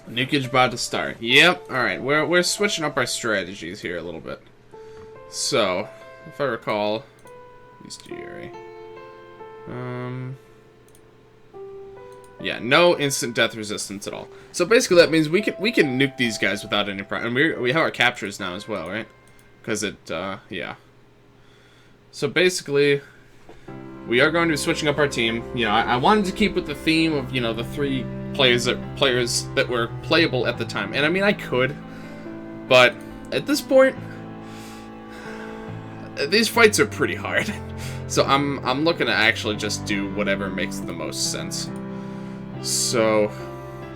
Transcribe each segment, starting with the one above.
Nukage about to start. Yep. All right. We're switching up our strategies here a little bit. So, if I recall, these two area. Yeah, no instant death resistance at all. So basically, that means we can nuke these guys without any problem. And we have our captures now as well, right? Because it, yeah. So basically, we are going to be switching up our team. You know, I wanted to keep with the theme of, you know, the three players that were playable at the time. And I mean, I could, but at this point, these fights are pretty hard. So I'm looking to actually just do whatever makes the most sense. So,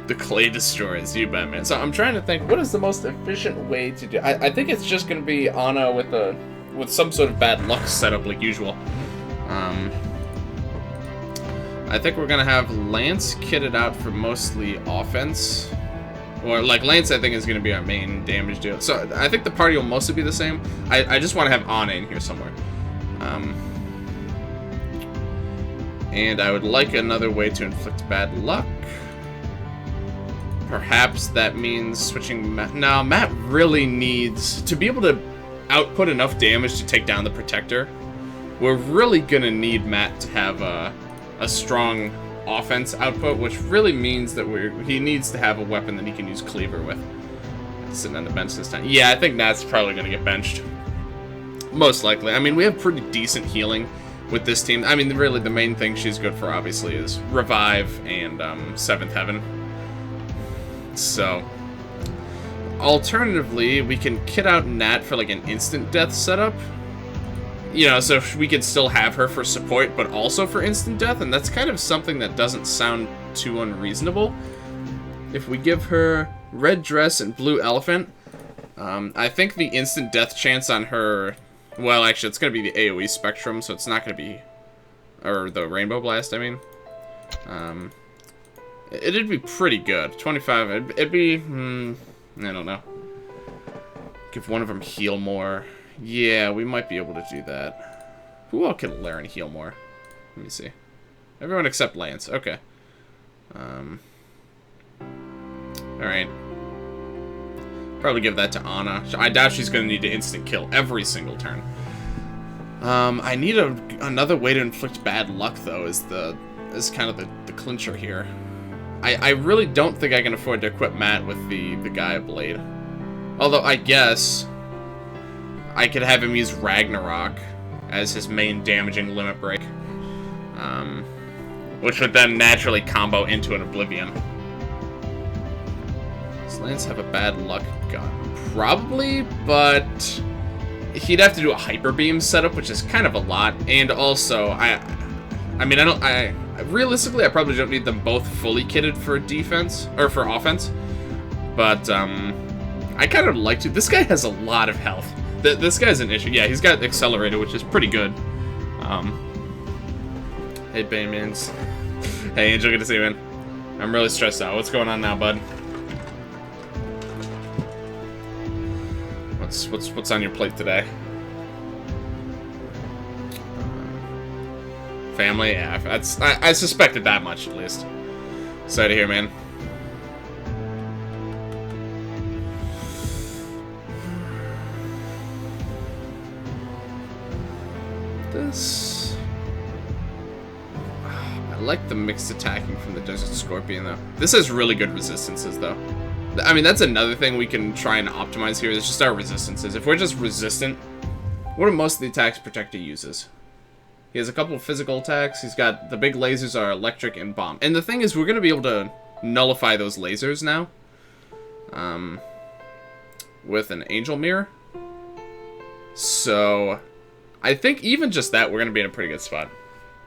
the Clay Destroyers, you bet, man. So I'm trying to think, what is the most efficient way to do? I think it's just going to be Ana with some sort of bad luck setup like usual. I think we're going to have Lance kitted out for mostly offense. Or, like, Lance, I think, is going to be our main damage deal. So, I think the party will mostly be the same. I just want to have Ana in here somewhere. And I would like another way to inflict bad luck. Perhaps that means switching Matt. No, Matt really needs to be able to output enough damage to take down the Protector. We're really going to need Matt to have a strong offense output, which really means that he needs to have a weapon that he can use Cleaver with. Sitting on the bench this time. Yeah, I think Nat's probably going to get benched. Most likely. I mean, we have pretty decent healing with this team. I mean, really, the main thing she's good for, obviously, is Revive and 7th Heaven. So, alternatively, we can kit out Nat for, like, an instant death setup. You know, so we could still have her for support, but also for instant death, and that's kind of something that doesn't sound too unreasonable. If we give her red dress and blue elephant, I think the instant death chance on her... Well, actually, it's going to be the AoE Spectrum, so it's not going to be... Or the Rainbow Blast, I mean. It'd be pretty good. 25, it'd be... I don't know. Give one of them heal more. Yeah, we might be able to do that. Who all can learn heal more? Let me see. Everyone except Lance. Okay. Alright. Probably give that to Ana. I doubt she's going to need to instant kill every single turn. I need another way to inflict bad luck, though, is kind of the clincher here. I really don't think I can afford to equip Matt with the Gaia Blade. Although, I guess I could have him use Ragnarok as his main damaging limit break. Which would then naturally combo into an Oblivion. Does Lance have a bad luck gun? Probably, but he'd have to do a Hyper Beam setup, which is kind of a lot. And also, realistically, I probably don't need them both fully kitted for defense, or for offense. But, I kind of like to. This guy has a lot of health. This guy's an issue. Yeah, he's got Accelerator, which is pretty good. Hey, Baymans. Hey, Angel, good to see you, man. I'm really stressed out. What's going on now, bud? What's on your plate today? Family? Yeah, I suspected that much, at least. Sorry to hear, man. I like the mixed attacking from the Desert Scorpion, though. This has really good resistances, though. I mean, that's another thing we can try and optimize here, is just our resistances. If we're just resistant, what are most of the attacks Protector uses? He has a couple of physical attacks. He's got the big lasers are electric and bomb. And the thing is, we're going to be able to nullify those lasers now. With an Angel Mirror. So, I think even just that, we're going to be in a pretty good spot.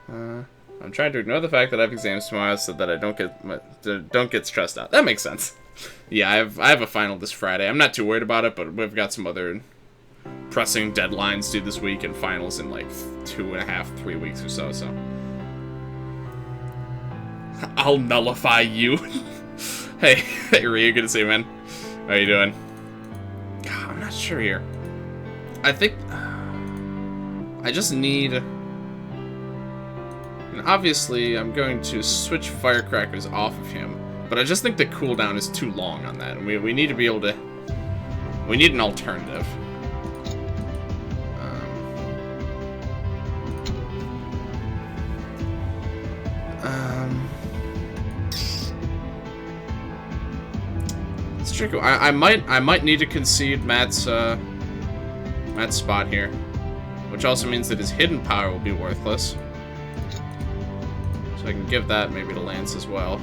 I'm trying to ignore the fact that I have exams tomorrow so that I don't get stressed out. That makes sense. Yeah, I have a final this Friday. I'm not too worried about it, but we've got some other pressing deadlines due this week and finals in like 2.5, 3 weeks or so. So I'll nullify you. Hey, Ryu, good to see you, man. How you doing? I'm not sure here. I think I just need. And obviously, I'm going to switch Firecrackers off of him. But I just think the cooldown is too long on that. And we need to be able to... We need an alternative. It's tricky. I might need to concede Matt's spot here, which also means that his hidden power will be worthless. So I can give that maybe to Lance as well.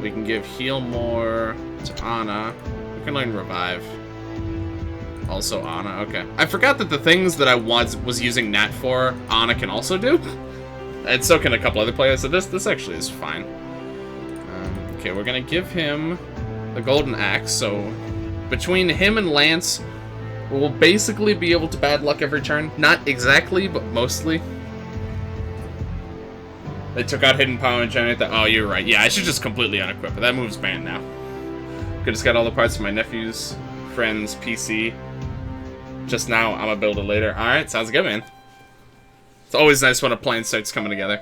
We can give heal more to Anna. We can learn revive. Also Anna, okay. I forgot that the things that I was using Nat for, Anna can also do. And so can a couple other players, so this actually is fine. Okay, we're gonna give him the golden axe, so between him and Lance, we'll basically be able to bad luck every turn. Not exactly, but mostly. They took out hidden power and generate that. Oh, you're right. Yeah, I should just completely unequip it. That move's banned now. Could just got all the parts of my nephew's friend's PC. Just now, I'm gonna build it later. Alright, sounds good, man. It's always nice when a plan starts coming together.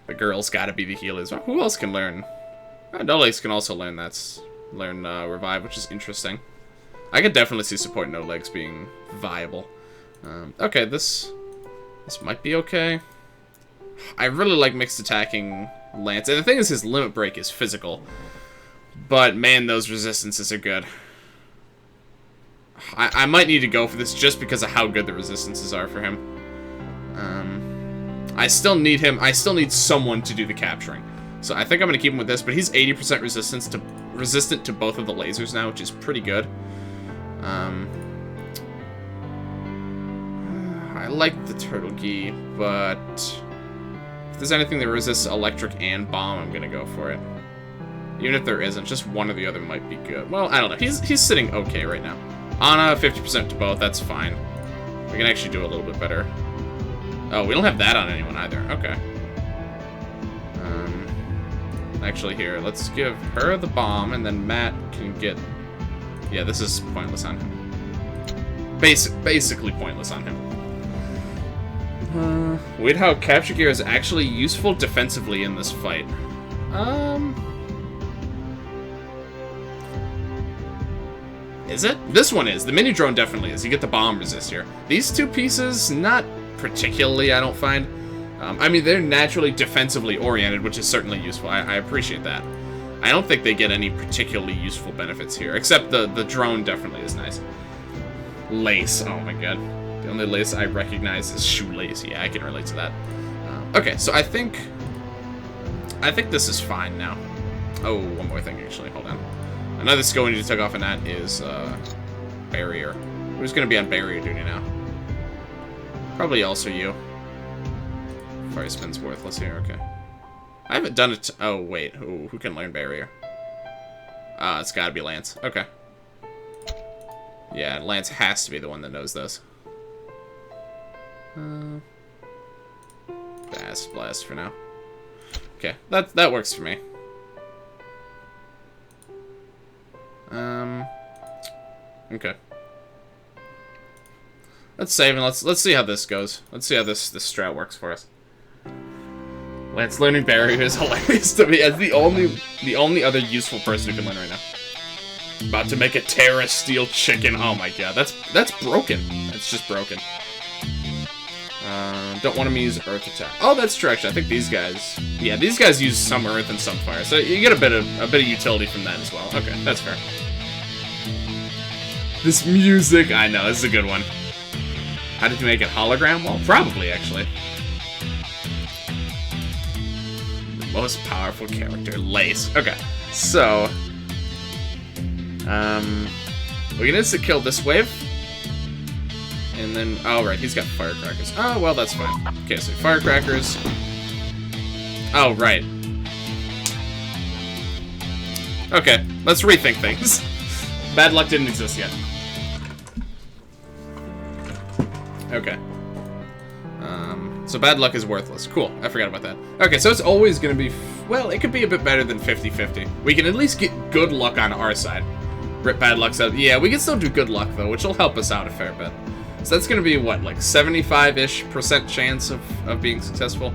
The girl's gotta be the healers. Who else can learn? No Legs can also learn Revive, which is interesting. I could definitely see support No Legs being viable. Okay, this might be okay. I really like mixed attacking Lance. And the thing is, his limit break is physical. But, man, those resistances are good. I might need to go for this just because of how good the resistances are for him. I still need him. I still need someone to do the capturing. So I think I'm going to keep him with this. But he's 80% resistant to both of the lasers now, which is pretty good. I like the Turtle Gi, but... if there's anything that resists electric and bomb, I'm gonna go for it. Even if there isn't, just one or the other might be good. Well, I don't know. He's sitting okay right now. Anna, 50% to both. That's fine. We can actually do a little bit better. Oh, we don't have that on anyone either. Okay. Actually, here, let's give her the bomb, and then Matt can get... yeah, this is pointless on him. Basically pointless on him. Weird how capture gear is actually useful defensively in this fight. Is it? This one is. The mini drone definitely is. You get the bomb resist here. These two pieces, not particularly, I don't find. I mean, they're naturally defensively oriented, which is certainly useful. I appreciate that. I don't think they get any particularly useful benefits here, except the drone definitely is nice. Lace. Oh my god. The only lace I recognize is shoelace. Yeah, I can relate to that. Okay, so I think this is fine now. Oh, one more thing, actually. Hold on. Another skill we need to take off in that is barrier. Who's going to be on barrier duty now? Probably also you. Fire spin's worthless here. Okay. I haven't done it. Oh, wait. Who can learn barrier? It's got to be Lance. Okay. Yeah, Lance has to be the one that knows this. Blast for now. Okay, that works for me. Okay. Let's save and let's see how this goes. Let's see how this strat works for us. Lance learning barrier is hilarious to me as the only other useful person who can learn right now. About to make a Terra Steel Chicken. Oh my god, that's broken. That's just broken. Don't want to use Earth attack. Oh, that's true. Actually, I think these guys. Yeah, these guys use some Earth and some Fire, so you get a bit of utility from that as well. Okay, that's fair. This music, I know, this is a good one. How did you make it hologram? Well, probably actually. The most powerful character, Lace. Okay, so we can instant kill this wave. And then, oh right, he's got firecrackers. Oh, well, that's fine. Okay, so firecrackers. Oh, right. Okay, let's rethink things. Bad luck didn't exist yet. Okay. So bad luck is worthless. Cool, I forgot about that. Okay, so it's always gonna be, well, it could be a bit better than 50-50. We can at least get good luck on our side. Rip bad luck's out. Yeah, we can still do good luck, though, which will help us out a fair bit. So that's going to be, what, like 75-ish% chance of being successful?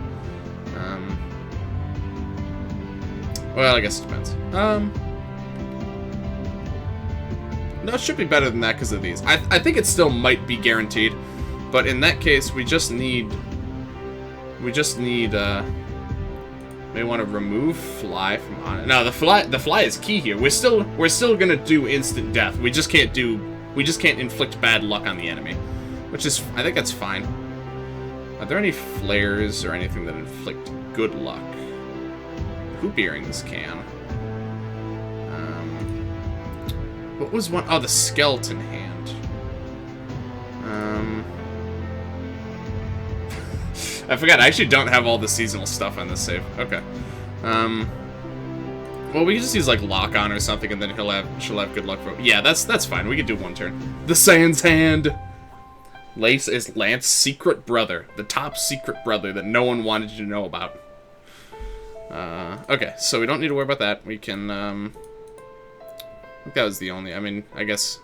Well, I guess it depends. No, it should be better than that because of these. I think it still might be guaranteed, but in that case, we just need... May want to remove fly from on it. No, the fly is key here. We're still gonna do instant death. We just can't inflict bad luck on the enemy, which is, I think that's fine. Are there any flares or anything that inflict good luck? Hoop earrings can. What was one? Oh, the skeleton hand. I forgot. I actually don't have all the seasonal stuff on this save. Okay. Well, we can just use like lock on or something, and then she'll have good luck for. Yeah, that's fine. We could do one turn. The Sans hand. Lace is Lance's secret brother, the top secret brother that no one wanted you to know about. Okay, so we don't need to worry about that. We can. I think that was the only. I mean, I guess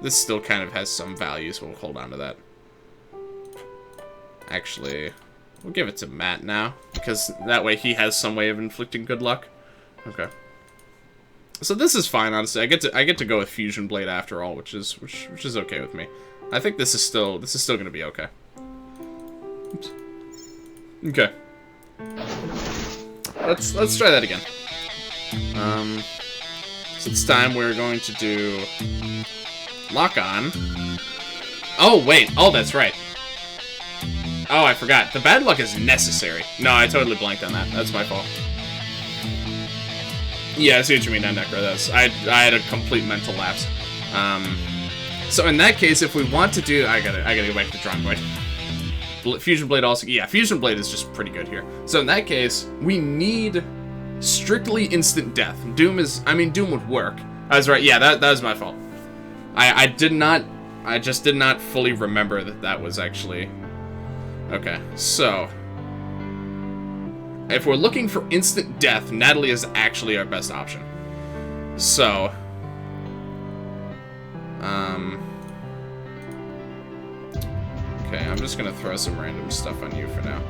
this still kind of has some value, so we'll hold on to that. Actually. We'll give it to Matt now, because that way he has some way of inflicting good luck. Okay. So this is fine, honestly. I get to go with Fusion Blade after all, which is okay with me. I think this is still gonna be okay. Oops. Okay. Let's try that again. So this time we're going to do lock on. Oh wait, oh that's right. Oh, I forgot. The bad luck is necessary. No, I totally blanked on that. That's my fault. Yeah, I see what you mean, Necro. I had a complete mental lapse. So in that case, if we want to do... I gotta go back to the drawing board. Fusion Blade also... Yeah, Fusion Blade is just pretty good here. So in that case, we need strictly instant death. Doom would work. I was right. Yeah, that was my fault. I just did not fully remember that was actually... Okay, so... If we're looking for instant death, Natalie is actually our best option. So... Okay, I'm just gonna throw some random stuff on you for now.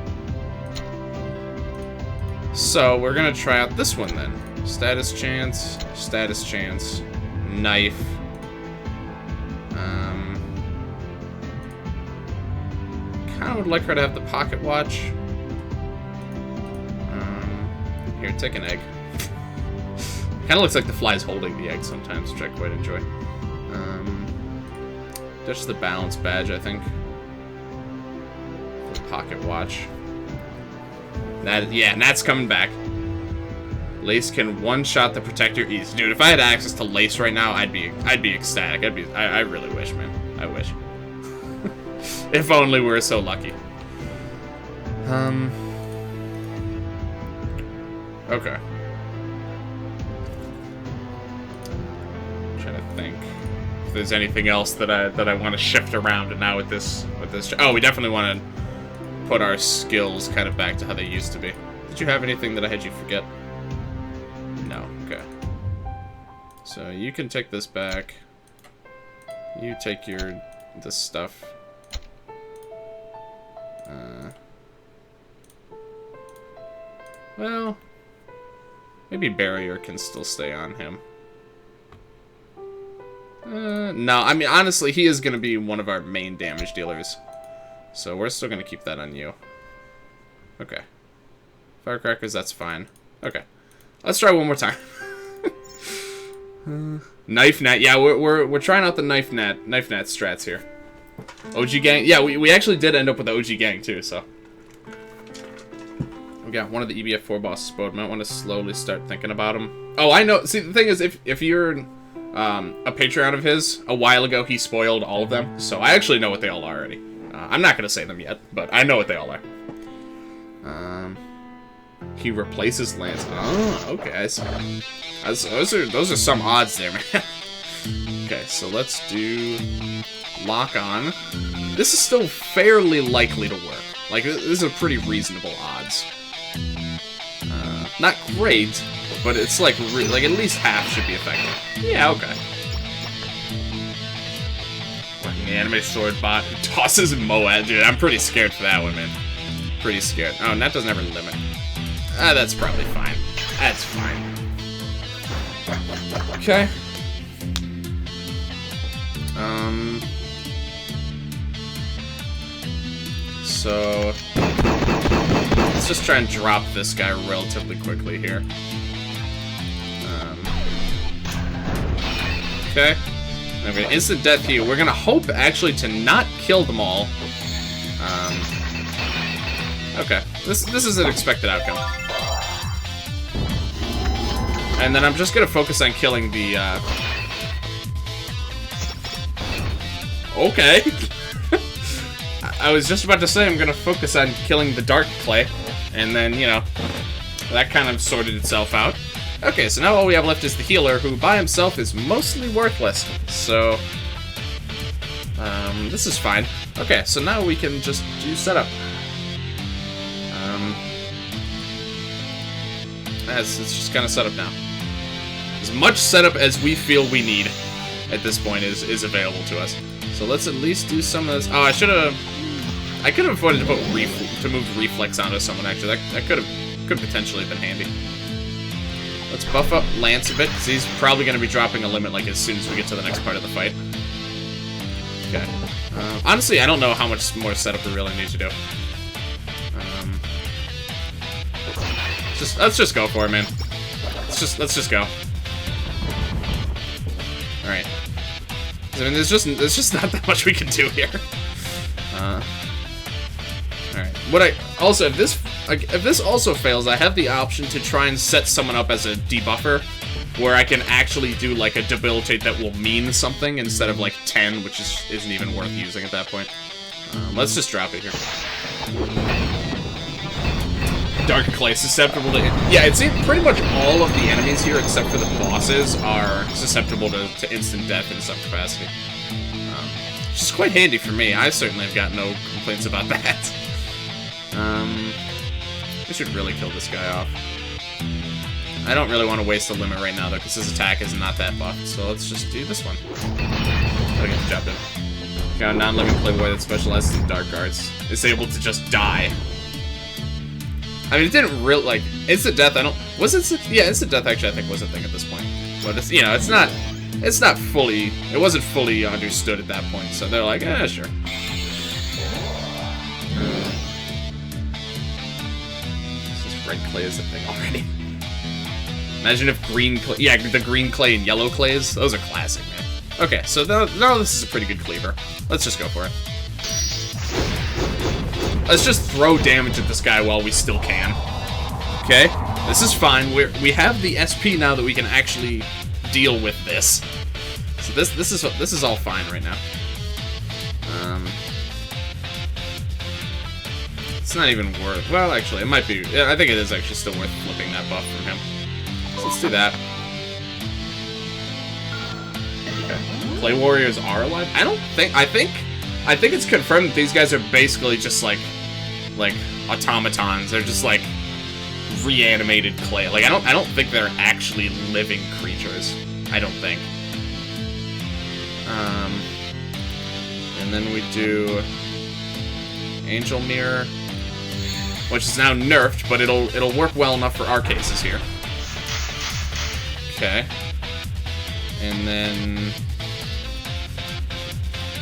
So, we're gonna try out this one then. Status chance, knife. Kinda would like her to have the pocket watch. Here, take an egg. Kinda looks like the fly's holding the egg sometimes, which I quite enjoy. Ditch the balance badge, I think. The pocket watch. Yeah, Nat's coming back. Lace can one-shot the protector easy. Dude, if I had access to Lace right now, I'd be ecstatic. I really wish, man. I wish. If only we were so lucky. Okay. I'm trying to think if there's anything else that I want to shift around. And now with this, oh, we definitely want to put our skills kind of back to how they used to be. Did you have anything that I had you forget? No. Okay. So you can take this back. You take this stuff. Well, maybe barrier can still stay on him. No, I mean, honestly, he is going to be one of our main damage dealers. So we're still going to keep that on you. Okay. Firecrackers, that's fine. Okay. Let's try one more time. Knife Nat. Yeah, we're trying out the Knife Nat strats here. OG gang. Yeah, we actually did end up with the OG gang too, so. We got one of the EBF5 bosses spoiled. Might want to slowly start thinking about him. Oh, I know. See, the thing is, if you're a Patreon of his, a while ago he spoiled all of them, so I actually know what they all are already. I'm not going to say them yet, but I know what they all are. He replaces Lance. Oh, okay, I see. Those are some odds there, man. Okay, so let's do lock on. This is still fairly likely to work. Like, this is a pretty reasonable odds. Not great, but it's like at least half should be effective. Yeah, okay. The anime sword bot who tosses Moab. Dude, I'm pretty scared for that one, man. Pretty scared. Oh, and that doesn't have a limit. That's probably fine. That's fine. Okay. So let's just try and drop this guy relatively quickly here. Okay. I'm gonna instant death here. We're gonna hope actually to not kill them all. Okay. This is an expected outcome. And then I'm just gonna focus on killing the Okay. I was just about to say I'm gonna focus on killing the Dark Clay, and then, you know, that kind of sorted itself out. Okay, so now all we have left is the healer, who by himself is mostly worthless. So, this is fine. Okay, so now we can just do setup. It's just kind of setup now. As much setup as we feel we need at this point is available to us. So let's at least do some of this. Oh, I could have afforded to put move reflex onto someone. Actually, that could potentially been handy. Let's buff up Lance a bit, because he's probably going to be dropping a limit like as soon as we get to the next part of the fight. Okay. Honestly, I don't know how much more setup we really need to do. Let's just go for it, man. Let's just go. All right. I mean, there's just not that much we can do here. All right. If this also fails, I have the option to try and set someone up as a debuffer, where I can actually do like a debilitate that will mean something instead of like 10, which isn't even worth using at that point. Let's just drop it here. Dark Clay susceptible to... Yeah, it seems pretty much all of the enemies here, except for the bosses, are susceptible to instant death in some capacity. Which is quite handy for me. I certainly have got no complaints about that. We should really kill this guy off. I don't really want to waste the limit right now, though, because his attack is not that buffed. So let's just do this one. I'll get the job done. Got a non-living Playboy that specializes in Dark Arts. Is able to just die. I mean, it didn't really, like, instant death, yeah, instant death actually I think was a thing at this point. But, it's, you know, it wasn't fully understood at that point, so they're like, sure. This red clay is a thing already. Imagine if green clay, yeah, the green clay and yellow clays, those are classic, man. Okay, so now this is a pretty good cleaver. Let's just go for it. Let's just throw damage at this guy while we still can. Okay, this is fine. We have the SP now that we can actually deal with this. So this is all fine right now. It's not even worth. Well, actually, it might be. Yeah, I think it is actually still worth flipping that buff from him. So let's do that. Okay. Clay Warriors are alive. I think it's confirmed that these guys are basically just like automatons. They're just like reanimated clay. Like I don't think they're actually living creatures. I don't think. And then we do Angel Mirror, which is now nerfed, but it'll work well enough for our cases here. Okay. And then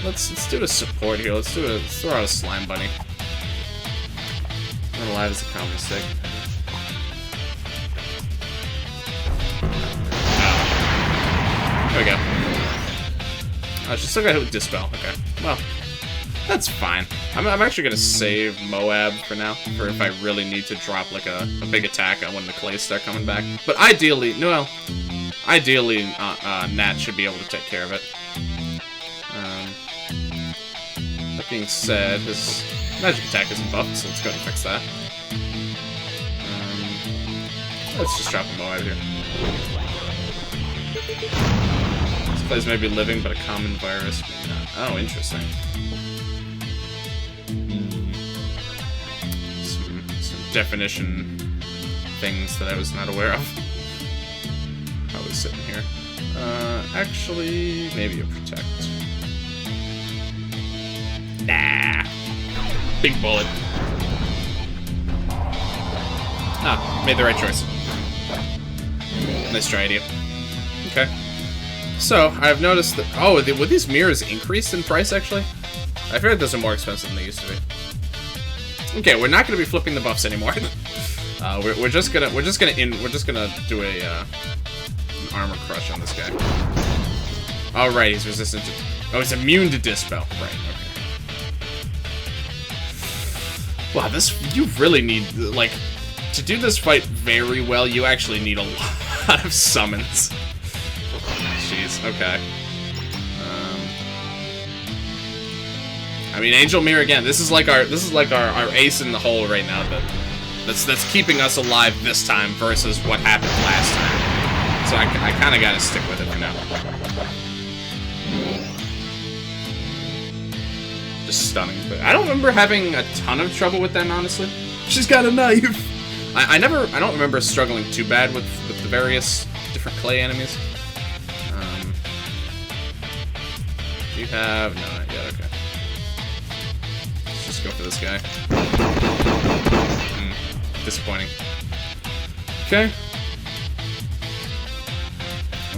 let's do a support here. Let's throw out a Slime Bunny. Not alive is a common mistake. There we go. Oh, she's still got hit with Dispel. Okay. Well, that's fine. I'm actually gonna save Moab for now, for if I really need to drop like a big attack on when the clays start coming back. But ideally, Nat should be able to take care of it. That being said, his magic attack isn't buffed, so let's go and fix that. Let's just drop a Moab here. This place may be living, but a common virus may not. Oh, interesting. Some definition things that I was not aware of. I was sitting here. Actually, maybe a protect. Nah. Big bullet. Ah, made the right choice. Nice try, idiot. Okay. So, I've noticed that... Oh, would these mirrors increase in price, actually? I feel like those are more expensive than they used to be. Okay, we're not going to be flipping the buffs anymore. We're just gonna do a an armor crush on this guy. All right, he's resistant to... Oh, he's immune to Dispel. Right, okay. Wow, this... You really need... Like, to do this fight very well, you actually need a lot of summons. Jeez, okay. I mean, Angel Mirror again. This is like our ace in the hole right now. That's keeping us alive this time versus what happened last time. So I kind of gotta stick with it for now. Just stunning. But I don't remember having a ton of trouble with them, honestly. She's got a knife. I don't remember struggling too bad with the various different clay enemies. Do you have... No, not yet, okay. Let's just go for this guy. Disappointing. Okay. I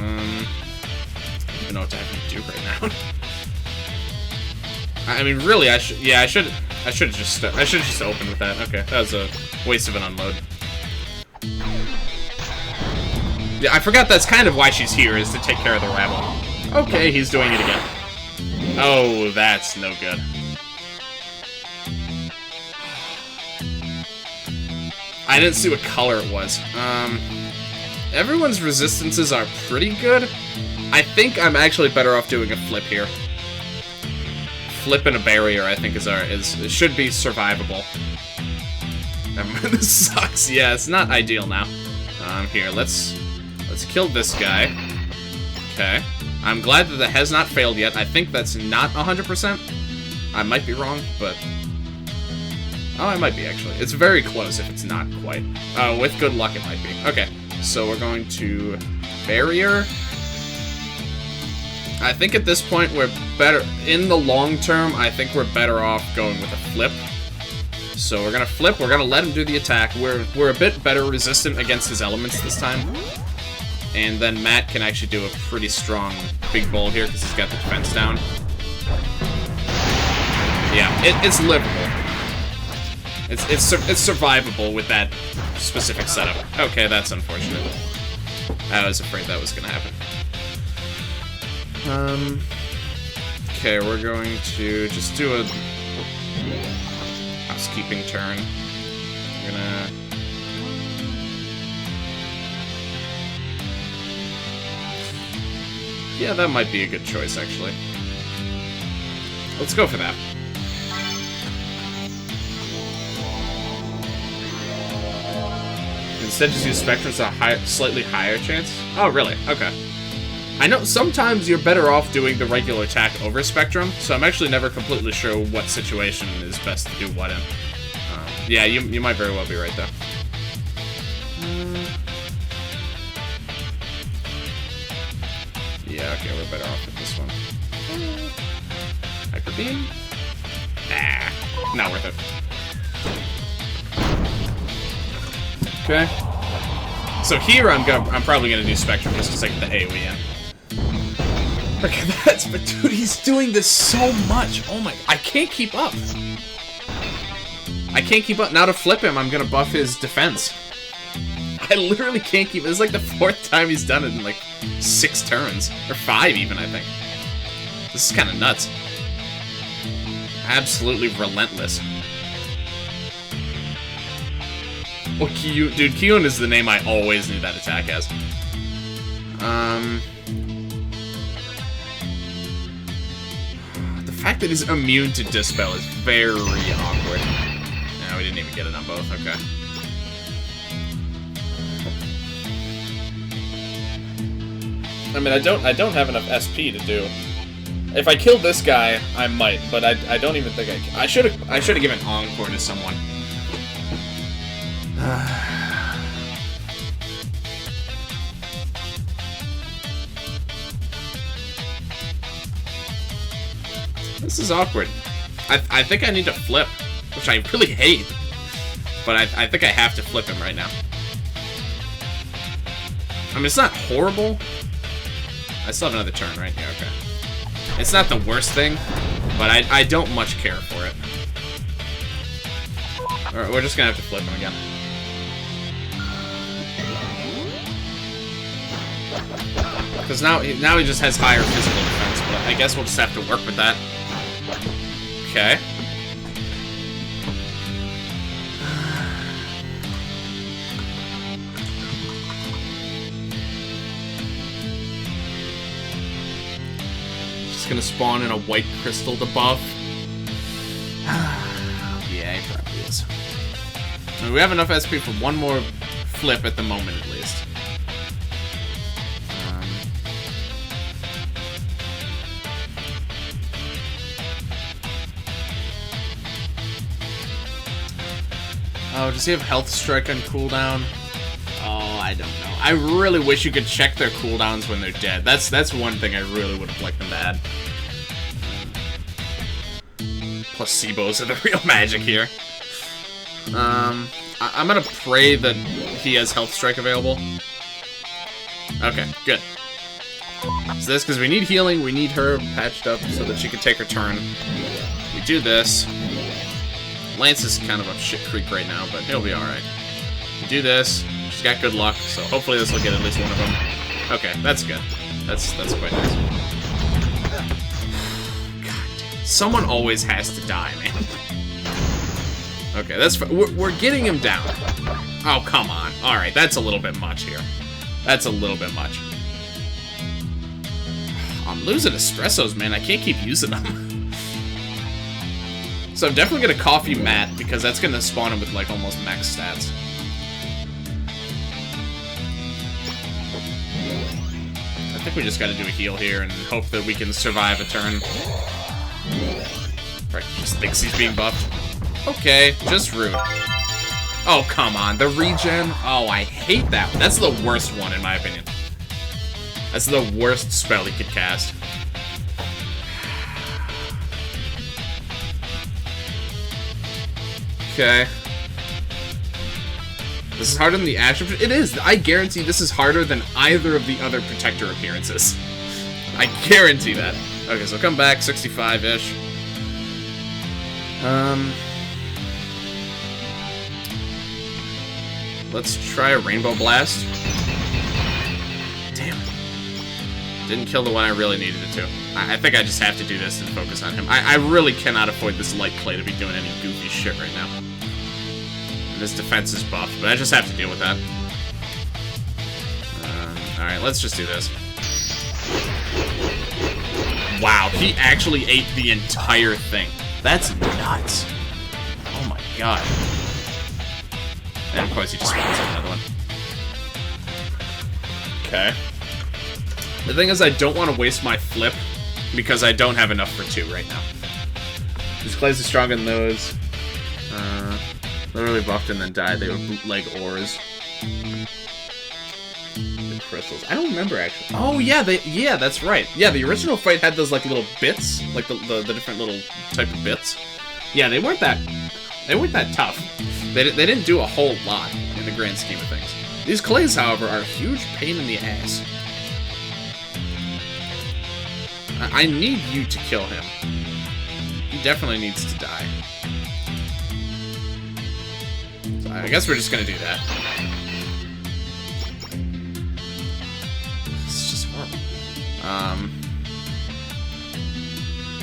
don't even know what to have him do right now. I mean, really, I should have just opened with that. Okay, that was a waste of an unload. Yeah, I forgot that's kind of why she's here, is to take care of the rabble. Okay, he's doing it again. Oh, that's no good. I didn't see what color it was. Everyone's resistances are pretty good. I think I'm actually better off doing a flip here. Flip and a barrier, I think, should be survivable. This sucks. Yeah, it's not ideal now. Here, let's kill this guy. Okay. I'm glad that has not failed yet. I think that's not 100%. I might be wrong, but... Oh, I might be, actually. It's very close if it's not quite. With good luck, it might be. Okay, so we're going to... Barrier. I think at this point, we're better... In the long term, I think we're better off going with a flip. So we're gonna flip, we're gonna let him do the attack. We're a bit better resistant against his elements this time. And then Matt can actually do a pretty strong big bowl here because he's got the defense down. Yeah, it's livable. It's survivable with that specific setup. Okay, that's unfortunate. I was afraid that was gonna happen. Okay, we're going to just do a housekeeping turn. We're gonna... Yeah, that might be a good choice, actually. Let's go for that. Instead, just use Spectrum, so a slightly higher chance? Oh, really? Okay. I know sometimes you're better off doing the regular attack over Spectrum, so I'm actually never completely sure what situation is best to do what in. Yeah, you might very well be right, though. Yeah, okay, we're better off with this one. Hyper Beam? Nah, not worth it. Okay. So here I'm probably gonna do Spectrum just because I get the AoE in. Okay, but dude, he's doing this so much. Oh my, I can't keep up. I can't keep up. Now to flip him, I'm gonna buff his defense. I literally can't keep. This is like the 4th time he's done it in like 6 turns, or 5 even, I think. This is kind of nuts. Absolutely relentless. Well, dude, Kyun is the name I always knew that attack as. The fact that he's immune to Dispel is very awkward. No, we didn't even get it on both. Okay. I mean, I don't have enough SP to do. If I killed this guy, I might, but I don't even think I should have given Encore to someone. This is awkward. I think I need to flip, which I really hate. But I think I have to flip him right now. I mean, it's not horrible. I still have another turn, right? Yeah, okay. It's not the worst thing, but I don't much care for it. Alright, we're just gonna have to flip him again. Because now he just has higher physical defense, but I guess we'll just have to work with that. Okay. Just gonna spawn in a white crystal to buff. Yeah, he probably is. I mean, we have enough SP for one more flip at the moment, at least. Oh, does he have Health Strike on cooldown? Oh, I don't know. I really wish you could check their cooldowns when they're dead. That's one thing I really would have liked them to add. Placebos are the real magic here. I'm gonna pray that he has Health Strike available. Okay, good. So this, because we need healing, we need her patched up so that she can take her turn. We do this. Lance is kind of a shit creek right now, but he'll be alright. We do this. She's got good luck, so hopefully this will get at least one of them. Okay, that's good. That's quite nice. God, someone always has to die, man. Okay, that's we're getting him down. Oh, come on. Alright, that's a little bit much here. That's a little bit much. I'm losing espressos, man. I can't keep using them. So I'm definitely gonna coffee Matt, because that's gonna spawn him with, like, almost max stats. I think we just gotta do a heal here and hope that we can survive a turn. Right, just thinks he's being buffed. Okay, just rude. Oh, come on, the regen? Oh, I hate that one. That's the worst one, in my opinion. That's the worst spell he could cast. Okay. This is harder than the Asher. It is. I guarantee this is harder than either of the other Protector appearances. I guarantee that. Okay, so come back, 65-ish. Let's try a Rainbow Blast. Damn it. Didn't kill the one I really needed it to. I think I just have to do this and focus on him. I really cannot afford this light clay to be doing any goofy shit right now. And his defense is buffed, but I just have to deal with that. Alright, let's just do this. Wow, he actually ate the entire thing. That's nuts. Oh my god. And of course he just spawns another one. Okay. The thing is, I don't want to waste my flip, because I don't have enough for 2 right now. These clays are stronger than those. Literally buffed and then died. They were bootleg ores. The crystals. I don't remember, actually. Oh, yeah, yeah, that's right. Yeah, the original fight had those, like, little bits. Like, the different little type of bits. Yeah, they weren't that tough. They didn't do a whole lot in the grand scheme of things. These clays, however, are a huge pain in the ass. I need you to kill him. He definitely needs to die. So I guess we're just gonna do that. It's just horrible.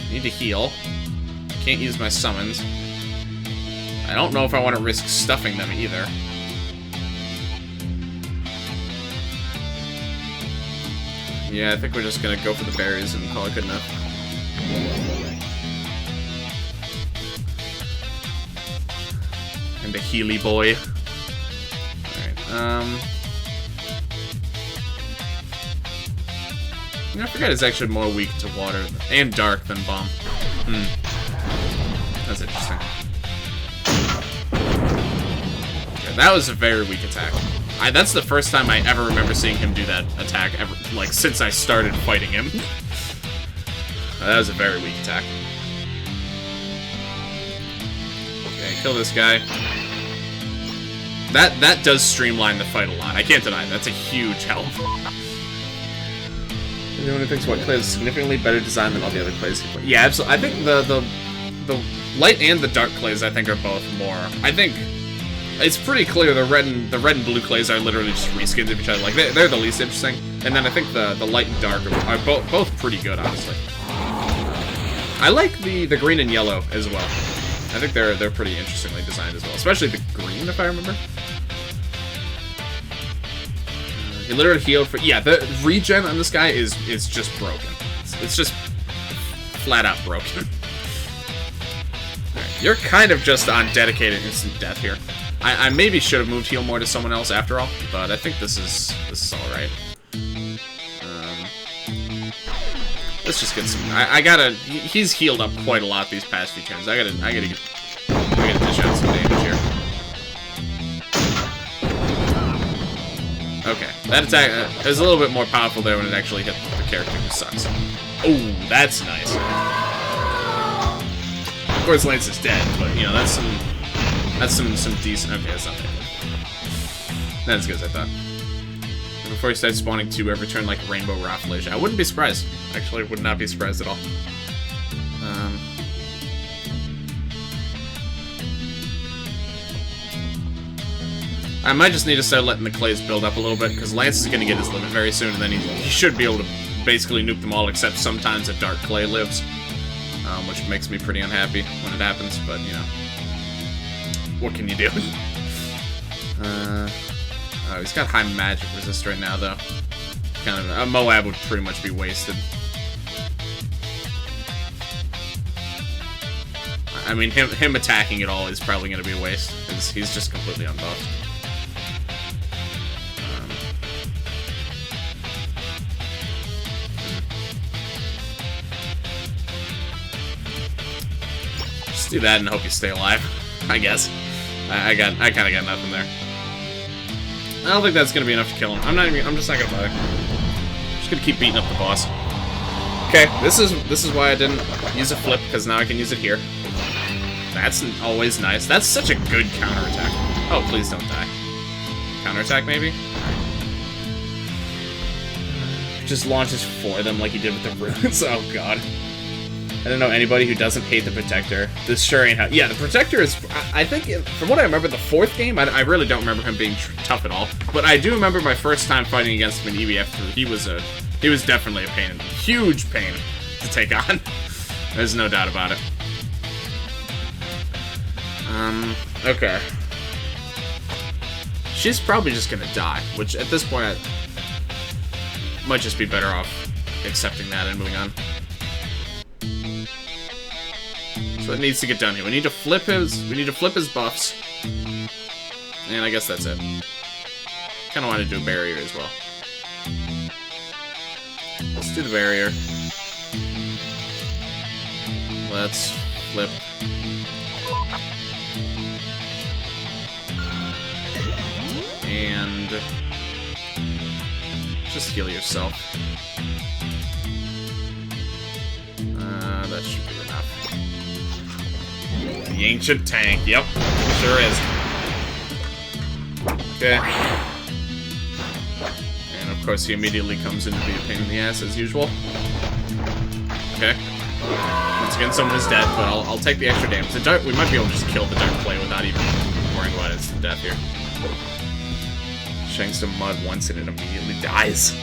Need to heal. Can't use my summons. I don't know if I want to risk stuffing them either. Yeah, I think we're just gonna go for the berries and call it good enough. And a Healy boy. Alright, I forgot it's actually more weak to water and dark than bomb. That's interesting. Yeah, that was a very weak attack. That's the first time I ever remember seeing him do that attack, ever, like, since I started fighting him. That was a very weak attack. Kill this guy. That does streamline the fight a lot. I can't deny it. That's a huge help. Anyone who thinks White Clay is significantly better designed than all the other clays you play. Yeah, absolutely. I think the light and the dark clays, I think, are both more. I think it's pretty clear the red and blue clays are literally just reskins of each other. Like they're the least interesting. And then I think the light and dark are both pretty good, honestly. I like the green and yellow as well. I think they're pretty interestingly designed as well, especially the green, if I remember. He literally healed for... Yeah, the regen on this guy is just broken. It's just flat out broken. Alright, you're kind of just on dedicated instant death here. I maybe should have moved heal more to someone else after all, but I think this is alright. Let's just get some... I gotta... He's healed up quite a lot these past few turns. I gotta dish out some damage here. Okay, that attack is a little bit more powerful there when it actually hit the character who sucks. Oh, that's nice. Of course, Lance is dead, but you know that's some decent. Okay, that's not that good. Not as good as I thought. Before he starts spawning 2 every turn like Rainbow Rafflesia. I wouldn't be surprised. Actually, would not be surprised at all. I might just need to start letting the clays build up a little bit, because Lance is going to get his limit very soon, and then he should be able to basically nuke them all, except sometimes a dark clay lives, which makes me pretty unhappy when it happens, but, you know, what can you do? Oh, he's got high magic resist right now, though. Kind of, a Moab would pretty much be wasted. I mean, him attacking at all is probably going to be a waste, because he's just completely unbuffed. Just do that and hope you stay alive, I guess. I kind of got nothing there. I don't think that's gonna be enough to kill him. I'm just not gonna bother. I'm just gonna keep beating up the boss. Okay, this is why I didn't use a flip, because now I can use it here. That's always nice. That's such a good counterattack. Oh, please don't die. Counterattack, maybe? Just launches for them like he did with the runes. Oh god. I don't know anybody who doesn't hate the Protector. This sure ain't how... Yeah, the Protector is... I think, from what I remember, the 4th game, I really don't remember him being tough at all. But I do remember my first time fighting against him in EBF3. He was definitely a pain. Huge pain to take on. There's no doubt about it. Okay. She's probably just gonna die, which at this point I might just be better off accepting that and moving on. So it needs to get done here. We need to flip his buffs. And I guess that's it. Kinda want to do a barrier as well. Let's do the barrier. Let's flip. And just heal yourself. That should be enough. The ancient tank, yep, sure is. Okay. And of course he immediately comes in to be a pain in the ass as usual. Okay. Once again, someone is dead, but I'll take the extra damage. The dark, we might be able to just kill the dark play without even worrying about instant death here. Shanks some mud once and it immediately dies.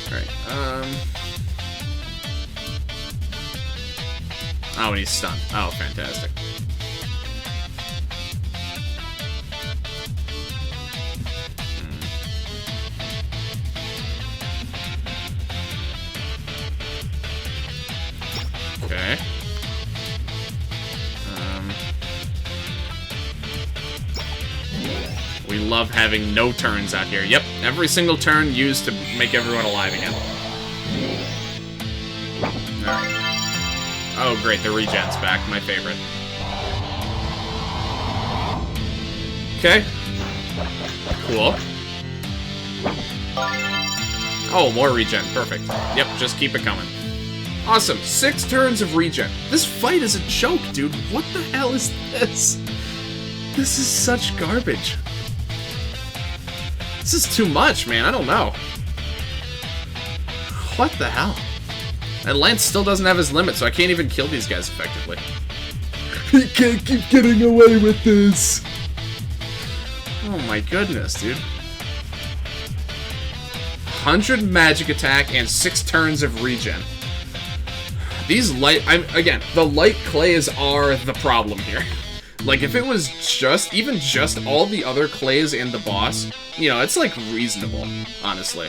Alright, oh, and he's stunned. Oh, fantastic. Okay. We love having no turns out here. Yep, every single turn used to make everyone alive again. Alright. Oh, great, the regen's back, my favorite. Okay. Cool. Oh, more regen, perfect. Yep, just keep it coming. Awesome. 6 turns of regen. This fight is a joke, dude. What the hell is this? This is such garbage. This is too much, man. I don't know. What the hell? And Lance still doesn't have his limit, so I can't even kill these guys effectively. He can't keep getting away with this. Oh my goodness, dude. 100 magic attack and 6 turns of regen. These again, the light clays are the problem here. Like, if it was even just all the other clays and the boss, you know, it's, like, reasonable, honestly.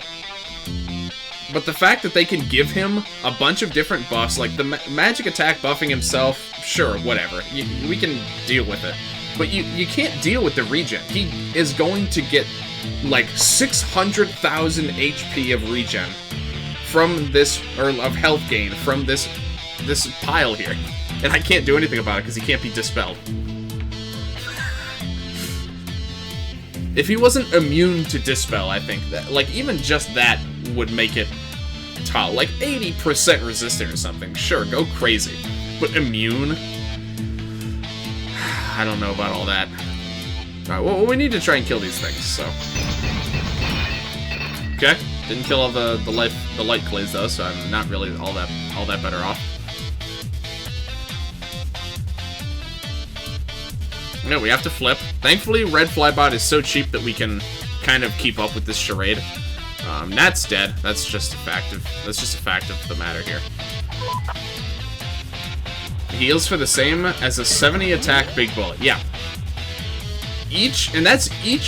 But the fact that they can give him a bunch of different buffs, like the magic attack buffing himself, sure, whatever. We can deal with it. But you can't deal with the regen. He is going to get, like, 600,000 HP of regen from this, or of health gain from this pile here. And I can't do anything about it because he can't be dispelled. If he wasn't immune to dispel, I think that, like, even just that would make it tall. Like, 80% resistant or something. Sure, go crazy. But immune? I don't know about all that. Alright, well, we need to try and kill these things, so. Okay. Didn't kill all the light clays, though, so I'm not really all that better off. Yeah, we have to flip. Thankfully, Red Flybot is so cheap that we can kind of keep up with this charade. Nat's dead. That's just a fact of the matter here. Heals for the same as a 70 attack big bullet. Yeah. Each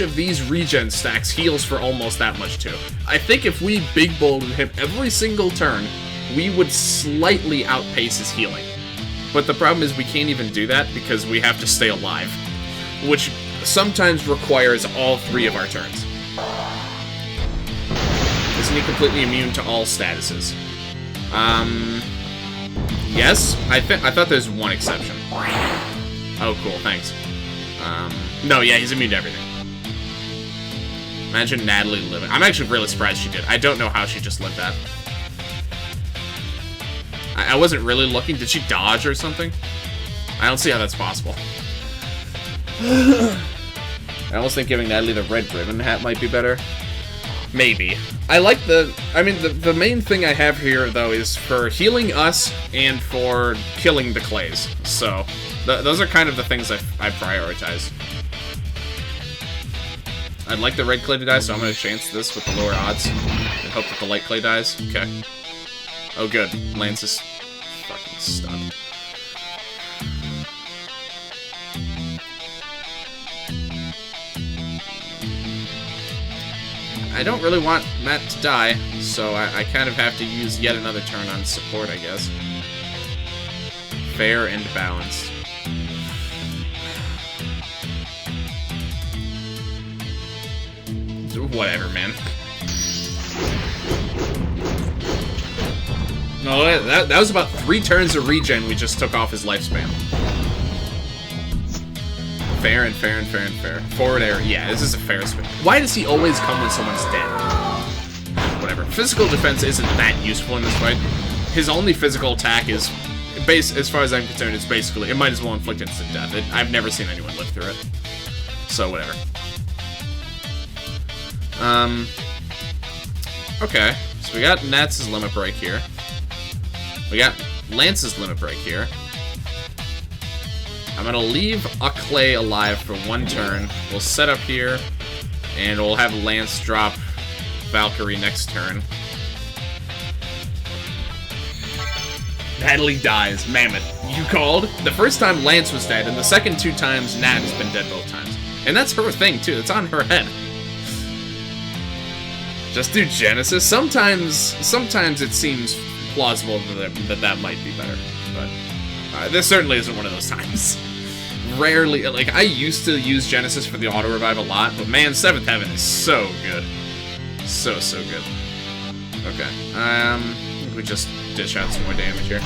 of these regen stacks heals for almost that much too. I think if we big bulleted him every single turn, we would slightly outpace his healing. But the problem is we can't even do that because we have to stay alive, which sometimes requires all 3 of our turns. Isn't he completely immune to all statuses? Yes. I thought there's one exception. Oh, cool. Thanks. No, yeah, he's immune to everything. Imagine Natalie living. I'm actually really surprised she did. I don't know how she just lived that. I wasn't really looking. Did she dodge or something? I don't see how that's possible. I almost think giving Natalie the red ribbon hat might be better. Maybe. I like the main thing I have here, though, is for healing us and for killing the clays. So, those are kind of the things I prioritize. I'd like the red clay to die, so I'm going to chance this with the lower odds and hope that the light clay dies. Okay. Oh, good. Lance is fucking stunned. I don't really want Matt to die, so I kind of have to use yet another turn on support, I guess. Fair and balanced. Whatever, man. No, that was about 3 turns of regen we just took off his lifespan. Fair and fair and fair and fair. Forward air. Yeah, this is a fair spin. Why does he always come when someone's dead? Whatever. Physical defense isn't that useful in this fight. His only physical attack is, as far as I'm concerned, it's basically, it might as well inflict instant death. I've never seen anyone live through it. So, whatever. Okay. So we got Nats' limit break here. We got Lance's limit break here. I'm gonna leave a clay alive for 1 turn. We'll set up here, and we'll have Lance drop Valkyrie next turn. Natalie dies. Mammoth. You called? The first time Lance was dead, and the second 2 times Nat has been dead both times. And that's her thing, too. It's on her head. Just do Genesis. Sometimes it seems plausible that might be better, but this certainly isn't one of those times. Rarely, like, I used to use Genesis for the auto-revive a lot, but man, 7th Heaven is so good. So good. Okay, I think we just dish out some more damage here.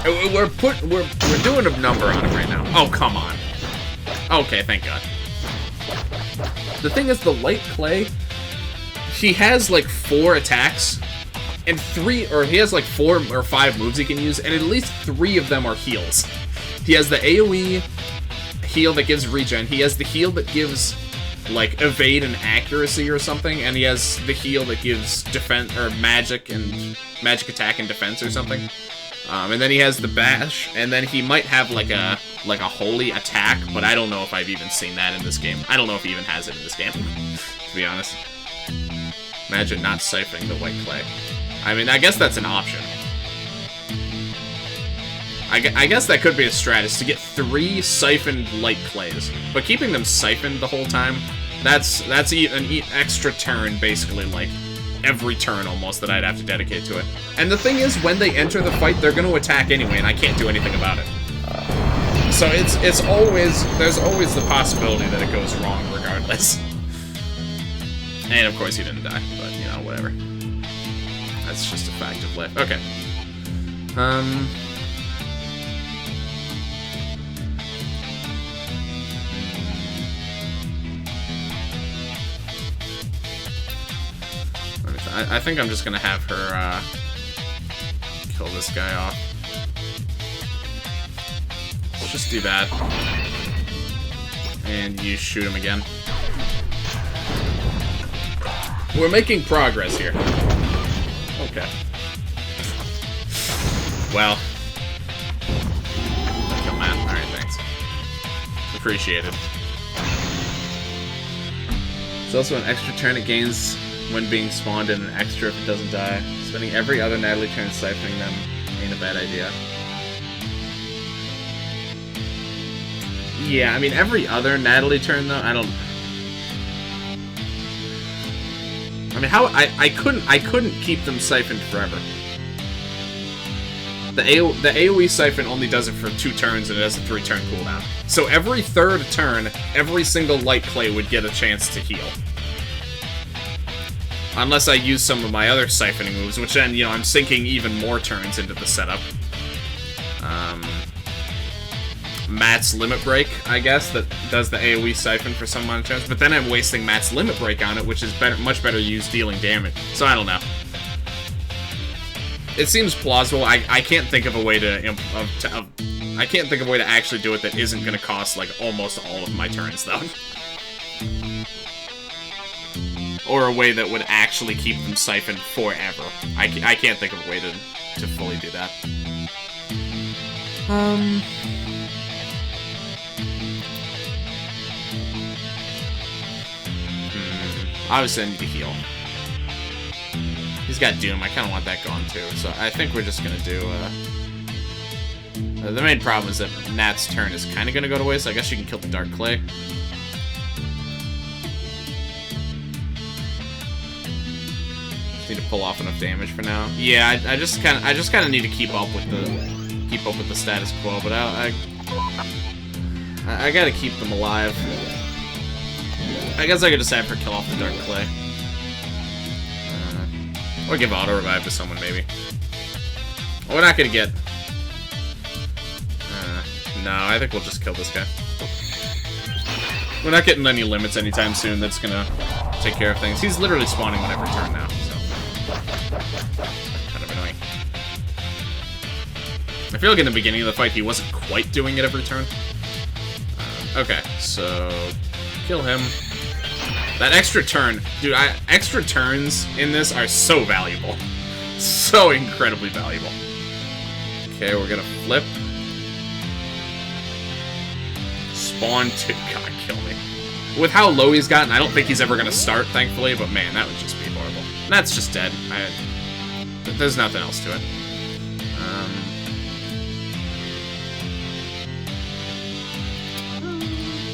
We're doing a number on him right now. Oh, come on. Okay, thank God. The thing is, the light clay, he has like 4 attacks And he has like 4 or 5 moves he can use, and at least 3 of them are heals. He has the AoE heal that gives regen, he has the heal that gives, like, evade and accuracy or something, and he has the heal that gives defense, or magic attack and defense or something. And then he has the bash, and then he might have like a holy attack, but I don't know if I've even seen that in this game. I don't know if he even has it in this game, to be honest. Imagine not siphoning the white clay. I mean, I guess that's an option. I guess that could be a strat, is to get 3 siphoned light clays, but keeping them siphoned the whole time, that's an extra turn, basically, like, every turn almost that I'd have to dedicate to it. And the thing is, when they enter the fight, they're going to attack anyway, and I can't do anything about it. So there's always the possibility that it goes wrong regardless. And of course he didn't die, but you know, whatever. That's just a fact of life. Okay. I think I'm just gonna have her kill this guy off. Let's just do that. And you shoot him again. We're making progress here. Okay. Well. Kill Matt. Alright, thanks. Appreciated. It's also an extra turn it gains when being spawned and an extra if it doesn't die. Spending every other Natalie turn siphoning them ain't a bad idea. Yeah, I mean, every other Natalie turn, though, I don't... I mean, how... I couldn't keep them siphoned forever. The AoE siphon only does it for 2 turns, and it has a 3-turn cooldown. So every 3rd turn, every single light clay would get a chance to heal. Unless I use some of my other siphoning moves, which then, you know, I'm sinking even more turns into the setup. Matt's Limit Break, I guess, that does the AoE siphon for some amount of turns, but then I'm wasting Matt's Limit Break on it, which is much better used dealing damage. So I don't know. It seems plausible. I can't think of a way to I can't think of a way to actually do it that isn't going to cost like almost all of my turns, though. Or a way that would actually keep them siphoned forever. I can't think of a way to fully do that. Obviously I need to heal. He's got Doom. I kind of want that gone too. So I think we're just going to do... the main problem is that Nat's turn is kind of going to go to waste. So I guess you can kill the Dark Clay. Need to pull off enough damage for now. Yeah, I just kind of need to keep up with the status quo, but I gotta keep them alive. I guess I could decide for kill off the Dark Clay, or give auto revive to someone maybe. We're not gonna get. No, I think we'll just kill this guy. We're not getting any limits anytime soon. That's gonna take care of things. He's literally spawning on every turn now. Kind of annoying. I feel like in the beginning of the fight he wasn't quite doing it every turn. Okay, so kill him. That extra turn, dude, extra turns in this are so valuable. So incredibly valuable. Okay, we're gonna flip. Spawn to... God, kill me. With how low he's gotten, I don't think he's ever gonna start, thankfully, but man, that would just be horrible. That's just dead. There's nothing else to it.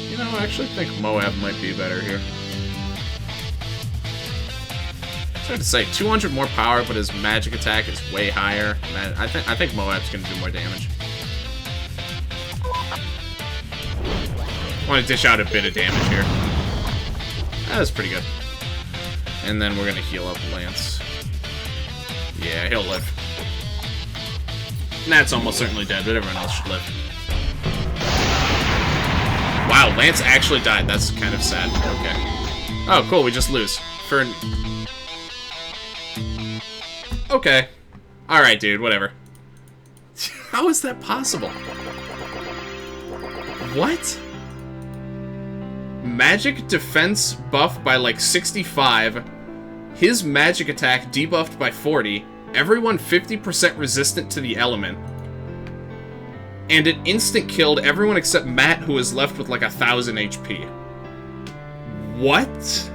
You know, I actually think Moab might be better here. I tried to say 200 more power, but his magic attack is way higher. Man, I think Moab's gonna do more damage. I want to dish out a bit of damage here. That's pretty good. And then we're gonna heal up Lance. Yeah, he'll live. Nat's almost certainly dead, but everyone else should live. Wow, Lance actually died. That's kind of sad. Okay. Oh, cool. We just lose. Okay. Alright, dude, whatever. How is that possible? What? Magic defense buff by like 65. His magic attack debuffed by 40. Everyone 50% resistant to the element. And it instant killed everyone except Matt, who is left with like 1,000 HP. What?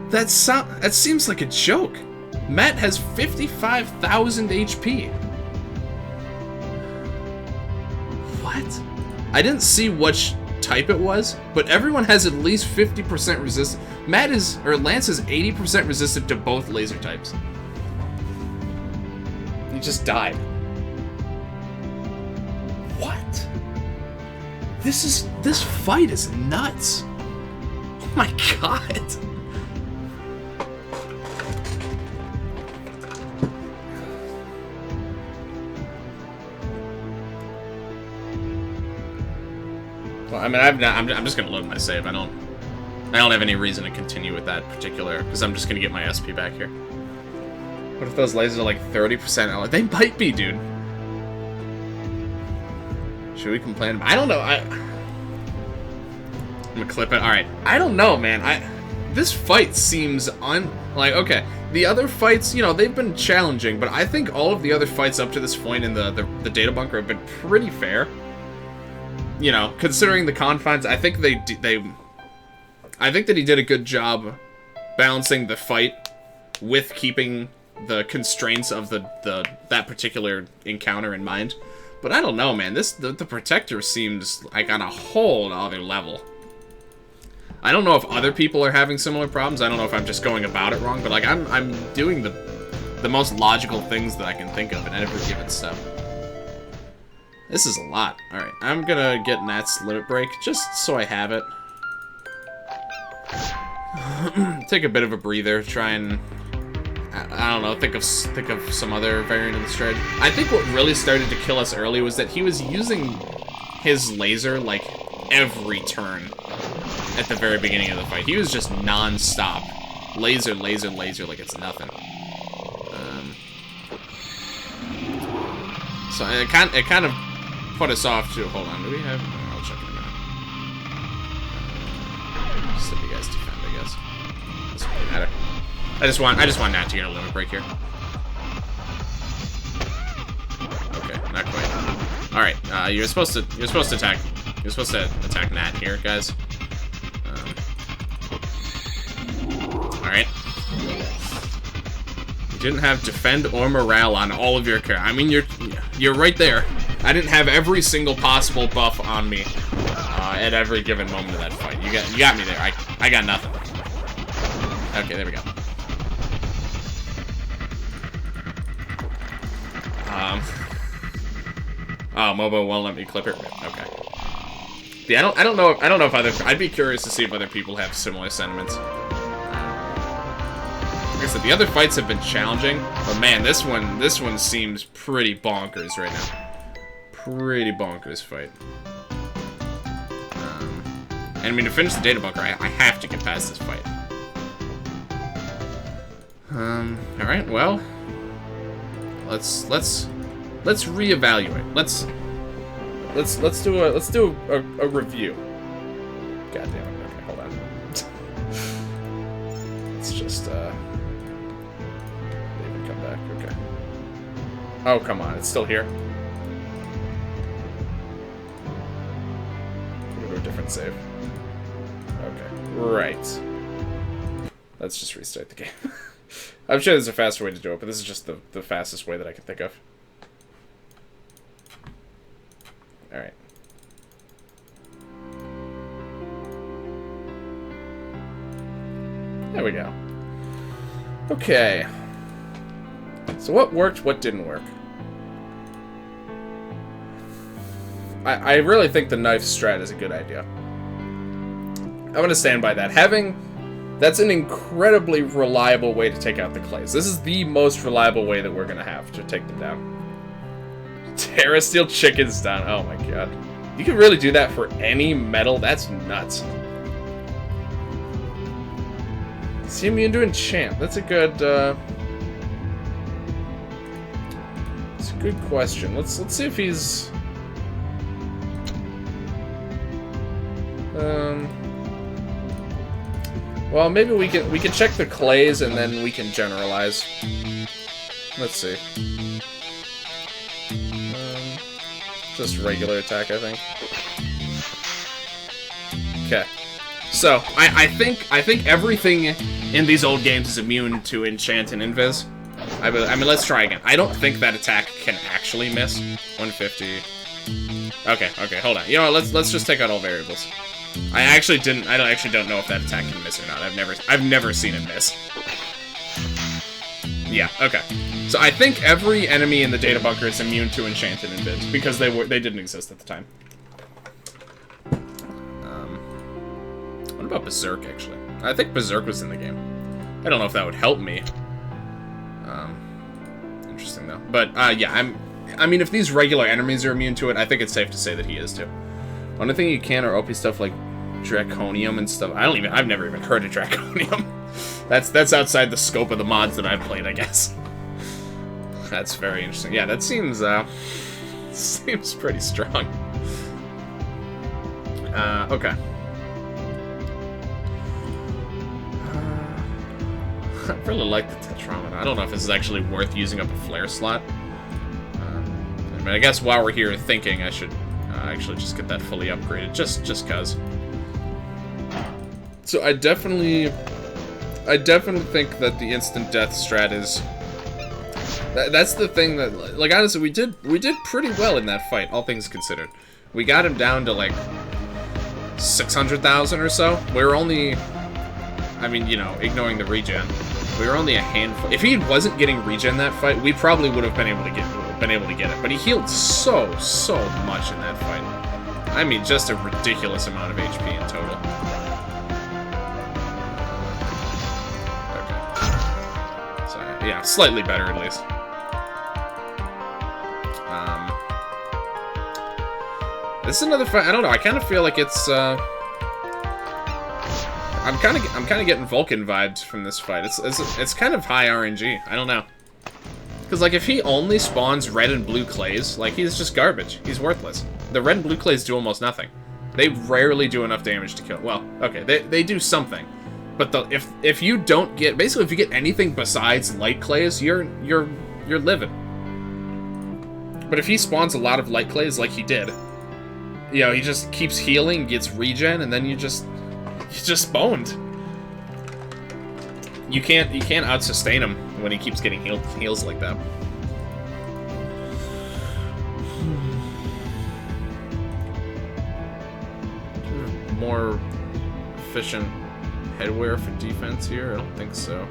That seems like a joke. Matt has 55,000 HP. What? I didn't see which type it was, but everyone has at least 50% resistance. Lance is 80% resistant to both laser types. He just died. What? This fight is nuts. Oh my god. Well, I mean, I'm just gonna load my save. I don't have any reason to continue with that particular, because I'm just gonna get my SP back here. What if those lasers are like 30%? They might be, dude. Should we complain? I don't know. I'm gonna clip it. All right. I don't know, man. This fight seems okay. The other fights, you know, they've been challenging, but I think all of the other fights up to this point in the data bunker have been pretty fair. You know, considering the confines, I think I think that he did a good job balancing the fight with keeping the constraints of that particular encounter in mind. But I don't know, man. The Protector seems like on a whole other level. I don't know if other people are having similar problems. I don't know if I'm just going about it wrong, but like I'm doing the most logical things that I can think of in every given step. This is a lot. Alright, I'm gonna get Nat's limit break, just so I have it. Take a bit of a breather, try and... I don't know, think of some other variant of the strategy. I think what really started to kill us early was that he was using his laser, like, every turn at the very beginning of the fight. He was just non-stop. Laser, laser, laser, like it's nothing. So it kind of put us off to... Hold on, do we have... I'll check in a minute. Just let you guys defend, I guess. Doesn't really matter. I just want Nat to get a limit break here. Okay, not quite. All right, you're supposed to attack Nat here, guys. All right. You didn't have defend or morale on all of your characters. I mean, you're right there. I didn't have every single possible buff on me at every given moment of that fight. You got me there. I got nothing. Okay, there we go. Oh, Mobo won't let me clip it. Okay. Yeah, I don't know if other... I'd be curious to see if other people have similar sentiments. Like I said, the other fights have been challenging, but man, this one seems pretty bonkers right now. Pretty bonkers fight. And I mean, to finish the data bunker, I have to get past this fight. All right, well, let's reevaluate. Let's do a review. God damn it. Okay, hold on. Let's just even come back. Okay. Oh, come on. It's still here. Go to a different save. Okay. Right. Let's just restart the game. I'm sure there's a faster way to do it, but this is just the fastest way that I can think of. Alright. There we go. Okay. So what worked, what didn't work? I really think the knife strat is a good idea. I'm going to stand by that. That's an incredibly reliable way to take out the clays. This is the most reliable way that we're going to have to take them down. Terra Steel Chicken's down. Oh my god. You can really do that for any metal? That's nuts. Is he immune to enchant? That's a good, it's a good question. Let's see if he's... Well, maybe we can check the clays and then we can generalize. Let's see. Just regular attack, I think. Okay. So I think everything in these old games is immune to enchant and invis. I mean, let's try again. I don't think that attack can actually miss. 150. Okay, hold on. You know what? Let's just take out all variables. I actually don't know if that attack can miss or not. I've never seen it miss. Yeah, okay. So I think every enemy in the data bunker is immune to enchant and invis because they didn't exist at the time. What about Berserk, actually? I think Berserk was in the game. I don't know if that would help me. Interesting, though. But, yeah, I mean, if these regular enemies are immune to it, I think it's safe to say that he is, too. Only thing you can are OP stuff like Draconium and stuff. I've never even heard of Draconium. That's outside the scope of the mods that I've played, I guess. That's very interesting. Yeah, that seems, seems pretty strong. Okay. I really like the Tetromino. I don't know if this is actually worth using up a flare slot. I mean, I guess while we're here thinking, I should actually just get that fully upgraded, just cause. So I definitely think that the instant death strat is. That's the thing that, like, honestly, we did pretty well in that fight, all things considered. We got him down to like 600,000 or so. We were only, I mean, you know, ignoring the regen. We were only a handful. If he wasn't getting regen that fight, we probably would have been able to get it. But he healed so much in that fight. I mean, just a ridiculous amount of HP in total. Okay. So yeah, slightly better at least. This is another fight. I don't know. I kind of feel like it's. I'm kind of getting Vulcan vibes from this fight. It's kind of high RNG. I don't know. Because, like, if he only spawns red and blue clays, like, he's just garbage. He's worthless. The red and blue clays do almost nothing. They rarely do enough damage to kill. Well, okay, they do something. But if you don't get... Basically, if you get anything besides light clays, you're living. But if he spawns a lot of light clays like he did, you know, he just keeps healing, gets regen, and then you just boned. You can't out-sustain him when he keeps getting heals like that. More efficient headwear for defense here? I don't think so.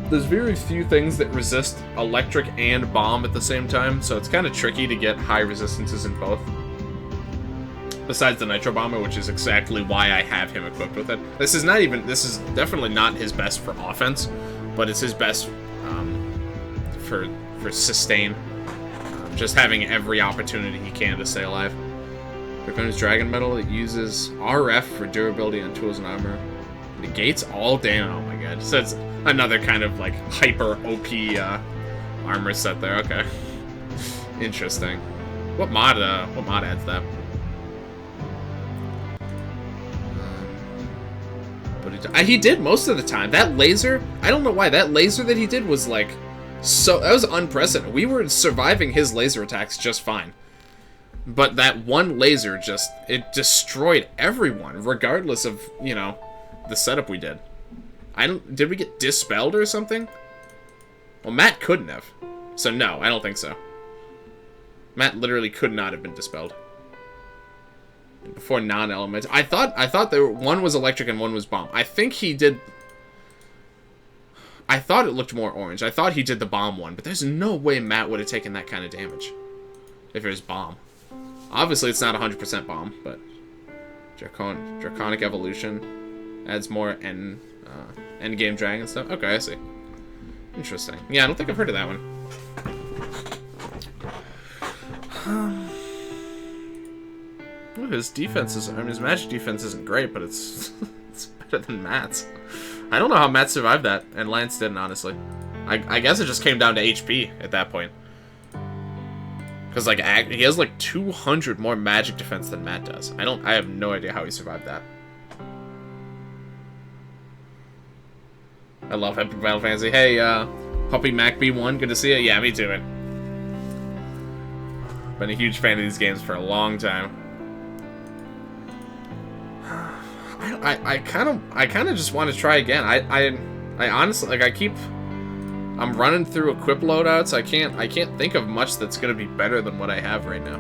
There's very few things that resist electric and bomb at the same time, so it's kind of tricky to get high resistances in both. Besides the Nitro Bomber, which is exactly why I have him equipped with it. This is definitely not his best for offense, but it's his best for sustain. Just having every opportunity he can to stay alive. Dracon's Dragon Metal, it uses RF for durability on tools and armor. Negates all damage. Oh my god. So it's another kind of like hyper OP armor set there. Okay. Interesting. What mod adds that? But he did most of the time. That laser, I don't know why, that laser that he did was like, so, that was unprecedented. We were surviving his laser attacks just fine. But that one laser it destroyed everyone, regardless of, you know, the setup we did. Did we get dispelled or something? Well, Matt couldn't have. So no, I don't think so. Matt literally could not have been dispelled. Before non-element. I thought there were, one was electric and one was bomb. I think he did. I thought it looked more orange. I thought he did the bomb one, but there's no way Matt would have taken that kind of damage if it was bomb. Obviously, it's not 100% bomb, but Draconic Evolution adds more endgame dragon stuff. Okay, I see. Interesting. Yeah, I don't think I've heard of that one. His defense is, I mean, his magic defense isn't great, but it's it's better than Matt's. I don't know how Matt survived that, and Lance didn't, honestly. I guess it just came down to HP at that point. Because, like, he has, like, 200 more magic defense than Matt does. I have no idea how he survived that. I love Epic Battle Fantasy. Hey, Puppy Mac B1, good to see you. Yeah, me too, man. Been a huge fan of these games for a long time. I kind of just want to try again. I honestly, like, I'm running through equip loadouts. I can't think of much that's gonna be better than what I have right now.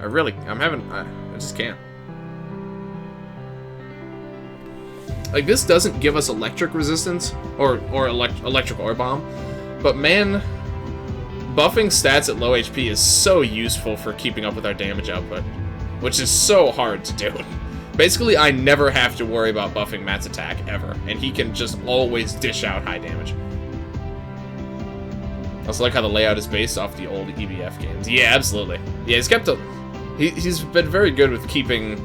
I just can't. Like, this doesn't give us electric resistance or electric ore bomb, but man, buffing stats at low HP is so useful for keeping up with our damage output, which is so hard to do. Basically, I never have to worry about buffing Matt's attack, ever, and he can just always dish out high damage. I also like how the layout is based off the old EBF games. Yeah, absolutely. Yeah, he's been very good with keeping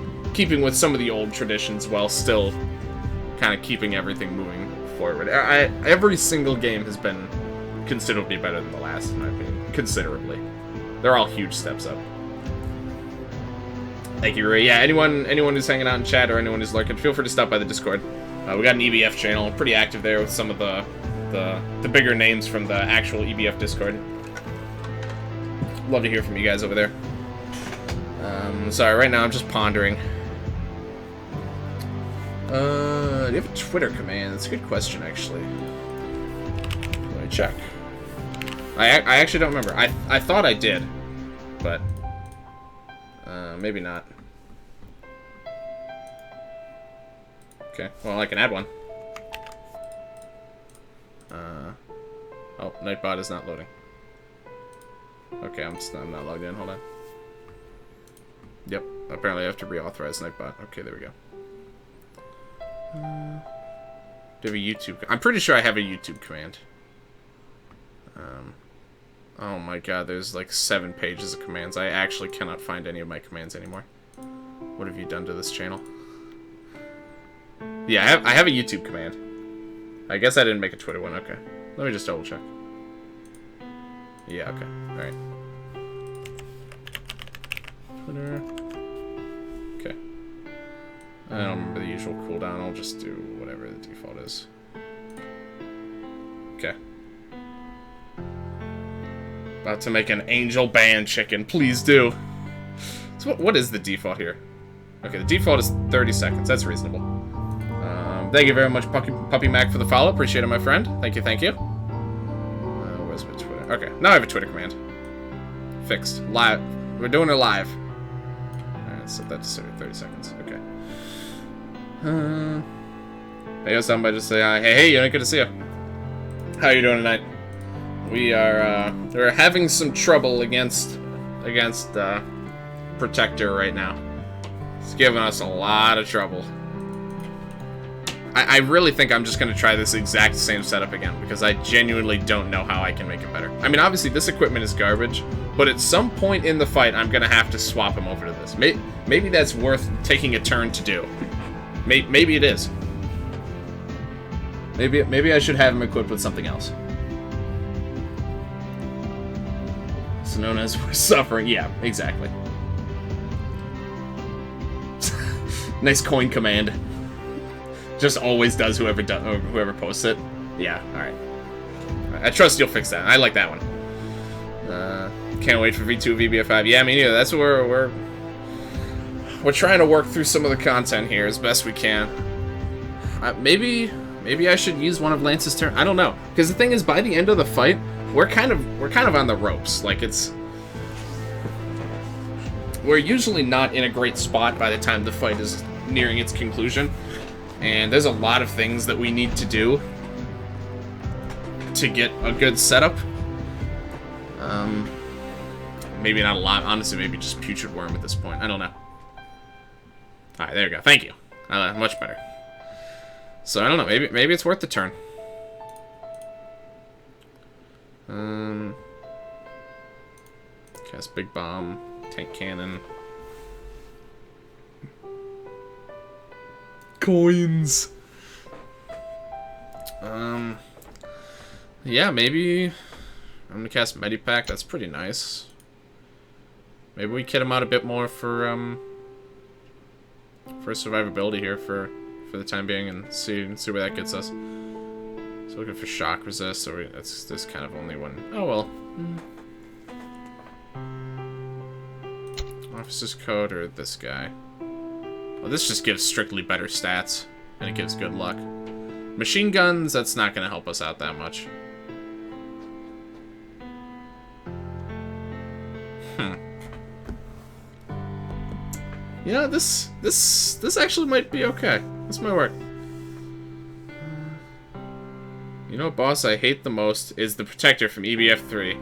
with some of the old traditions while still kind of keeping everything moving forward. Every single game has been considerably better than the last, in my opinion. Considerably. They're all huge steps up. Thank you, Ray. Yeah, anyone who's hanging out in chat or anyone who's lurking, feel free to stop by the Discord. We got an EBF channel, pretty active there with some of the bigger names from the actual EBF Discord. Love to hear from you guys over there. Sorry, right now I'm just pondering. Do you have a Twitter command? That's a good question, actually. Let me check. I actually don't remember. I thought I did, but maybe not. Okay, well, I can add one. Oh, Nightbot is not loading. Okay, I'm not logged in. Hold on. Yep, apparently I have to reauthorize Nightbot. Okay, there we go. Do you have a YouTube? I'm pretty sure I have a YouTube command. Oh my god, there's like 7 pages of commands. I actually cannot find any of my commands anymore. What have you done to this channel? Yeah, I have a YouTube command. I guess I didn't make a Twitter one. Okay. Let me just double check. Yeah, okay. Alright. Twitter. Okay. I don't remember the usual cooldown. I'll just do whatever the default is. Okay. About to make an angel band chicken. Please do. So what is the default here? Okay, the default is 30 seconds. That's reasonable. Thank you very much, Puppy Mac, for the follow. Appreciate it, my friend. Thank you, thank you. Where's my Twitter? Okay, now I have a Twitter command. Fixed. Live. We're doing it live. Alright, let's set that to 30 seconds. Okay. I guess somebody just say hi. Hey, good to see you. How are you doing tonight? We're having some trouble against Protector right now. It's giving us a lot of trouble. I really think I'm just going to try this exact same setup again, because I genuinely don't know how I can make it better. I mean, obviously, this equipment is garbage, but at some point in the fight, I'm going to have to swap him over to this. Maybe that's worth taking a turn to do. Maybe it is. Maybe I should have him equipped with something else. So known as we're suffering. Yeah, exactly. Nice coin command. Just always does whoever posts it. Yeah, alright. I trust you'll fix that. I like that one. Can't wait for V2 of EBF5. Yeah, me neither. That's what we're trying to work through some of the content here as best we can. Maybe I should use one of Lance's turn. I don't know, because the thing is, by the end of the fight, we're kind of on the ropes. Like, we're usually not in a great spot by the time the fight is nearing its conclusion. And there's a lot of things that we need to do to get a good setup. Maybe not a lot. Honestly, maybe just Putrid Worm at this point. I don't know. Alright, there you go. Thank you. Much better. So, I don't know. Maybe it's worth the turn. Cast Big Bomb. Tank Cannon. coins. Yeah, maybe I'm gonna cast Medipack. That's pretty nice. Maybe we kit him out a bit more for survivability here for the time being, and see where that gets us. So looking for shock resist. So that's this kind of only one. Oh well. Officer's code or this guy. Well, this just gives strictly better stats, and it gives good luck. Machine guns, that's not going to help us out that much. You know, this actually might be okay. This might work. You know what boss I hate the most is the Protector from EBF5.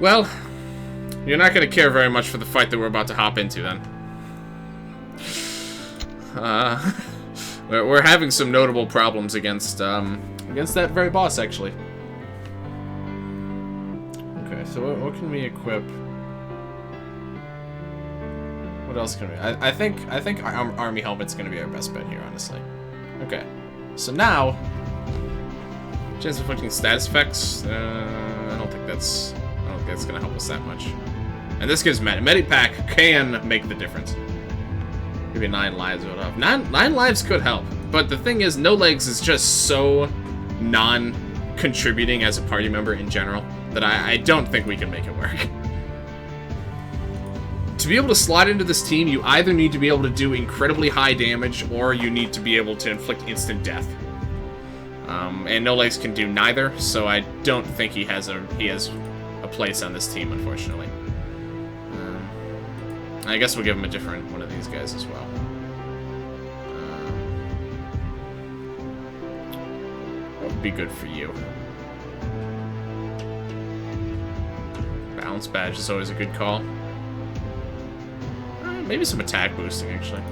Well, you're not going to care very much for the fight that we're about to hop into then. We're having some notable problems against that very boss, actually. Okay, so what can we equip? What else can we? I think Army Helmet's gonna be our best bet here, honestly. Okay, so now chance of inflicting status effects. I don't think that's gonna help us that much. And this gives Medipack can make the difference. Maybe 9 lives would help. 9 lives could help, but the thing is, No Legs is just so non-contributing as a party member in general that I don't think we can make it work. To be able to slot into this team, you either need to be able to do incredibly high damage, or you need to be able to inflict instant death. And No Legs can do neither, so I don't think he has a place on this team, unfortunately. I guess we'll give him a different one of these guys as well. What would be good for you? Balance badge is always a good call. Maybe some attack boosting, actually.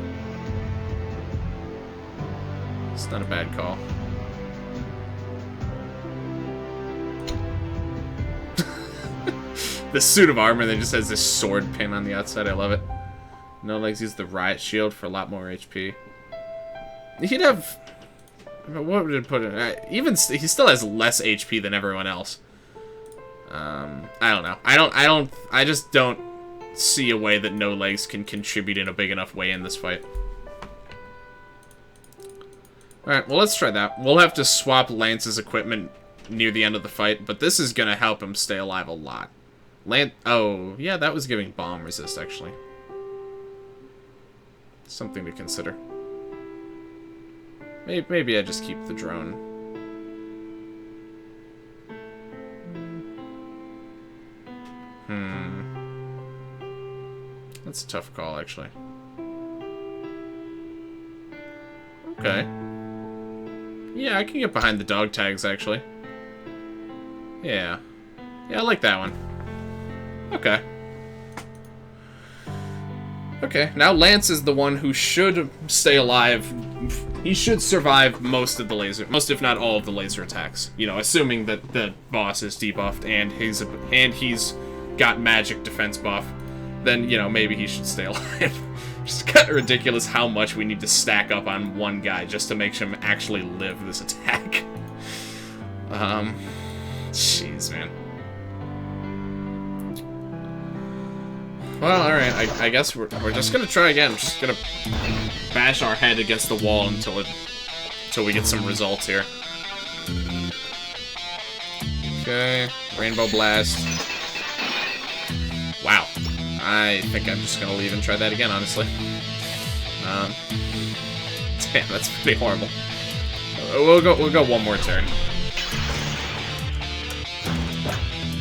It's not a bad call. The suit of armor that just has this sword pin on the outside. I love it. No Legs uses the riot shield for a lot more HP. He'd have... What would it put in? Even he still has less HP than everyone else. I don't know. I just don't see a way that No Legs can contribute in a big enough way in this fight. Alright, well, let's try that. We'll have to swap Lance's equipment near the end of the fight, but this is going to help him stay alive a lot. Oh, yeah, that was giving bomb resist, actually. Something to consider. Maybe I just keep the drone. That's a tough call, actually. Okay. Yeah, I can get behind the dog tags, actually. Yeah. Yeah, I like that one. Okay. Okay, now Lance is the one who should stay alive. He should survive most of the laser, if not all of the laser attacks. You know, assuming that the boss is debuffed and he's got magic defense buff, then, you know, maybe he should stay alive. Just kind of ridiculous how much we need to stack up on one guy just to make him actually live this attack. Jeez, man. Well, alright, I guess we're just gonna try again. We're just gonna bash our head against the wall until we get some results here. Okay, Rainbow Blast. Wow. I think I'm just gonna leave and try that again, honestly. Damn, that's pretty horrible. We'll go one more turn.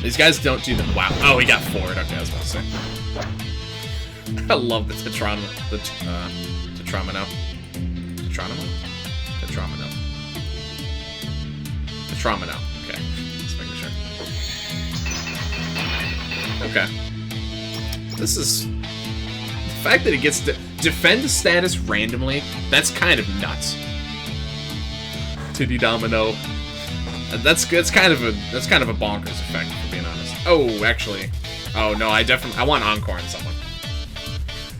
These guys don't do the wow. Oh, he got forward. Okay, I was about to say. I love the Tetramino. Tetramino. Okay, just making sure. Okay. This is the fact that it gets to defend status randomly. That's kind of nuts. Titty Domino. That's kind of a bonkers effect, for being honest. Oh, actually, oh no, I want Encore on someone.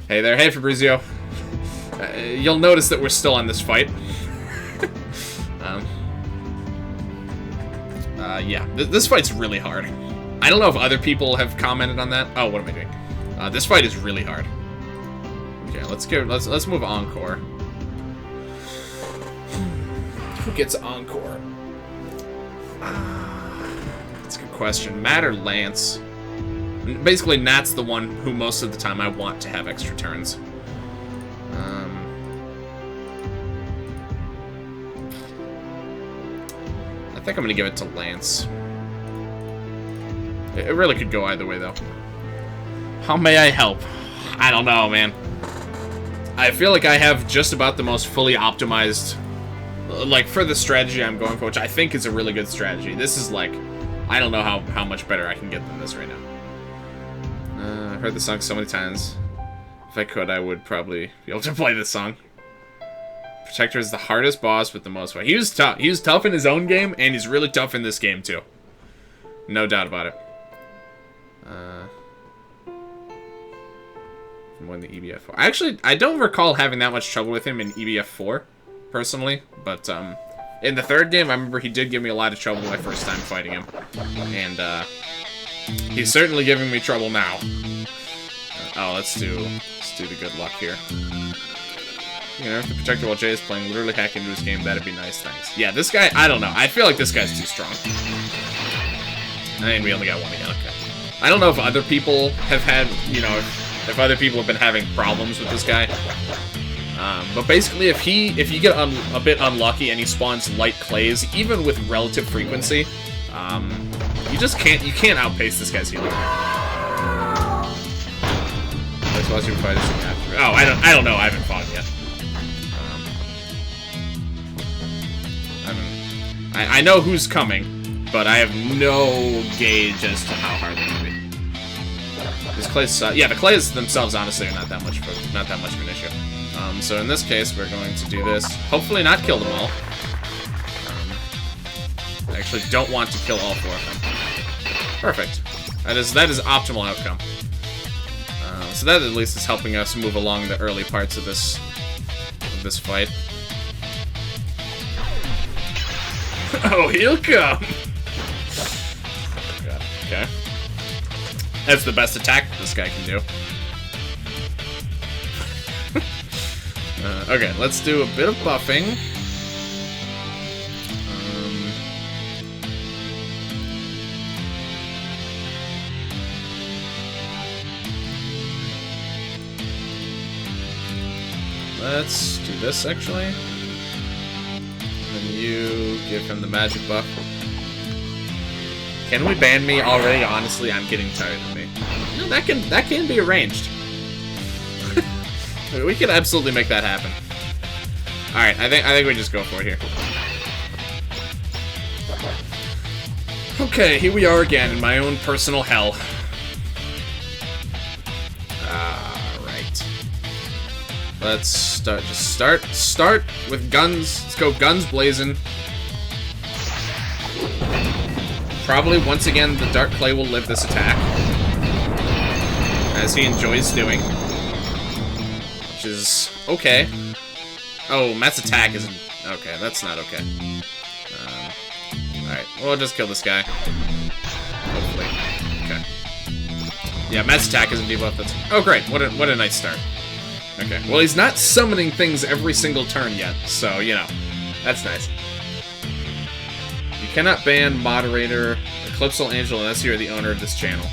Hey there, hey Fabrizio. You'll notice that we're still on this fight. Yeah, this fight's really hard. I don't know if other people have commented on that. Oh, what am I doing? This fight is really hard. Okay, let's move Encore. Who gets Encore? That's a good question. Matt or Lance? Basically, Nat's the one who most of the time I want to have extra turns. I think I'm gonna give it to Lance. It really could go either way, though. How may I help? I don't know, man. I feel like I have just about the most fully optimized, like, for the strategy I'm going for, which I think is a really good strategy. This is, like, I don't know how much better I can get than this right now. I've heard the song so many times. If I could, I would probably be able to play this song. Protector is the hardest boss with the most fight. He was tough. He was tough in his own game, and he's really tough in this game, too. No doubt about it. Won the EBF5. Actually, I don't recall having that much trouble with him in EBF4, personally. But, in the third game, I remember he did give me a lot of trouble my first time fighting him. And, he's certainly giving me trouble now. Oh, let's do the good luck here. You know, if the Protector while Jay is playing, literally hack into his game, that'd be nice, thanks. Yeah, this guy, I don't know. I feel like this guy's too strong. And we only got one again, okay. I don't know if other people have had, you know, if other people have been having problems with this guy. But basically, if you get a bit unlucky and he spawns light clays, even with relative frequency, you can't outpace this guy's healing. Let's watch him fight us after. Oh, I don't know. I haven't fought him yet. I know who's coming, but I have no gauge as to how hard they're gonna be. These clays, yeah, the clays themselves honestly are not that much of an issue. So in this case, we're going to do this. Hopefully, not kill them all. I actually don't want to kill all 4 of them. Perfect. That is optimal outcome. So that at least is helping us move along the early parts of this fight. Oh, he'll come! Oh, God. Okay. That's the best attack this guy can do. Okay, let's do a bit of buffing. Let's do this, actually. And you give him the magic buff. Can we ban me already? Honestly, I'm getting tired of me. No, that can be arranged. We can absolutely make that happen. All right, I think we just go for it here. Okay, here we are again in my own personal hell. Alright. Let's start with guns. Let's go guns blazing. Probably once again the Dark Clay will live this attack, as he enjoys doing. Which is okay. Oh, Matt's attack isn't okay. That's not okay. Alright, we'll just kill this guy. Hopefully. Okay. Yeah, Matt's attack isn't debuffed. That's... Oh, great. What a nice start. Okay. Well, he's not summoning things every single turn yet, so, you know. That's nice. You cannot ban moderator Eclipsal Angel unless you're the owner of this channel.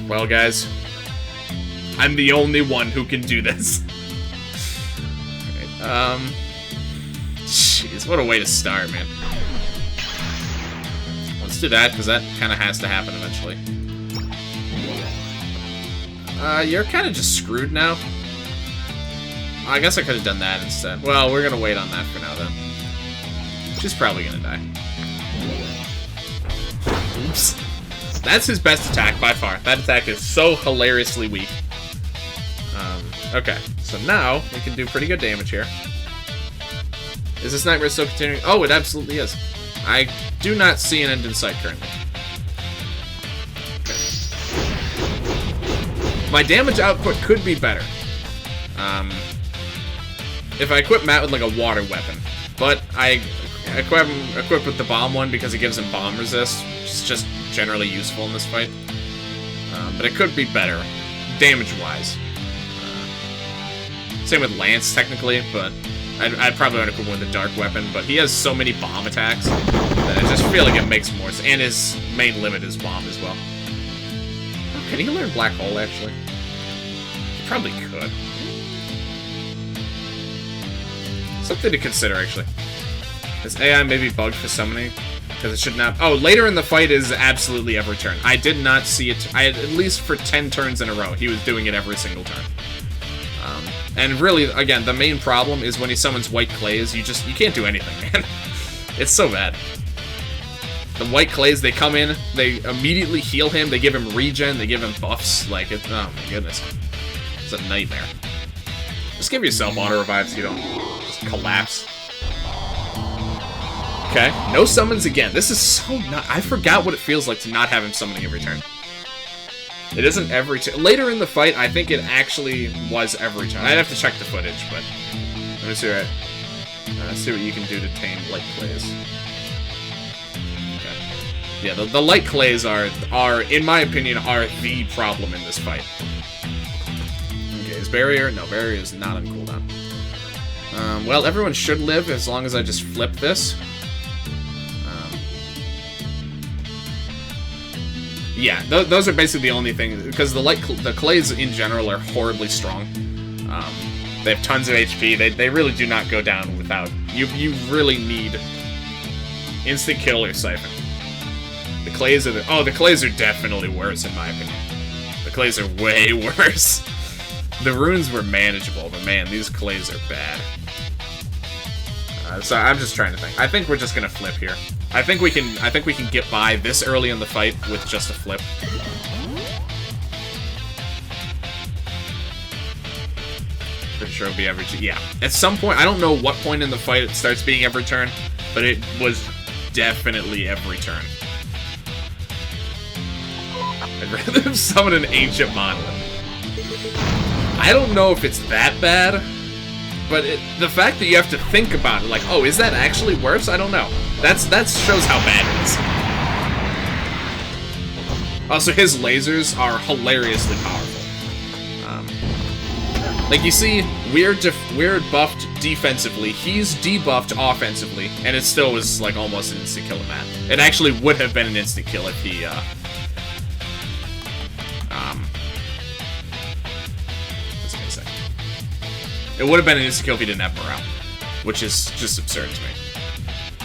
Well, guys, I'm the only one who can do this. Alright, jeez, what a way to start, man. Let's do that, because that kind of has to happen eventually. You're kind of just screwed now. I guess I could have done that instead. Well, we're going to wait on that for now, then. She's probably going to die. Oops. That's his best attack, by far. That attack is so hilariously weak. Okay, so now we can do pretty good damage here. Is this nightmare still continuing? Oh, it absolutely is. I do not see an end in sight currently. Okay. My damage output could be better. if I equip Matt with, like, a water weapon, but I equip him with the bomb one because it gives him bomb resist, which is just generally useful in this fight. But it could be better, damage-wise. Same with Lance, technically, but I'd probably want to equip him with a dark weapon, but he has so many bomb attacks that I just feel like it makes more sense. And his main limit is bomb as well. Oh, can he learn Black Hole, actually? He probably could. Something to consider, actually. Is AI maybe bugged for summoning? Because it should not... Oh, later in the fight is absolutely every turn. I did not see it... at least for 10 turns in a row, he was doing it every single turn. And really, again, the main problem is when he summons White Clays, you can't do anything, man. It's so bad. The White Clays, they come in, they immediately heal him, they give him regen, they give him buffs, like, oh my goodness. It's a nightmare. Just give yourself auto-revive so you don't just collapse. Okay, no summons again. This is so not... I forgot what it feels like to not have him summoning every turn. It isn't every turn. Later in the fight, I think it actually was every turn. I'd have to check the footage, but... Let me see what you can do to tame Light Clays. Okay. Yeah, the Light Clays are, in my opinion, are the problem in this fight. Okay, is Barrier? No, Barrier is not on cooldown. Well, everyone should live as long as I just flip this. Yeah, those are basically the only things, because the Clays in general are horribly strong. They have tons of HP. They really do not go down without... You really need instant kill or Siphon. The Clays are the Clays are definitely worse in my opinion. The Clays are way worse. The runes were manageable, but man, these Clays are bad. So I'm just trying to think. I think we're just gonna flip here. I think we can get by this early in the fight with just a flip. Pretty sure it'll be every... Yeah. At some point, I don't know what point in the fight it starts being every turn, but it was definitely every turn. I'd rather summon an Ancient Monolith. I don't know if it's that bad, but the fact that you have to think about it, like, oh, is that actually worse? I don't know. That shows how bad it is. Also, his lasers are hilariously powerful. Like, you see, we're buffed defensively, he's debuffed offensively, and it still was, like, almost an instant kill to Matt. It actually would have been an instant kill if he, what's I gonna say? It would have been an instant kill if he didn't have morale, which is just absurd to me.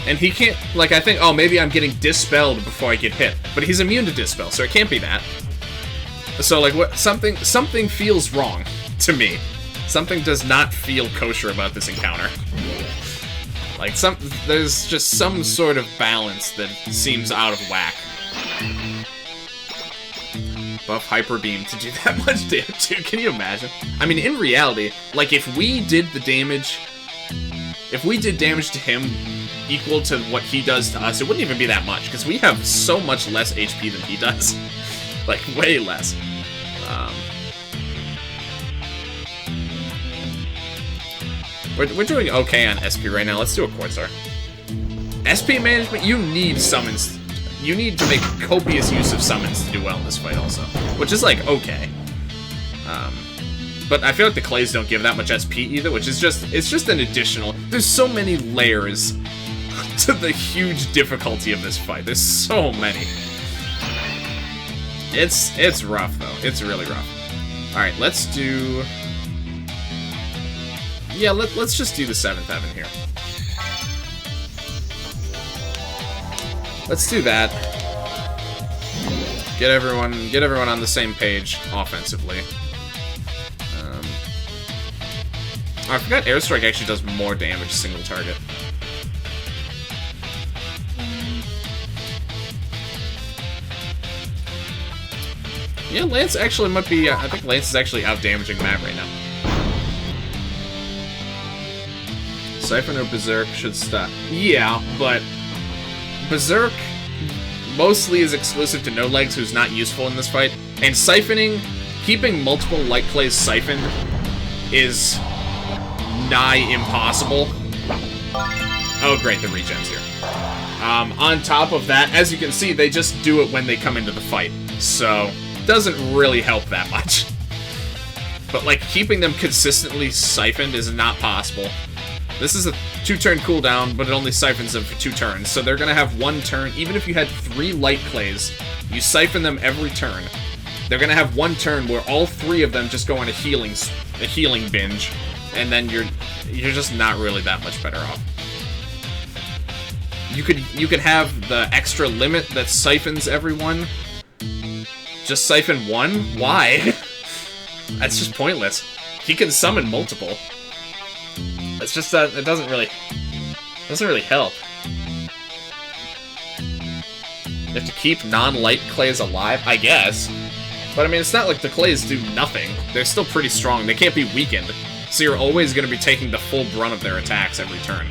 And he can't, like, I think, oh, maybe I'm getting dispelled before I get hit. But he's immune to dispel, so it can't be that. So, like, what? Something feels wrong to me. Something does not feel kosher about this encounter. Like, there's just some sort of balance that seems out of whack. Buff Hyper Beam to do that much damage, dude. Can you imagine? I mean, in reality, like, if we did damage to him equal to what he does to us, it wouldn't even be that much, because we have so much less HP than he does. Like, way less. We're doing okay on SP right now. Let's do a Quartzar. SP management, you need summons. You need to make copious use of summons to do well in this fight also. Which is, like, okay. But I feel like the Clays don't give that much SP either, which is it's just an additional... There's so many layers to the huge difficulty of this fight. There's so many. It's rough, though. It's really rough. Alright, let's do... Yeah, let's just do the 7th Heaven here. Let's do that. Get everyone on the same page offensively. I forgot Airstrike actually does more damage single target. Yeah, Lance actually might be... I think Lance is actually out-damaging Matt right now. Siphon or Berserk should stop. Yeah, but... Berserk mostly is exclusive to No Legs, who's not useful in this fight. And siphoning... Keeping multiple Light Clays siphoned is nigh impossible. Oh, great, the regen's here. On top of that, as you can see, they just do it when they come into the fight, so doesn't really help that much. But, like, keeping them consistently siphoned is not possible. This is a 2-turn cooldown, but it only siphons them for 2 turns, so they're gonna have 1 turn. Even if you had 3 light clays, you siphon them every turn. They're gonna have 1 turn where all 3 of them just go on a healing binge, and then you're just not really that much better off. You could have the extra limit that siphons everyone. Just siphon 1? Why? That's just pointless. He can summon multiple. It's just that it doesn't really help. You have to keep non-light clays alive, I guess. But I mean, it's not like the clays do nothing. They're still pretty strong. They can't be weakened. So you're always going to be taking the full brunt of their attacks every turn.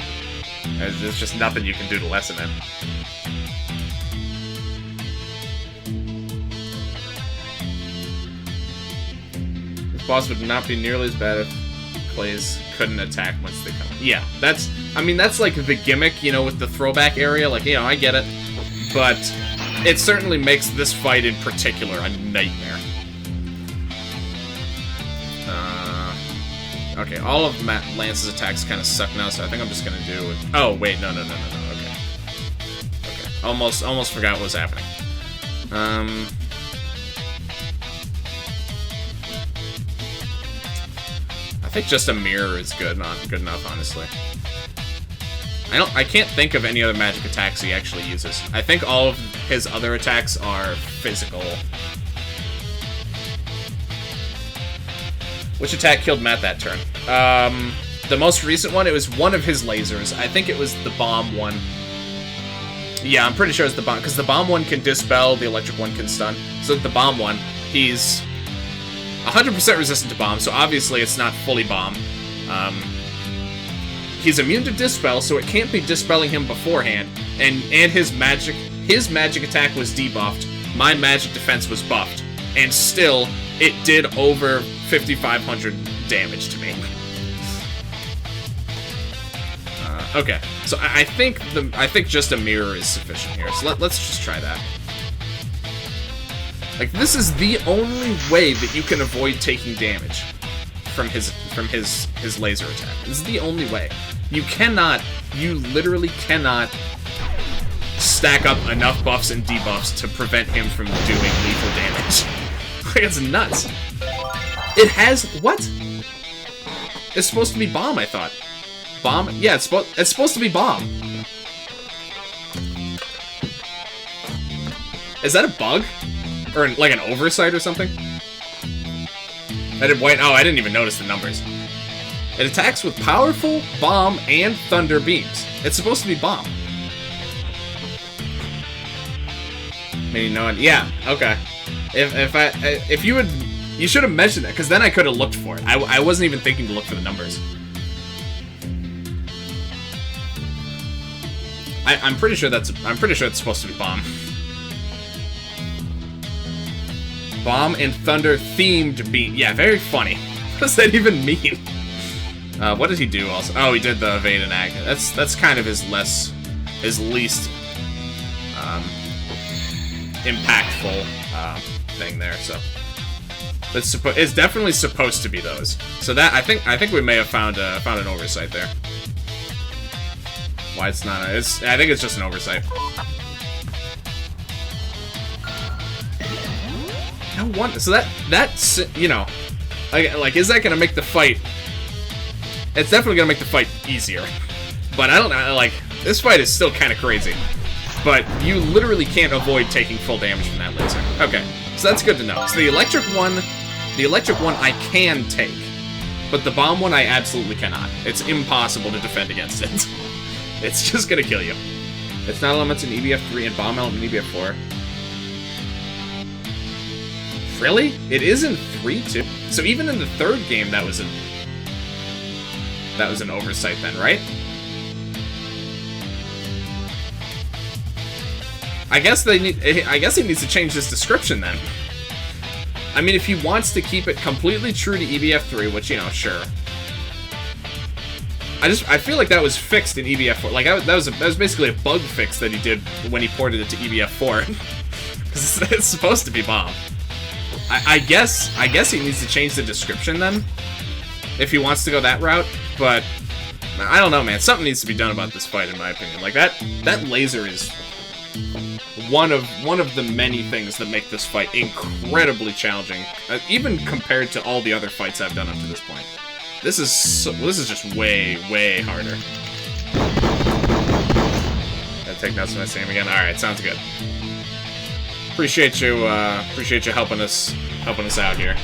There's just nothing you can do to lessen it. This boss would not be nearly as bad if clays couldn't attack once they come. Yeah, that's like the gimmick, you know, with the throwback area. Like, you know, I get it. But it certainly makes this fight in particular a nightmare. Okay, all of Matt Lance's attacks kind of suck now, so I think I'm just gonna do it. Oh, wait, no, okay. Okay, almost forgot what was happening. I think just a mirror is good enough, honestly. I can't think of any other magic attacks he actually uses. I think all of his other attacks are physical. Which attack killed Matt that turn? The most recent one, it was one of his lasers. I think it was the bomb one. Yeah, I'm pretty sure it's the bomb, because the bomb one can dispel, the electric one can stun. So the bomb one, he's 100% resistant to bomb, so obviously it's not fully bomb. He's immune to dispel, so it can't be dispelling him beforehand. And his magic attack was debuffed. My magic defense was buffed, and still it did over 5,500 damage to me. Okay, so I think just a mirror is sufficient here. So let's just try that. Like, this is the only way that you can avoid taking damage from his laser attack. This is the only way. You literally cannot stack up enough buffs and debuffs to prevent him from doing lethal damage. Like, it's nuts. It has what? It's supposed to be bomb, I thought. Bomb? Yeah, it's supposed to be bomb. Is that a bug? Or like an oversight or something? I didn't even notice the numbers. It attacks with powerful, bomb, and thunder beams. It's supposed to be bomb. Maybe no one. Yeah. Okay. If you should have mentioned that, because then I could have looked for it. I wasn't even thinking to look for the numbers. I'm pretty sure it's supposed to be bomb. Bomb and thunder themed beam. Yeah, very funny. What does that even mean? What did he do also? Oh, he did the evade and ag. That's kind of his least impactful thing there. So it's definitely supposed to be those. So that I think we may have found an oversight there. Why it's not? I think it's just an oversight. No wonder. So that's you know, like is that gonna make the fight? It's definitely gonna make the fight easier. But I don't know. Like, this fight is still kind of crazy. But you literally can't avoid taking full damage from that laser. Okay, so that's good to know. So the electric one I can take, but the bomb one I absolutely cannot. It's impossible to defend against it. It's just gonna kill you. It's not elemented in EBF3 and bomb element in EBF4. Really? It is in 3 too? So even in the third game that was an oversight then, right? I guess he needs to change this description then. I mean, if he wants to keep it completely true to EBF3, which, you know, sure. I feel like that was fixed in EBF4. Like, that was basically a bug fix that he did when he ported it to EBF4. Because it's supposed to be bomb. I guess he needs to change the description then, if he wants to go that route, but I don't know, man. Something needs to be done about this fight, in my opinion. Like, that laser is one of the many things that make this fight incredibly challenging, even compared to all the other fights I've done up to this point. This is just way harder. Gotta take notes when I see him again. All right, sounds good. Appreciate you helping us out here.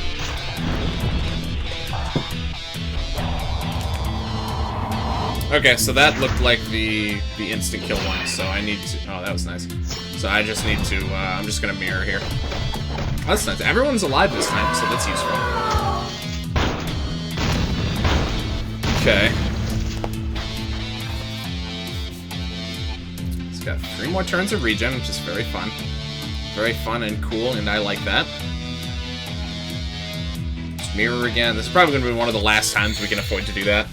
Okay, so that looked like the instant kill one, so I need to... Oh, that was nice. So I just need to... I'm just gonna mirror here. Oh, that's nice. Everyone's alive this time, so that's useful. Okay. It's got 3 more turns of regen, which is very fun. Very fun and cool, and I like that. Just mirror again. This is probably going to be one of the last times we can afford to do that.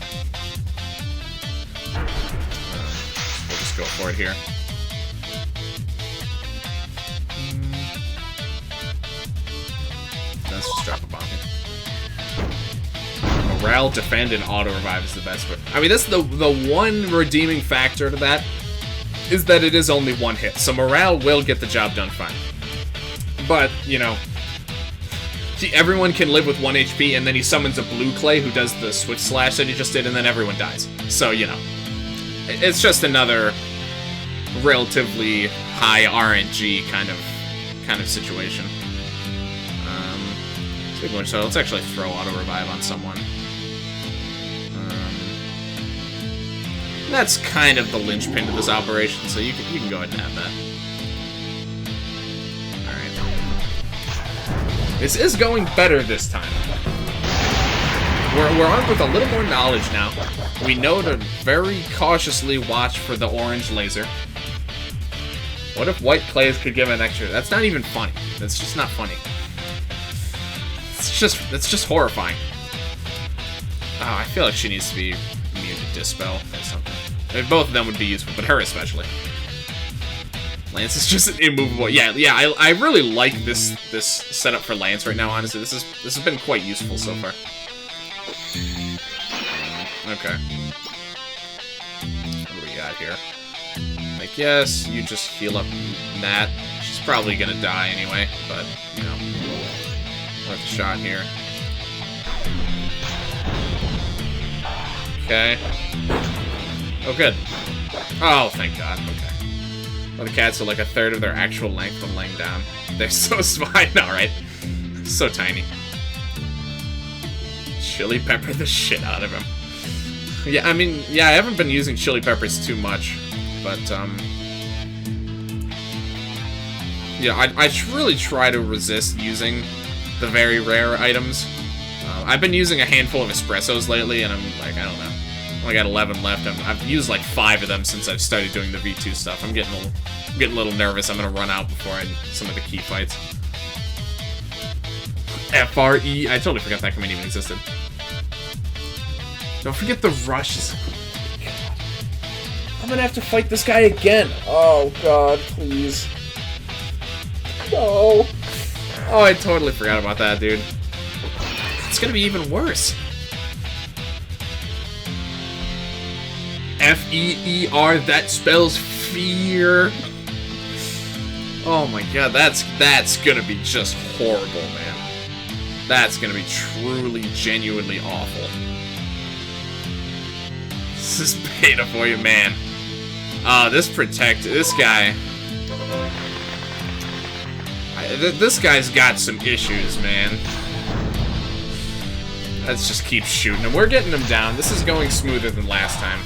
We'll just go for it here. Let's just drop a bomb here. Morale, defend, and auto-revive is the best. I mean, that's the one redeeming factor to that, is that it is only 1 hit. So morale will get the job done fine. But, you know, everyone can live with 1 HP, and then he summons a blue clay who does the switch slash that he just did, and then everyone dies. So, you know, it's just another relatively high RNG kind of situation. So let's actually throw auto revive on someone. That's kind of the linchpin to this operation, so you can go ahead and have that. Alright. This is going better this time. We're armed with a little more knowledge now. We know to very cautiously watch for the orange laser. What if white clays could give an extra? That's not even funny. That's just not funny. It's just horrifying. Oh, I feel like she needs to be immune to Dispel or something. I mean, both of them would be useful, but her especially. Lance is just immovable. Yeah, I really like this setup for Lance right now, honestly. This has been quite useful so far. Okay. What do we got here? Like, yes, you just heal up Nat. She's probably gonna die anyway, but, you know. Worth a shot here. Okay. Oh, good. Oh, thank God. Okay. Well, the cats are like 1/3 of their actual length when laying down. They're so small. I know, right? So tiny. Chili pepper the shit out of him. Yeah, I mean, yeah, I haven't been using chili peppers too much, but, yeah, I really try to resist using the very rare items. I've been using a handful of espressos lately, and I'm like, I don't know. I only got 11 left. I've used like 5 of them since I've started doing the V2 stuff. I'm getting a little nervous. I'm gonna run out before some of the key fights. FRE. I totally forgot that command even existed. Don't forget the rushes. I'm gonna have to fight this guy again. Oh God, please. No. Oh, I totally forgot about that, dude. It's gonna be even worse. F-E-E-R, that spells fear. Oh my God, that's gonna be just horrible, man. That's gonna be truly, genuinely awful. This is beta for you, man. This guy... This guy's got some issues, man. Let's just keep shooting him. We're getting him down. This is going smoother than last time.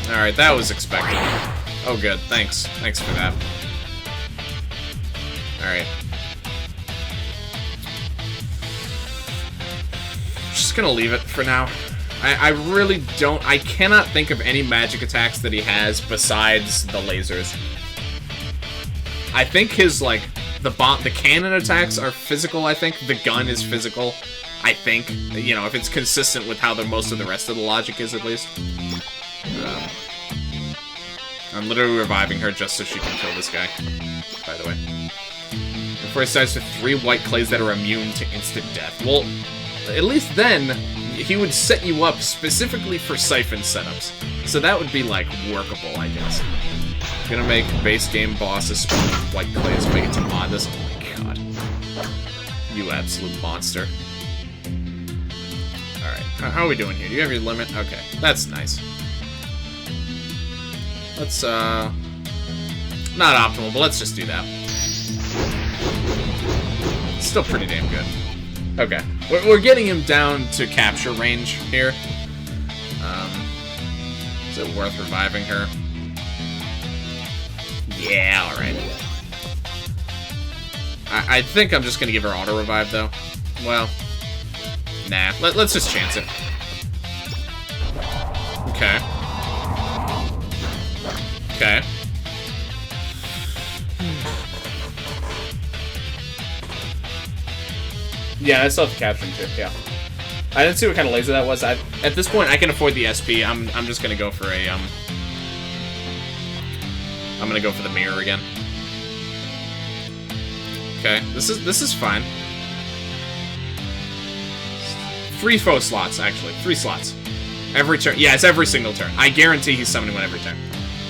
Alright, that was expected. Oh, good. Thanks. Thanks for that. Alright. Just gonna leave it for now. I really don't... I cannot think of any magic attacks that he has besides the lasers. I think his, like, the cannon attacks are physical, I think. The gun is physical, I think. You know, if it's consistent with how most of the rest of the logic is, at least. I'm literally reviving her just so she can kill this guy, by the way. Before he starts with 3 white clays that are immune to instant death. Well, at least then, he would set you up specifically for siphon setups. So that would be, like, workable, I guess. I'm gonna make base game bosses spawn with white clays if I get to mod this. Oh my god. You absolute monster. Alright, how are we doing here? Do you have your limit? Okay, that's nice. Let's, not optimal, but let's just do that. Still pretty damn good. Okay, we're getting him down to capture range here. Is it worth reviving her? Yeah, alright. I think I'm just gonna give her auto-revive, though. Well, nah, let's just chance it. Okay. Okay. Yeah, I still have to capture him too, yeah. I didn't see what kind of laser that was. At this point, I can afford the SP. I'm just gonna go for a, I'm gonna go for the mirror again. Okay, this is fine. 3 foe slots, actually. 3 slots. Every turn. Yeah, it's every single turn. I guarantee he's summoning one every turn.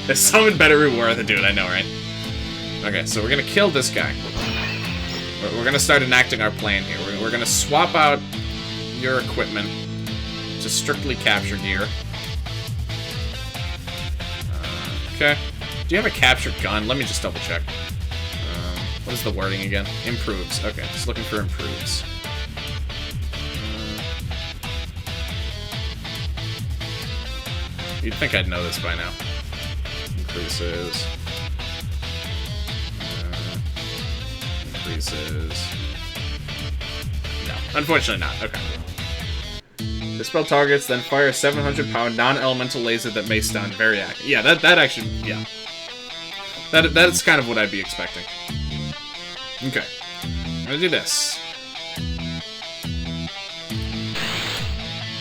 The summon better be worth it, dude. I know, right? Okay, so we're gonna kill this guy. We're gonna start enacting our plan here. We're gonna swap out your equipment to strictly capture gear. Okay. Do you have a captured gun? Let me just double check. What is the wording again? Improves. Okay, just looking for improves. You'd think I'd know this by now. Increases. Increases. No, unfortunately not. Okay. Dispel targets, then fire a 700-pound non-elemental laser that may stun. Very accurate. Yeah, that actually, yeah. That's kind of what I'd be expecting. Okay. I'm gonna do this.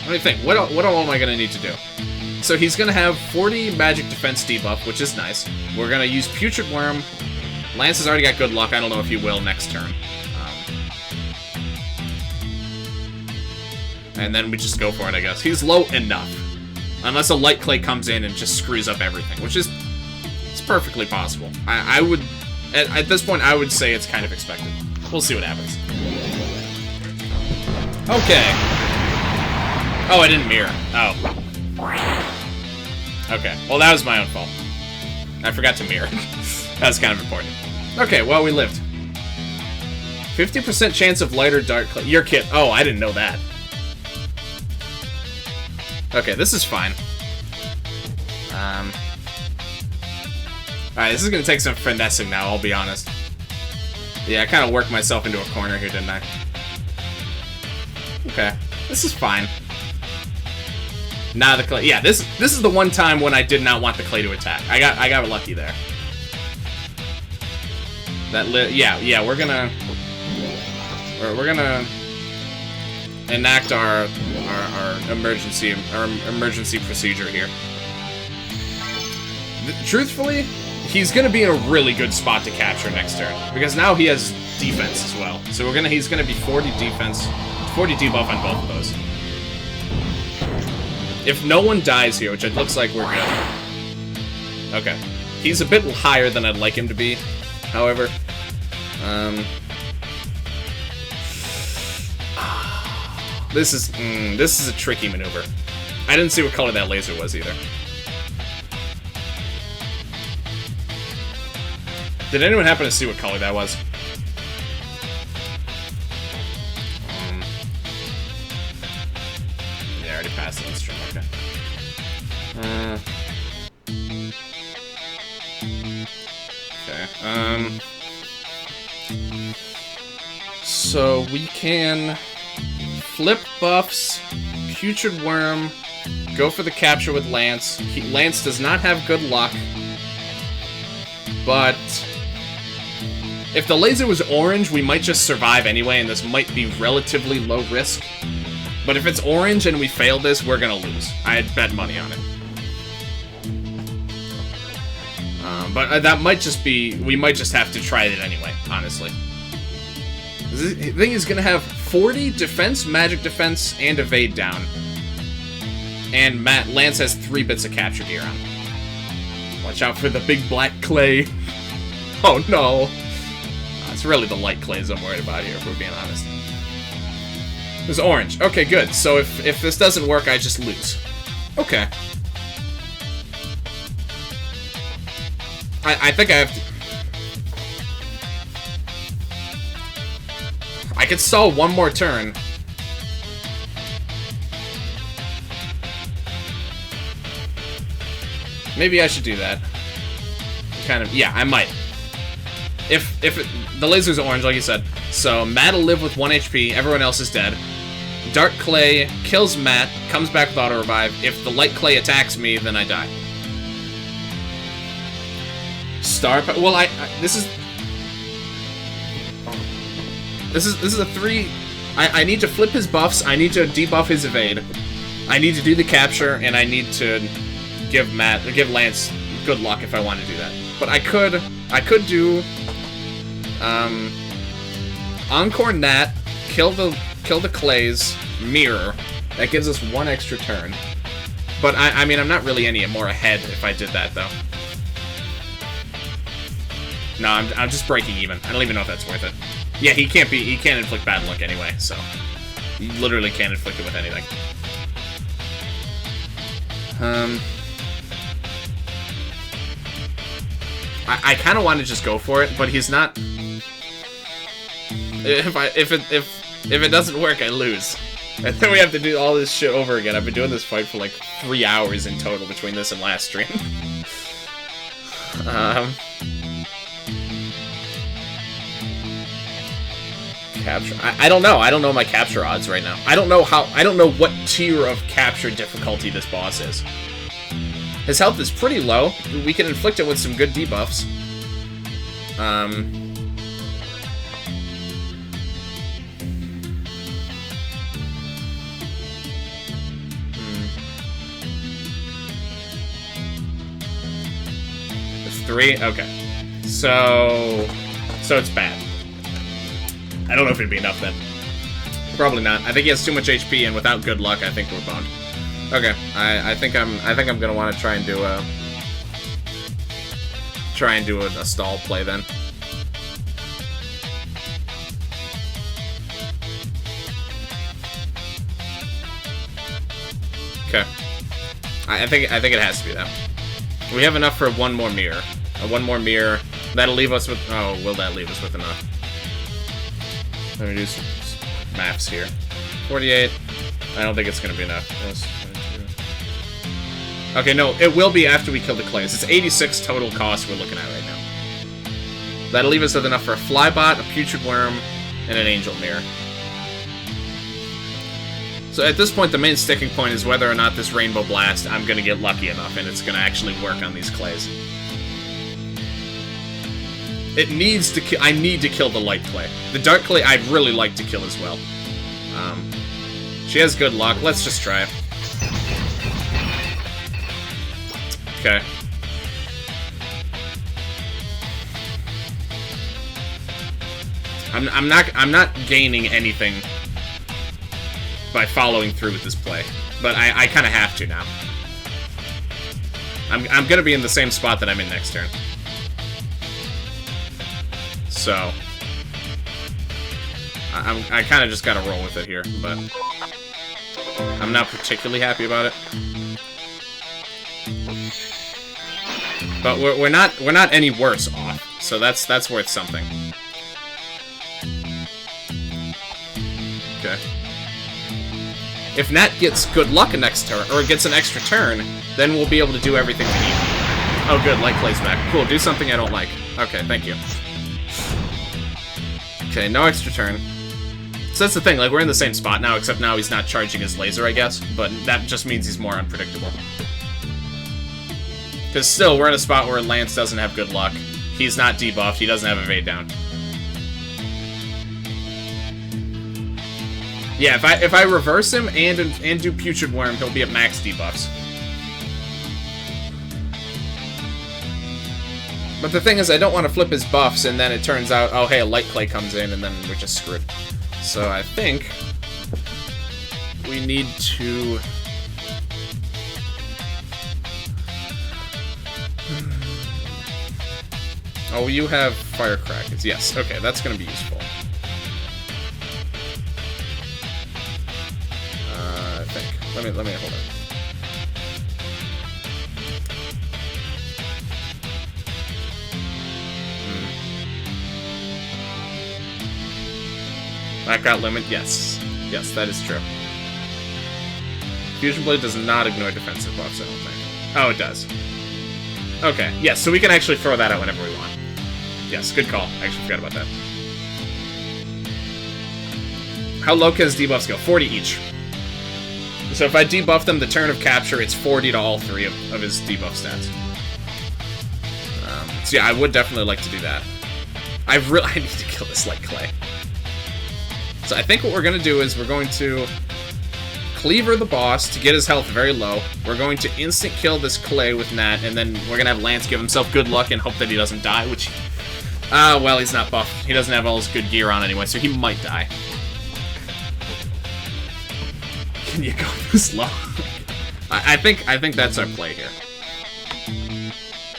What do you think? What all am I gonna need to do? So he's gonna have 40 magic defense debuff, which is nice. We're gonna use Putrid Worm. Lance has already got good luck. I don't know if he will next turn. And then we just go for it, I guess. He's low enough. Unless a light clay comes in and just screws up everything, which is it's perfectly possible. I would, at this point, I would say it's kind of expected. We'll see what happens. Okay. Oh, I didn't mirror. Oh. Okay. Well, that was my own fault. I forgot to mirror. That was kind of important. Okay, well, we lived. 50% chance of light or dark clay. Your kit. Oh, I didn't know that. Okay, this is fine. Alright, this is gonna take some finessing now, I'll be honest. Yeah, I kind of worked myself into a corner here, didn't I? Okay, this is fine. Nah, the clay. Yeah, this is the one time when I did not want the clay to attack. I got lucky there. Yeah, we're gonna enact our emergency procedure here. Truthfully, he's gonna be in a really good spot to capture next turn because now he has defense as well. So he's gonna be 40 defense, 40 debuff on both of those. If no one dies here, which it looks like we're good. Okay, he's a bit higher than I'd like him to be. However, this is a tricky maneuver. I didn't see what color that laser was either. Did anyone happen to see what color that was? Yeah, I already passed that stream. Okay. Okay. So we can flip buffs, Putrid Worm, go for the capture with Lance. Lance does not have good luck, but If the laser was orange, we might just survive anyway, and this might be relatively low risk. But if it's orange and we fail this, we're gonna lose. I'd bet money on it. But that might just be... We might just have to try it anyway, honestly. This thing is gonna have 40 defense, magic defense, and evade down. And Lance has 3 bits of capture gear on. Watch out for the big black clay. Oh no. It's really the light clays I'm worried about here, if we're being honest. It's orange. Okay, good. So if this doesn't work, I just lose. Okay. I think I have to... I could stall one more turn. Maybe I should do that. Kind of, yeah, I might. The laser's orange, like you said. So Matt will live with 1 HP, everyone else is dead. Dark Clay kills Matt, comes back with auto revive. If the light clay attacks me, then I die. Well, this is a 3. I need to flip his buffs. I need to debuff his evade. I need to do the capture, and I need to give Lance good luck if I want to do that. But I could do Encore Nat, kill the clays, mirror. That gives us 1 extra turn. But I mean, I'm not really any more ahead if I did that though. No, I'm just breaking even. I don't even know if that's worth it. Yeah, he can't inflict bad luck anyway, so you literally can't inflict it with anything. I kind of want to just go for it, but he's not. If it doesn't work, I lose, and then we have to do all this shit over again. I've been doing this fight for like 3 hours in total between this and last stream. Capture. I don't know. I don't know my capture odds right now. I don't know what tier of capture difficulty this boss is. His health is pretty low. We can inflict it with some good debuffs. It's 3? Okay. So it's bad. I don't know if it'd be enough then. Probably not. I think he has too much HP, and without good luck, I think we're boned. Okay, I think I'm gonna want to try and do a stall play then. Okay. I think it has to be that. We have enough for 1 more mirror. 1 more mirror. That'll leave us with. Oh, will that leave us with enough? Let me do some maps here. 48. I don't think it's going to be enough. Okay, no, it will be after we kill the clays. It's 86 total cost we're looking at right now. That'll leave us with enough for a flybot, a putrid worm, and an angel mirror. So at this point, the main sticking point is whether or not this rainbow blast, I'm going to get lucky enough and it's going to actually work on these clays. It needs to I need to kill the light clay. The dark clay I'd really like to kill as well. She has good luck. Let's just try it. Okay. I'm not gaining anything by following through with this play, but I kind of have to now. I'm gonna be in the same spot that I'm in next turn. So, I kind of just gotta roll with it here, but I'm not particularly happy about it. But we're not any worse off, so that's worth something. Okay. If Nat gets good luck next turn, or gets an extra turn, then we'll be able to do everything we need. Oh, good, light clay's back. Cool, do something I don't like. Okay, thank you. Okay, no extra turn. So that's the thing, like, we're in the same spot now, except now he's not charging his laser, I guess. But that just means he's more unpredictable. Because still, we're in a spot where Lance doesn't have good luck. He's not debuffed, he doesn't have evade down. Yeah, if I reverse him and do Putrid Worm, he'll be at max debuffs. But the thing is, I don't want to flip his buffs, and then it turns out, oh hey, a Light Clay comes in, and then we're just screwed. So I think we need to... Oh, you have Firecrackers. Yes, okay, that's going to be useful. I think. Let me hold it. Blackout limit, yes. Yes, that is true. Fusion Blade does not ignore defensive buffs, I don't think. Oh, it does. Okay, yes, so we can actually throw that out whenever we want. Yes, good call. I actually forgot about that. How low can his debuffs go? 40 each. So if I debuff them the turn of capture, it's 40 to all three of his debuff stats. So yeah, I would definitely like to do that. I need to kill this Light Clay. So I think what we're going to do is we're going to Cleaver the boss to get his health very low. We're going to instant kill this Clay with Nat, and then we're going to have Lance give himself good luck and hope that he doesn't die, which... well, he's not buffed. He doesn't have all his good gear on anyway, so he might die. Can you go this low? I think that's our play here.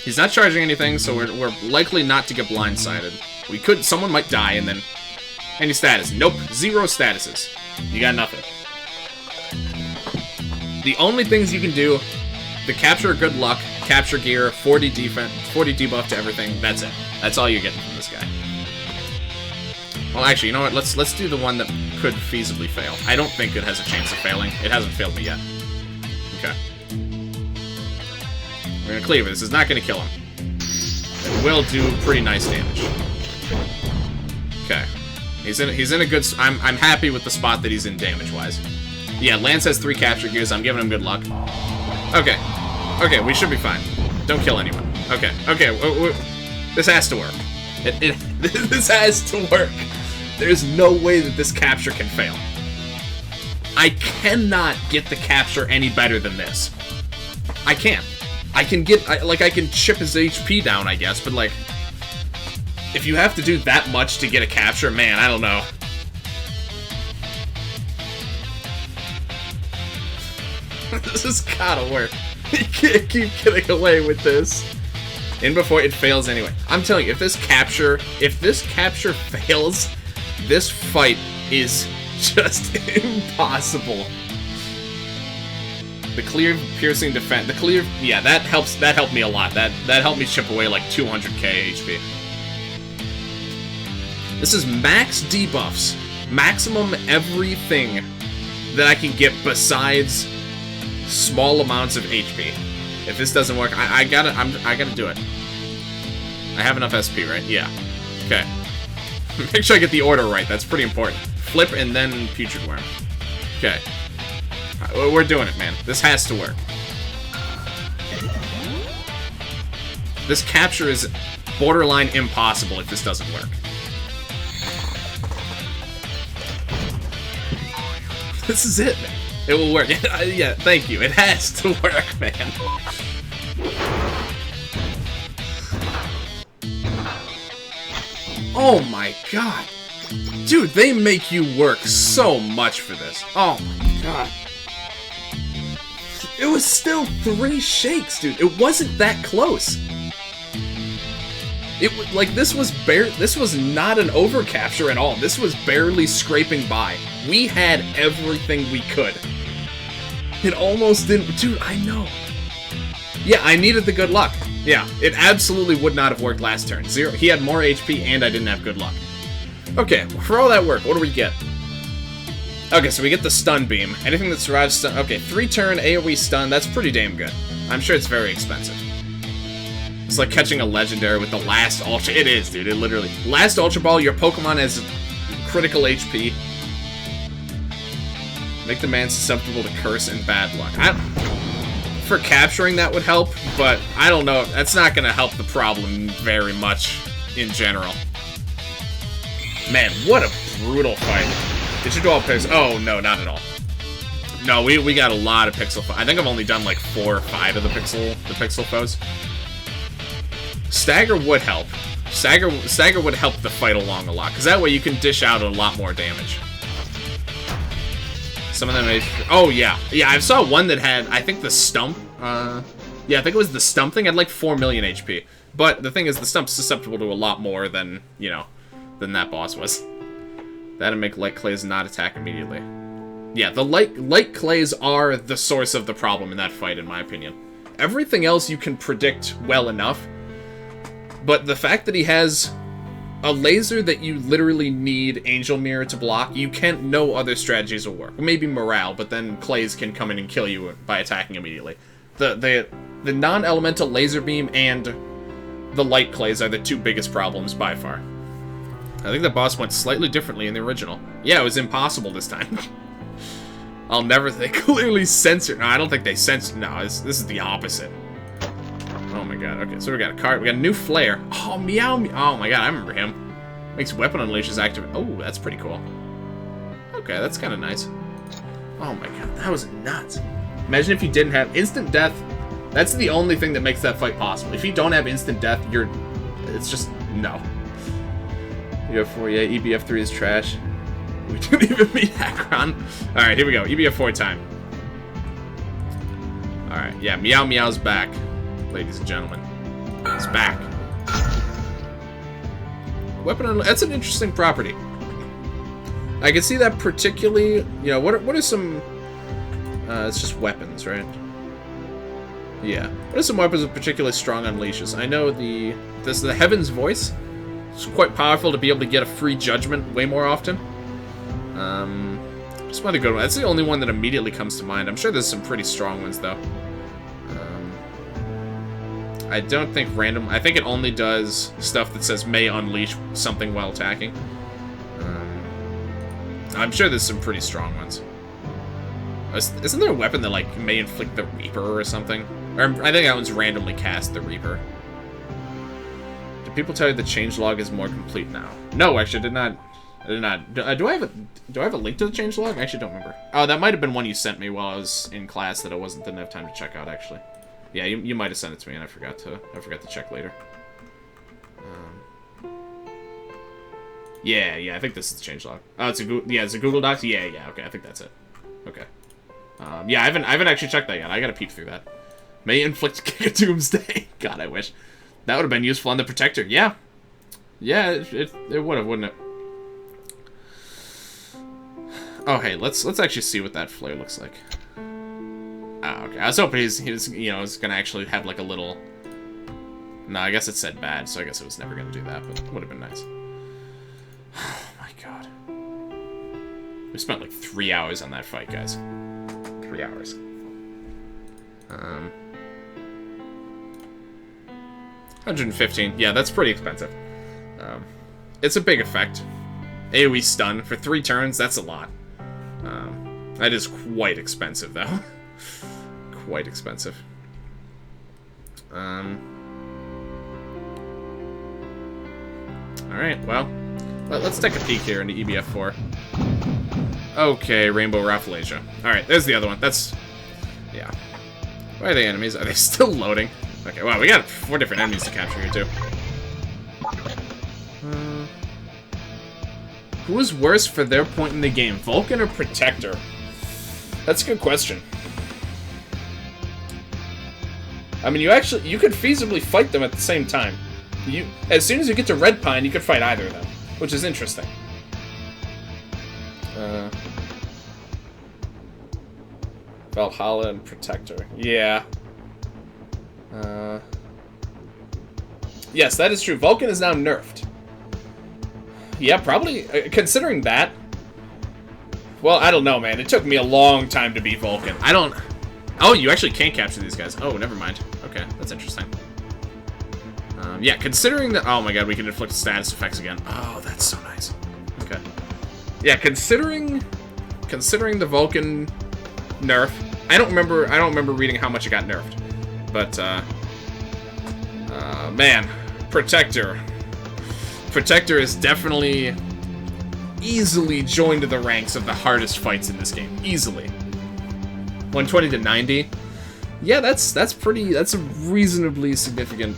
He's not charging anything, so we're likely not to get blindsided. Someone might die, and then... Any status? Nope. 0 statuses. You got nothing. The only things you can do, the capture good luck, capture gear, 40 defense, 40 debuff to everything, that's it. That's all you're getting from this guy. Well, actually, you know what? Let's do the one that could feasibly fail. I don't think it has a chance of failing. It hasn't failed me yet. Okay. We're gonna cleave it. This is not gonna kill him. It will do pretty nice damage. Okay. He's in a good... I'm happy with the spot that he's in damage-wise. Yeah, Lance has 3 capture gears. I'm giving him good luck. Okay. Okay, we should be fine. Don't kill anyone. Okay. Okay. This has to work. This has to work. There's no way that this capture can fail. I cannot get the capture any better than this. I can't. I can chip his HP down, I guess, but like... If you have to do that much to get a capture, man, I don't know. This has gotta work. You can't keep getting away with this. In before it fails anyway. I'm telling you, if this capture fails, this fight is just impossible. The clear piercing defense, yeah, that helped me a lot. That helped me chip away like 200k HP. This is max debuffs. Maximum everything that I can get besides small amounts of HP. If this doesn't work, I gotta do it. I have enough SP, right? Yeah. Okay. Make sure I get the order right. That's pretty important. Flip and then Putrid Worm. Okay. We're doing it, man. This has to work. This capture is borderline impossible if this doesn't work. This is it, man. It will work. Yeah, thank you. It has to work, man. Oh my god. Dude, they make you work so much for this. Oh my god. It was still 3 shakes, dude. It wasn't that close. This was not an overcapture at all. This was barely scraping by. We had everything we could. It almost didn't... Dude, I know. Yeah, I needed the good luck. Yeah, it absolutely would not have worked last turn. 0. He had more HP and I didn't have good luck. Okay, for all that work, what do we get? Okay, so we get the stun beam. Anything that survives stun... Okay, 3-turn AoE stun. That's pretty damn good. I'm sure it's very expensive. It's like catching a legendary with the last Ultra... It is, dude. It literally... Last Ultra Ball, your Pokemon has critical HP. Make the man susceptible to curse and bad luck. For capturing, that would help, but I don't know. That's not going to help the problem very much in general. Man, what a brutal fight. Did you do all pixel? Oh, no, not at all. No, we got a lot of pixel. I think I've only done like 4 or 5 of the pixel foes. Stagger would help. Stagger would help the fight along a lot, because that way you can dish out a lot more damage. Some of them made... Oh, yeah. Yeah, I saw one that had, I think, the stump. Yeah, I think it was the stump thing. Had like 4 million HP. But the thing is, the stump's susceptible to a lot more than, you know, than that boss was. That'd make light clays not attack immediately. Yeah, the light clays are the source of the problem in that fight, in my opinion. Everything else you can predict well enough. But the fact that he has a laser that you literally need Angel Mirror to block, no other strategies will work. Maybe morale, but then clays can come in and kill you by attacking immediately. The non-elemental laser beam and the light clays are the 2 biggest problems by far. I think the boss went slightly differently in the original. Yeah, it was impossible this time. They clearly censored. No, I don't think they censored. No, this is the opposite. Oh my god. Okay, so we got a card. We got a new flare. Oh, meow, meow. Oh my god, I remember him. Makes weapon unleashes active. Oh, that's pretty cool. Okay, that's kind of nice. Oh my god, that was nuts. Imagine if you didn't have instant death. That's the only thing that makes that fight possible. If you don't have instant death, it's just, no. EBF4, yeah, EBF3 is trash. We didn't even meet Akron. Alright, here we go. EBF4 time. Alright, yeah, Meow Meow's back, ladies and gentlemen. It's back. Weapon, that's an interesting property. I can see that particularly, you know, what are some, it's just weapons, right? Yeah. What are some weapons with particularly strong unleashes? I know there's the Heaven's Voice. It's quite powerful to be able to get a free judgment way more often. Just one of the good ones. That's the only one that immediately comes to mind. I'm sure there's some pretty strong ones, though. I don't think random... I think it only does stuff that says may unleash something while attacking. I'm sure there's some pretty strong ones. Isn't there a weapon that, like, may inflict the Reaper or something? Or I think that one's randomly cast, the Reaper. Did people tell you the changelog is more complete now? No, actually, I did not. Do I have a link to the changelog? I actually don't remember. Oh, that might have been one you sent me while I was in class that I didn't have time to check out, actually. Yeah, you might have sent it to me and I forgot to check later. Yeah, I think this is the changelog. Oh, it's a Google Docs. Yeah, okay, I think that's it. Okay. Yeah, I haven't actually checked that yet. I gotta peep through that. May inflict Kick of Doomsday. God, I wish. That would have been useful on the Protector. Yeah. Yeah, it would have, wouldn't it? Oh, hey, let's actually see what that flare looks like. Oh, okay. I was hoping he was gonna actually have like a little... No, I guess it said bad, so I guess it was never gonna do that, but it would have been nice. Oh my god. We spent like 3 hours on that fight, guys. 3 hours. 115. Yeah, that's pretty expensive. It's a big effect. AoE stun for 3 turns, that's a lot. That is quite expensive, though. Quite expensive. Alright, well, let's take a peek here into EBF4. Okay, Rainbow Rafflesia. Alright, there's the other one. That's... Yeah. Why are they enemies? Are they still loading? Okay, wow, we got 4 different enemies to capture here, too. Who is worse for their point in the game, Vulcan or Protector? That's a good question. I mean, you could feasibly fight them at the same time. As soon as you get to Red Pine, you could fight either of them, which is interesting. Valhalla and Protector. Yeah. Yes, that is true. Vulcan is now nerfed. Yeah, probably, considering that... Well, I don't know, man. It took me a long time to beat Vulcan. I don't... Oh, you actually can't capture these guys. Oh, never mind. Okay, that's interesting. Yeah, considering that... Oh my god, we can inflict status effects again. Oh, that's so nice. Okay. Yeah, considering the Vulcan nerf... I don't remember reading how much it got nerfed. But, man. Protector is definitely easily joined the ranks of the hardest fights in this game. Easily. 120 to 90. Yeah, that's a reasonably significant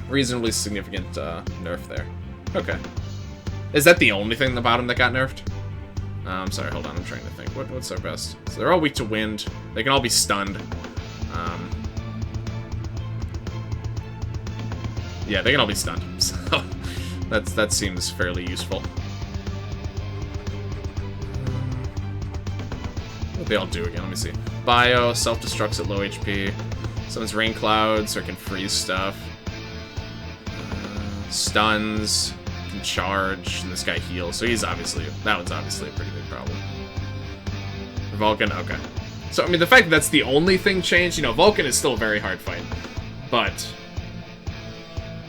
nerf there. Okay. Is that the only thing about him that got nerfed? I'm sorry, hold on, I'm trying to think. What's our best? So they're all weak to wind. They can all be stunned. Yeah, they can all be stunned. So that seems fairly useful. What they all do again? Let me see. Bio, self-destructs at low HP. Summons rain clouds or can freeze stuff. Stuns, can charge, and this guy heals. So that one's obviously a pretty big problem. Vulcan, okay. So, I mean, the fact that that's the only thing changed, you know, Vulcan is still a very hard fight. But...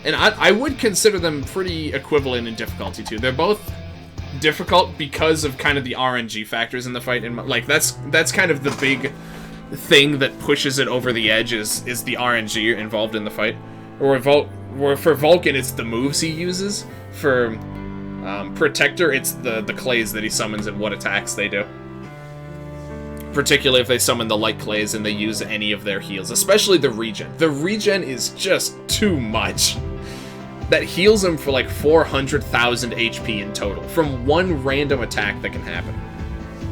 And I would consider them pretty equivalent in difficulty, too. They're both difficult because of kind of the RNG factors in the fight. And, like, that's kind of the big thing that pushes it over the edge is the RNG involved in the fight. Or for Vulcan, it's the moves he uses. For Protector, it's the clays that he summons and what attacks they do. Particularly if they summon the light clays and they use any of their heals, especially the regen. The regen is just too much. That heals him for like 400,000 HP in total from one random attack that can happen.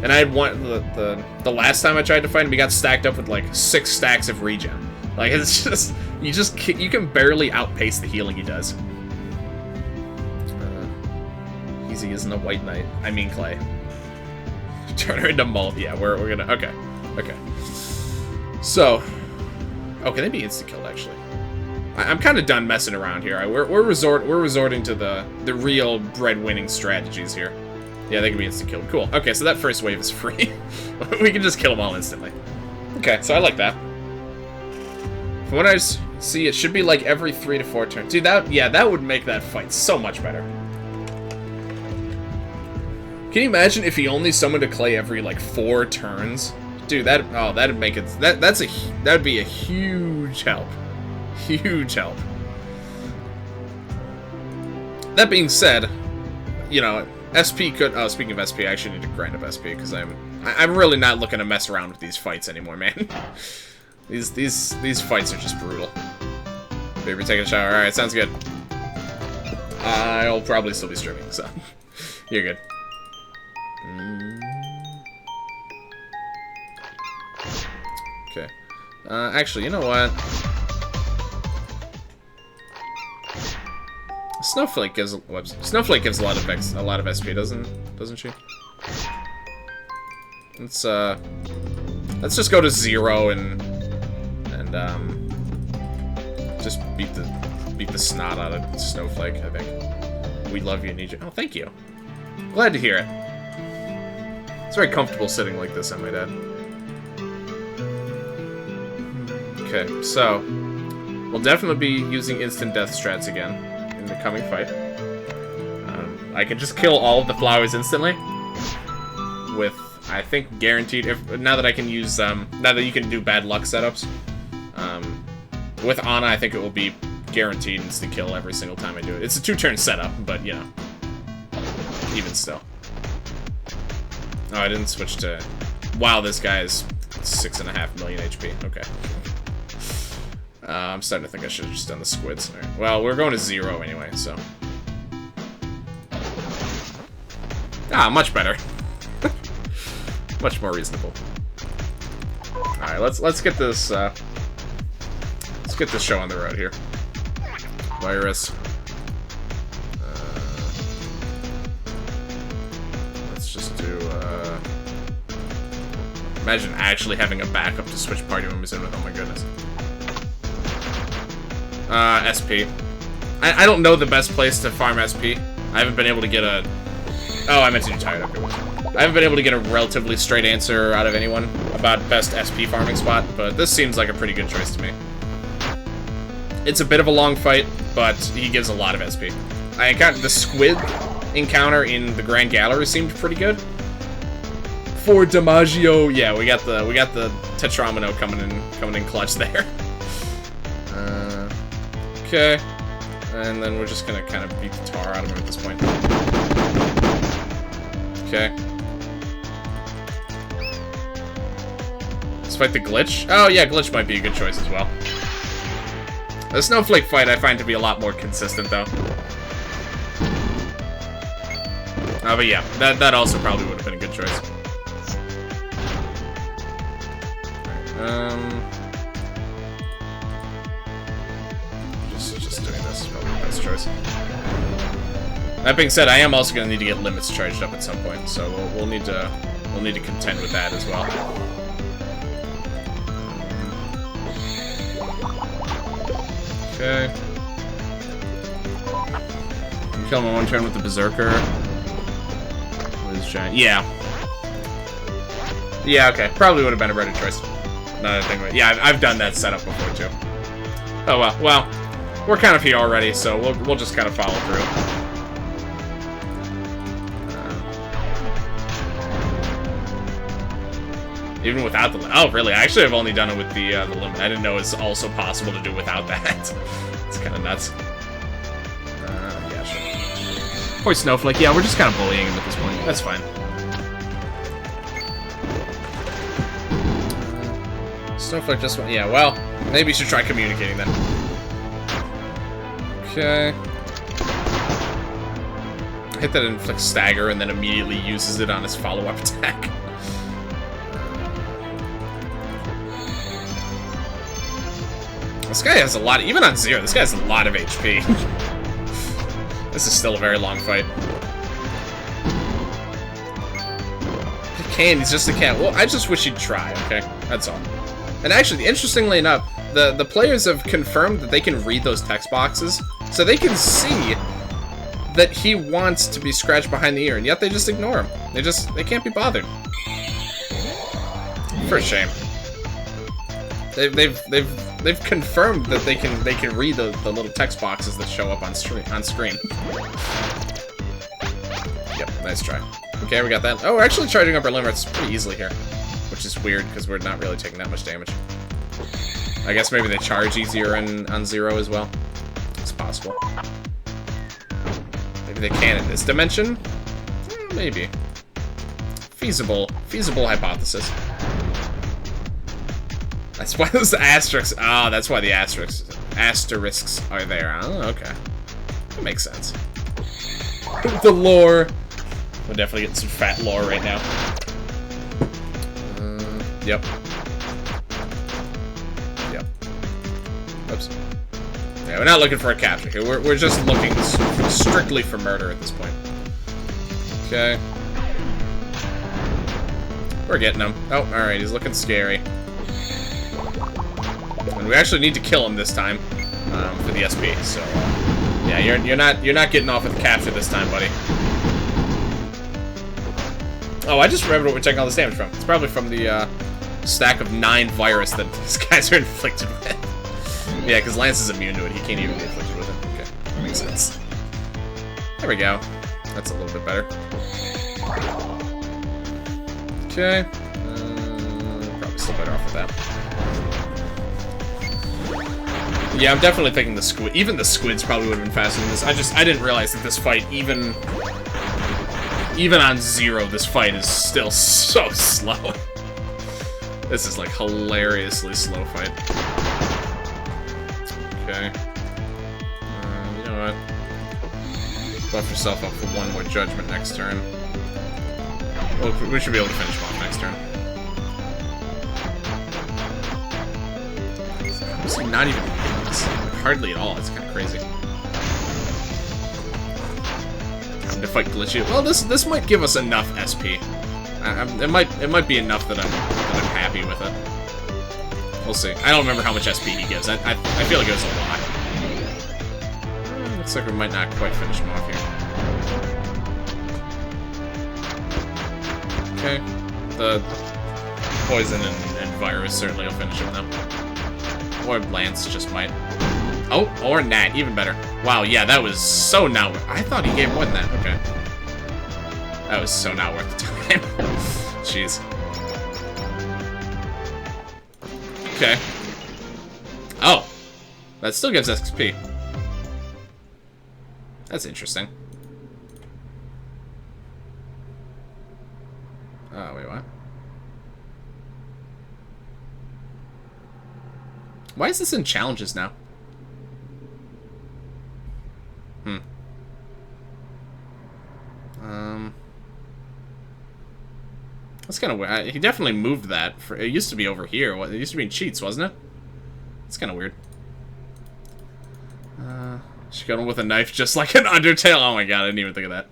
And I had one the last time I tried to fight him, he got stacked up with like 6 stacks of regen. Like it's just you can barely outpace the healing he does. Easy isn't a white knight. I mean clay. Turn her into malt. Yeah, we're gonna. Okay. So, can they be insta-killed actually? I'm kind of done messing around here. We're resorting to the real bread-winning strategies here. Yeah, they can be insta-killed. Cool. Okay, so that first wave is free. We can just kill them all instantly. Okay, so I like that. From what I see, it should be like every 3 to 4 turns. Dude, that would make that fight so much better. Can you imagine if he only summoned a clay every like 4 turns? Dude, that'd make it that'd be a huge help. Huge help. That being said, you know, SP could speaking of SP, I actually need to grind up SP because I'm really not looking to mess around with these fights anymore, man. These fights are just brutal. Baby taking a shower. Alright, sounds good. I'll probably still be streaming, so you're good. Okay. Actually, you know what? Snowflake gives a lot of SP, doesn't she? Let's just go to 0 and just beat the snot out of Snowflake. I think we love you, need you. Oh, thank you. Glad to hear it. It's very comfortable sitting like this, I might add. Okay, so we'll definitely be using instant death strats again in the coming fight. I can just kill all of the flowers instantly with, I think, guaranteed. Now that I can use now that you can do bad luck setups, with Ana, I think it will be guaranteed insta kill every single time I do it. It's a 2-turn setup, but you know, even still. Oh, I didn't switch to... Wow, this guy is 6.5 million HP. Okay. I'm starting to think I should have just done the squids. All right. Well, we're going to 0 anyway, so... Ah, much better. Much more reasonable. Alright, let's get this, let's get this show on the road here. Virus. Let's just do, imagine actually having a backup to switch party members in with, oh my goodness. SP. I don't know the best place to farm SP. I haven't been able to get a... Oh, I meant to do tired. Okay. I haven't been able to get a relatively straight answer out of anyone about best SP farming spot, but this seems like a pretty good choice to me. It's a bit of a long fight, but he gives a lot of SP. I encountered the squid encounter in the Grand Gallery seemed pretty good. For DiMaggio, yeah, we got the Tetramino coming in clutch there. Okay. And then we're just gonna kind of beat the tar out of him at this point. Okay. Let's fight the glitch. Oh, yeah, glitch might be a good choice as well. The snowflake fight I find to be a lot more consistent, though. But yeah, that also probably would have been a good choice. Just doing this is probably the best choice. That being said, I am also going to need to get limits charged up at some point, so we'll need to contend with that as well. Okay. Can kill him in one turn with the Berserker. With his giant. Yeah. Yeah, okay. Probably would have been a better choice. Now that I think about it. Yeah, I've done that setup before too. Oh well. Well, we're kind of here already, so we'll just kind of follow through. Even without the limit. Oh, really? Actually, I've only done it with the limit. I didn't know it's also possible to do without that. It's kind of nuts. Yeah, sure. Poor Snowflake. Yeah, we're just kind of bullying him at this point. That's fine. Snowflake just went. Yeah, well, maybe you should try communicating then. Okay. Hit that inflict stagger and then immediately uses it on his follow-up attack. This guy has a lot, even on 0, this guy has a lot of HP. This is still a very long fight. He can, he's just a cat. Well, I just wish he'd try, okay? That's all. And actually, interestingly enough, the players have confirmed that they can read those text boxes, so they can see that he wants to be scratched behind the ear, and yet they just ignore him. They can't be bothered. For a shame. They've confirmed that they can read the little text boxes that show up on screen. Yep, nice try. Okay, we got that. Oh, we're actually charging up our limits pretty easily here, which is weird because we're not really taking that much damage. I guess maybe they charge easier on 0 as well. It's possible. Maybe they can in this dimension. Maybe. Feasible hypothesis. That's why those asterisks. Oh, that's why the asterisks are there. Oh, okay. That makes sense. The lore. We're definitely getting some fat lore right now. Yep. Yep. Oops. Yeah, we're not looking for a capture here. We're just looking strictly for murder at this point. Okay. We're getting him. Oh, all right. He's looking scary. And we actually need to kill him this time for the SP. So yeah, you're not getting off with the capture this time, buddy. Oh, I just remembered what we're taking all this damage from. It's probably from the stack of 9 virus that these guys are inflicted with. Yeah, because Lance is immune to it. He can't even be inflicted with it. Okay, that makes sense. There we go. That's a little bit better. Okay. Probably still better off with that. Yeah, I'm definitely thinking the squid. Even the squids probably would have been faster than this. I didn't realize that this fight, even on 0, this fight is still so slow. This is like hilariously slow fight. Okay. You know what? Buff yourself up for 1 more judgment next turn. Well, we should be able to finish him off next turn. It's not even hardly at all. It's kind of crazy. Time to fight glitchy. Well, this might give us enough SP. It might be enough that I'm happy with it. We'll see. I don't remember how much SP he gives. I feel like it was a lot. Looks like we might not quite finish him off here. Okay. The poison and virus certainly will finish him though. Or Lance just might. Oh, or Nat, even better. Wow, yeah, that was so not worth. I thought he gave more than that. Okay. That was so not worth the time. Jeez. Okay. Oh. That still gives XP. That's interesting. Oh, wait, what? Why is this in challenges now? That's kind of weird. He definitely moved that. It used to be over here. It used to be in cheats, wasn't it? It's kind of weird. She got him with a knife just like an Undertale. Oh my god, I didn't even think of that.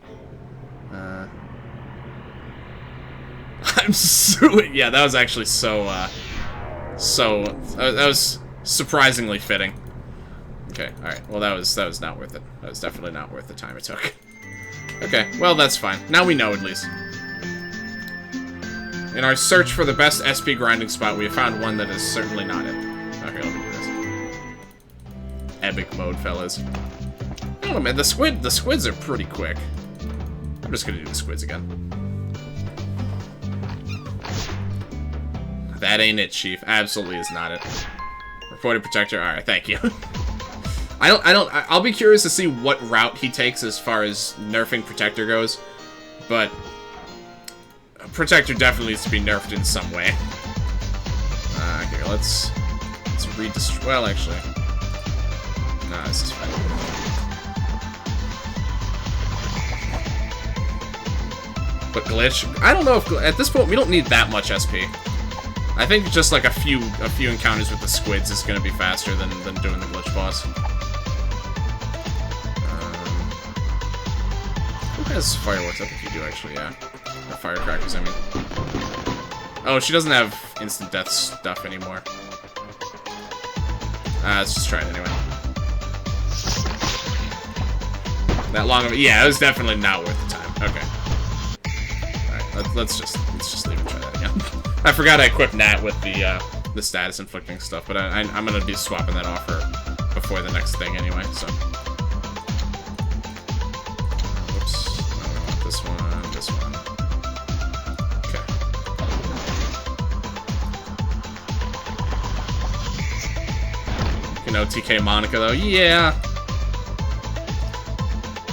I'm so... Yeah, that was actually so, that was surprisingly fitting. Okay, alright. Well, that was not worth it. That was definitely not worth the time it took. Okay, well, that's fine. Now we know, at least. In our search for the best SP grinding spot, we have found one that is certainly not it. Okay, let me do this. Epic mode, fellas. I don't know, man. The squids are pretty quick. I'm just gonna do the squids again. That ain't it, Chief. Absolutely is not it. Reported protector. Alright, thank you. I'll be curious to see what route he takes as far as nerfing protector goes, but protector definitely needs to be nerfed in some way. Here, let's redistribute. Well, actually, no, this is fine. But glitch? I don't know if at this point we don't need that much SP. I think just like a few encounters with the squids is going to be faster than doing the glitch boss. Who has fireworks? I think you do actually, yeah. The firecrackers, I mean. Oh, she doesn't have instant death stuff anymore. Let's just try it anyway. That long of it? Yeah, it was definitely not worth the time. Okay. Alright, let's just leave and try that again. I forgot I equipped Nat with the status inflicting stuff, but I'm gonna be swapping that off for before the next thing anyway. So, whoops, no, we want this one. Okay. You know, TK Monica though, yeah.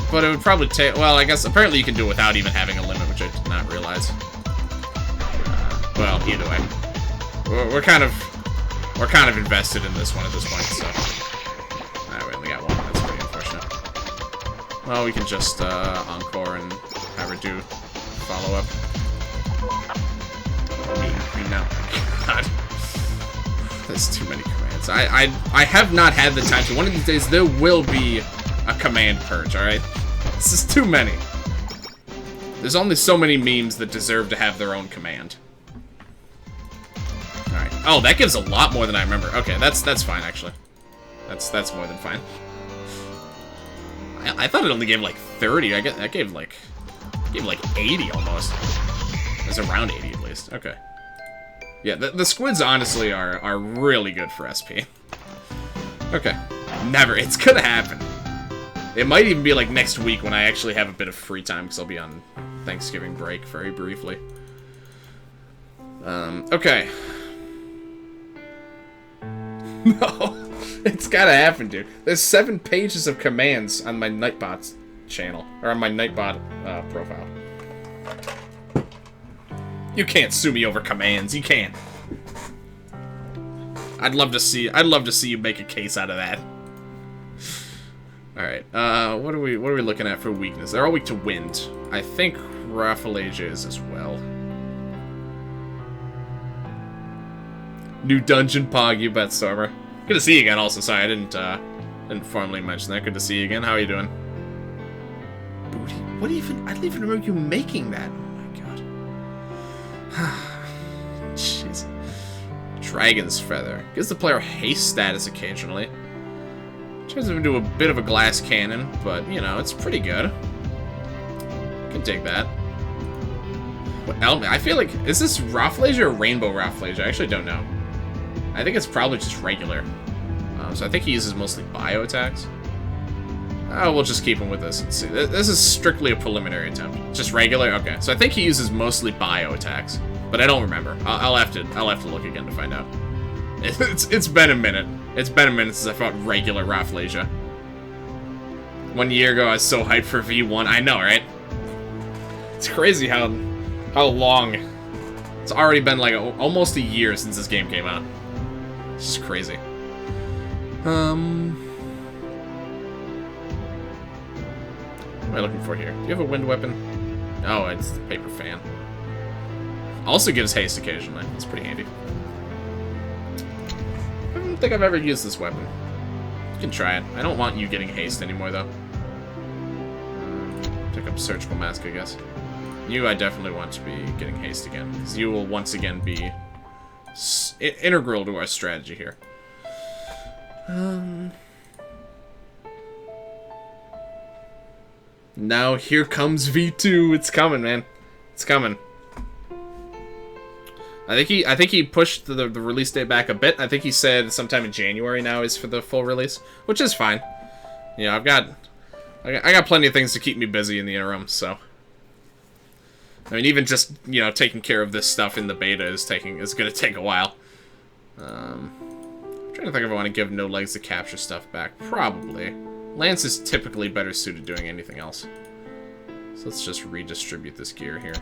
But it would probably take. Well, I guess apparently you can do it without even having a limit, which I did not realize. Well, either way, we're kind of invested in this one at this point, so. Alright, we only got one. That's pretty unfortunate. Well, we can just encore and have her do follow up. No, God, there's too many commands. I have not had the time to. One of these days there will be a command purge. All right, this is too many. There's only so many memes that deserve to have their own command. Alright. Oh, that gives a lot more than I remember. Okay, that's fine, actually. That's more than fine. I thought it only gave, like, 30. I guess that gave, like 80, almost. It was around 80, at least. Okay. Yeah, the squids, honestly, are really good for SP. Okay. Never. It's gonna happen. It might even be, like, next week when I actually have a bit of free time, because I'll be on Thanksgiving break very briefly. Okay. No, it's gotta happen, dude. There's 7 pages of commands on my Nightbot channel, or on my Nightbot profile. You can't sue me over commands. You can't. I'd love to see you make a case out of that. All right. What are we looking at for weakness? They're all weak to wind. I think Rafflesia is as well. New dungeon pog, you bet, Stormer. Good to see you again, also. Sorry, I didn't formally mention that. Good to see you again. How are you doing? Booty. What even? I don't even remember you making that. Oh my god. Jeez. Dragon's Feather. Gives the player haste status occasionally. Turns him into a bit of a glass cannon, but, you know, it's pretty good. Can dig that. What else? I feel like, is this Rafflesia or Rainbow Rafflesia? I actually don't know. I think it's probably just regular. So I think he uses mostly bio attacks. We'll just keep him with this and see. This is strictly a preliminary attempt. Just regular? Okay. So I think he uses mostly bio attacks. But I don't remember. I'll have to look again to find out. It's been a minute. It's been a minute since I fought regular Rafflesia. 1 year ago I was so hyped for V1. I know, right? It's crazy how long It's already been like almost a year since this game came out. It's just crazy. What am I looking for here? Do you have a wind weapon? Oh, it's the paper fan. Also gives haste occasionally. That's pretty handy. I don't think I've ever used this weapon. You can try it. I don't want you getting haste anymore, though. Pick up surgical mask, I guess. You, I definitely want to be getting haste again, because you will once again be integral to our strategy here. Now here comes V2. It's coming, man. It's coming. I think he pushed the release date back a bit. I think he said sometime in January now is for the full release, which is fine. You know, I got plenty of things to keep me busy in the interim, so. I mean, even just, you know, taking care of this stuff in the beta is gonna take a while. I'm trying to think if I want to give no legs to capture stuff back. Probably. Lance is typically better suited doing anything else. So let's just redistribute this gear here.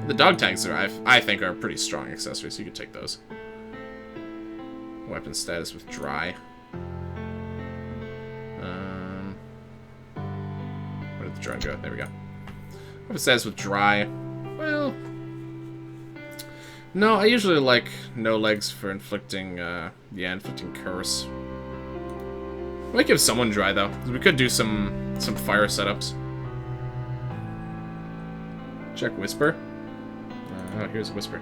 The dog tags I think are pretty strong accessories, so you could take those. Weapon status with dry. Where did the drone go? There we go. Weapon status with dry. Well, no, I usually like no legs for inflicting, inflicting curse. I might give someone dry though. We could do some fire setups. Check whisper. Oh, here's a whisper.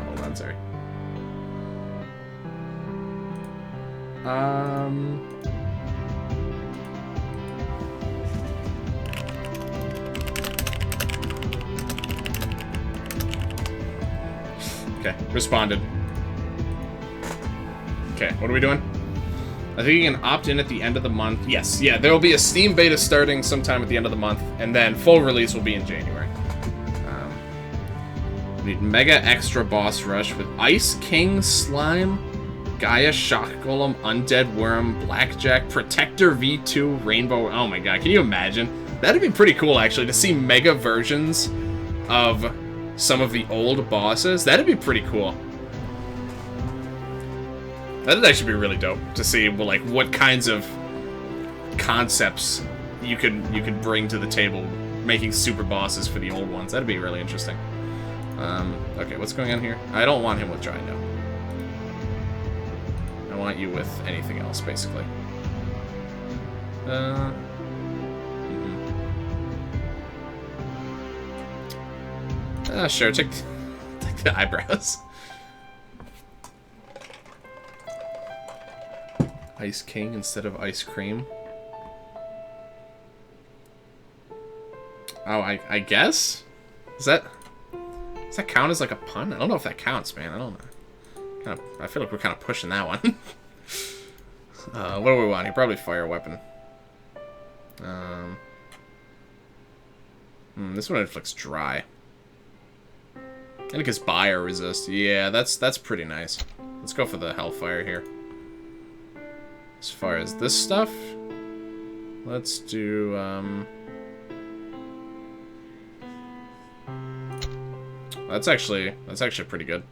Hold on, sorry. Okay, responded. Okay, what are we doing? I think you can opt in at the end of the month. Yes, yeah, there will be a Steam beta starting sometime at the end of the month, and then full release will be in January. We need Mega Extra Boss Rush with Ice King, Slime, Gaia Shock Golem, Undead Worm, Blackjack, Protector V2, Rainbow. Oh my god, can you imagine? That'd be pretty cool, actually, to see mega versions of some of the old bosses. That'd be pretty cool. That'd actually be really dope to see, well, like, what kinds of concepts you could bring to the table, making super bosses for the old ones. That'd be really interesting. Okay, what's going on here? I don't want him with dry, no. I want you with anything else, basically. Sure, take the eyebrows. Ice King instead of ice cream. Oh, I guess? Does that count as like a pun? I don't know if that counts, man. I don't know. I feel like we're kind of pushing that one. What do we want? Probably fire weapon. This one inflicts dry. And it gets buy or resist. Yeah, that's pretty nice. Let's go for the Hellfire here. As far as this stuff, let's do, that's actually pretty good.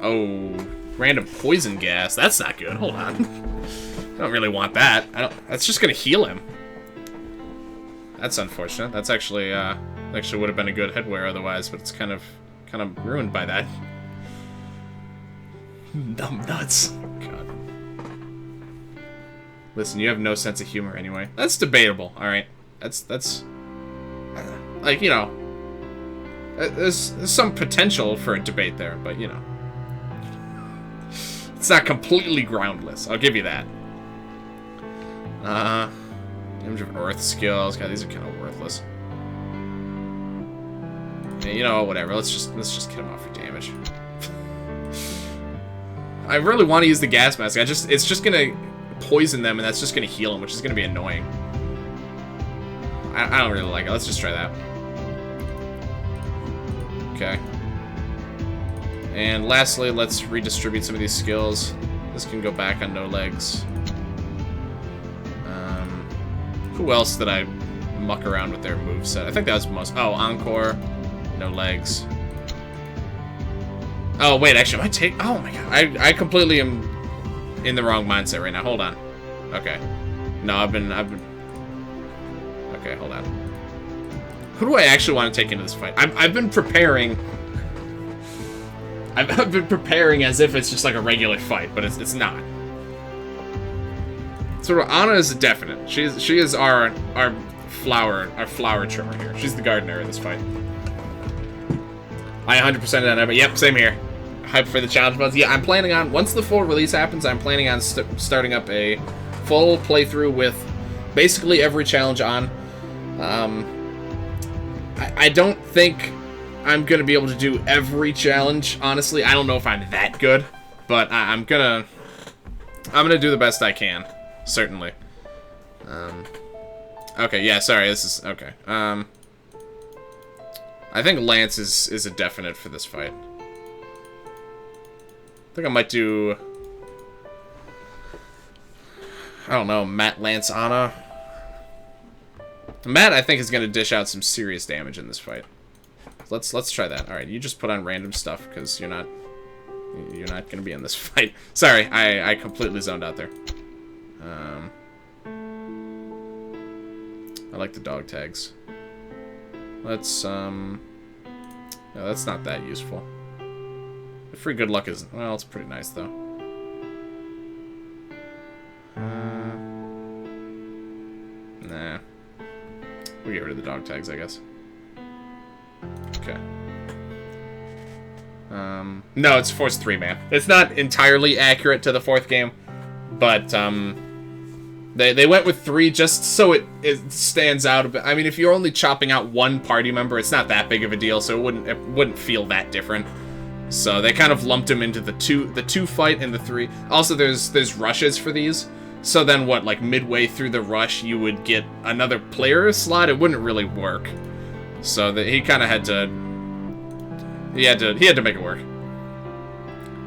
Oh, random poison gas. That's not good. Hold on. I don't really want that. That's just gonna heal him. That's unfortunate. That's actually would have been a good headwear otherwise, but it's kind of ruined by that. Numb nuts. God. Listen, you have no sense of humor anyway. That's debatable, alright? That's like, you know, there's some potential for a debate there, but, you know. It's not completely groundless, I'll give you that. Image of Earth skills. God, these are kind of worthless. Yeah, you know, whatever, let's just get him off for damage. I really want to use the gas mask. It's just gonna poison them, and that's just gonna heal them, which is gonna be annoying. I don't really like it. Let's just try that. Okay. And lastly, let's redistribute some of these skills. This can go back on no legs. Who else did I muck around with their moveset? I think that was most... Oh, Encore. No legs. Oh, wait, actually, am I take... Oh, my God. I completely am in the wrong mindset right now. Hold on. Okay. No, I've been... Okay, hold on. Who do I actually want to take into this fight? I've been preparing... I've been preparing as if it's just like a regular fight, but it's not. So Anna is a definite. She is our flower trimmer here. She's the gardener in this fight. I 100%ed on it, but yep, same here. Hype for the challenge modes. Yeah, I'm planning on, once the full release happens, I'm planning on starting up a full playthrough with basically every challenge on. I don't think I'm gonna be able to do every challenge, honestly. I don't know if I'm that good, but I'm gonna do the best I can, certainly. Okay, yeah, sorry, this is okay. I think Lance is a definite for this fight. I think I might do, I don't know, Matt, Lance, Anna. Matt, I think, is gonna dish out some serious damage in this fight. Let's try that. All right, you just put on random stuff because you're not gonna be in this fight. Sorry, I completely zoned out there. I like the dog tags. Let's no, that's not that useful. The free good luck is, well, it's pretty nice though. Nah, we'll get rid of the dog tags, I guess. Okay. No, it's Force 3, man. It's not entirely accurate to the 4th game, but they went with 3 just so it stands out a bit. I mean, if you're only chopping out one party member, it's not that big of a deal, so it wouldn't feel that different. So they kind of lumped them into the two fight and the 3. Also, there's rushes for these. So then what, like midway through the rush, you would get another player slot? It wouldn't really work. So that he kind of had to, he had to make it work.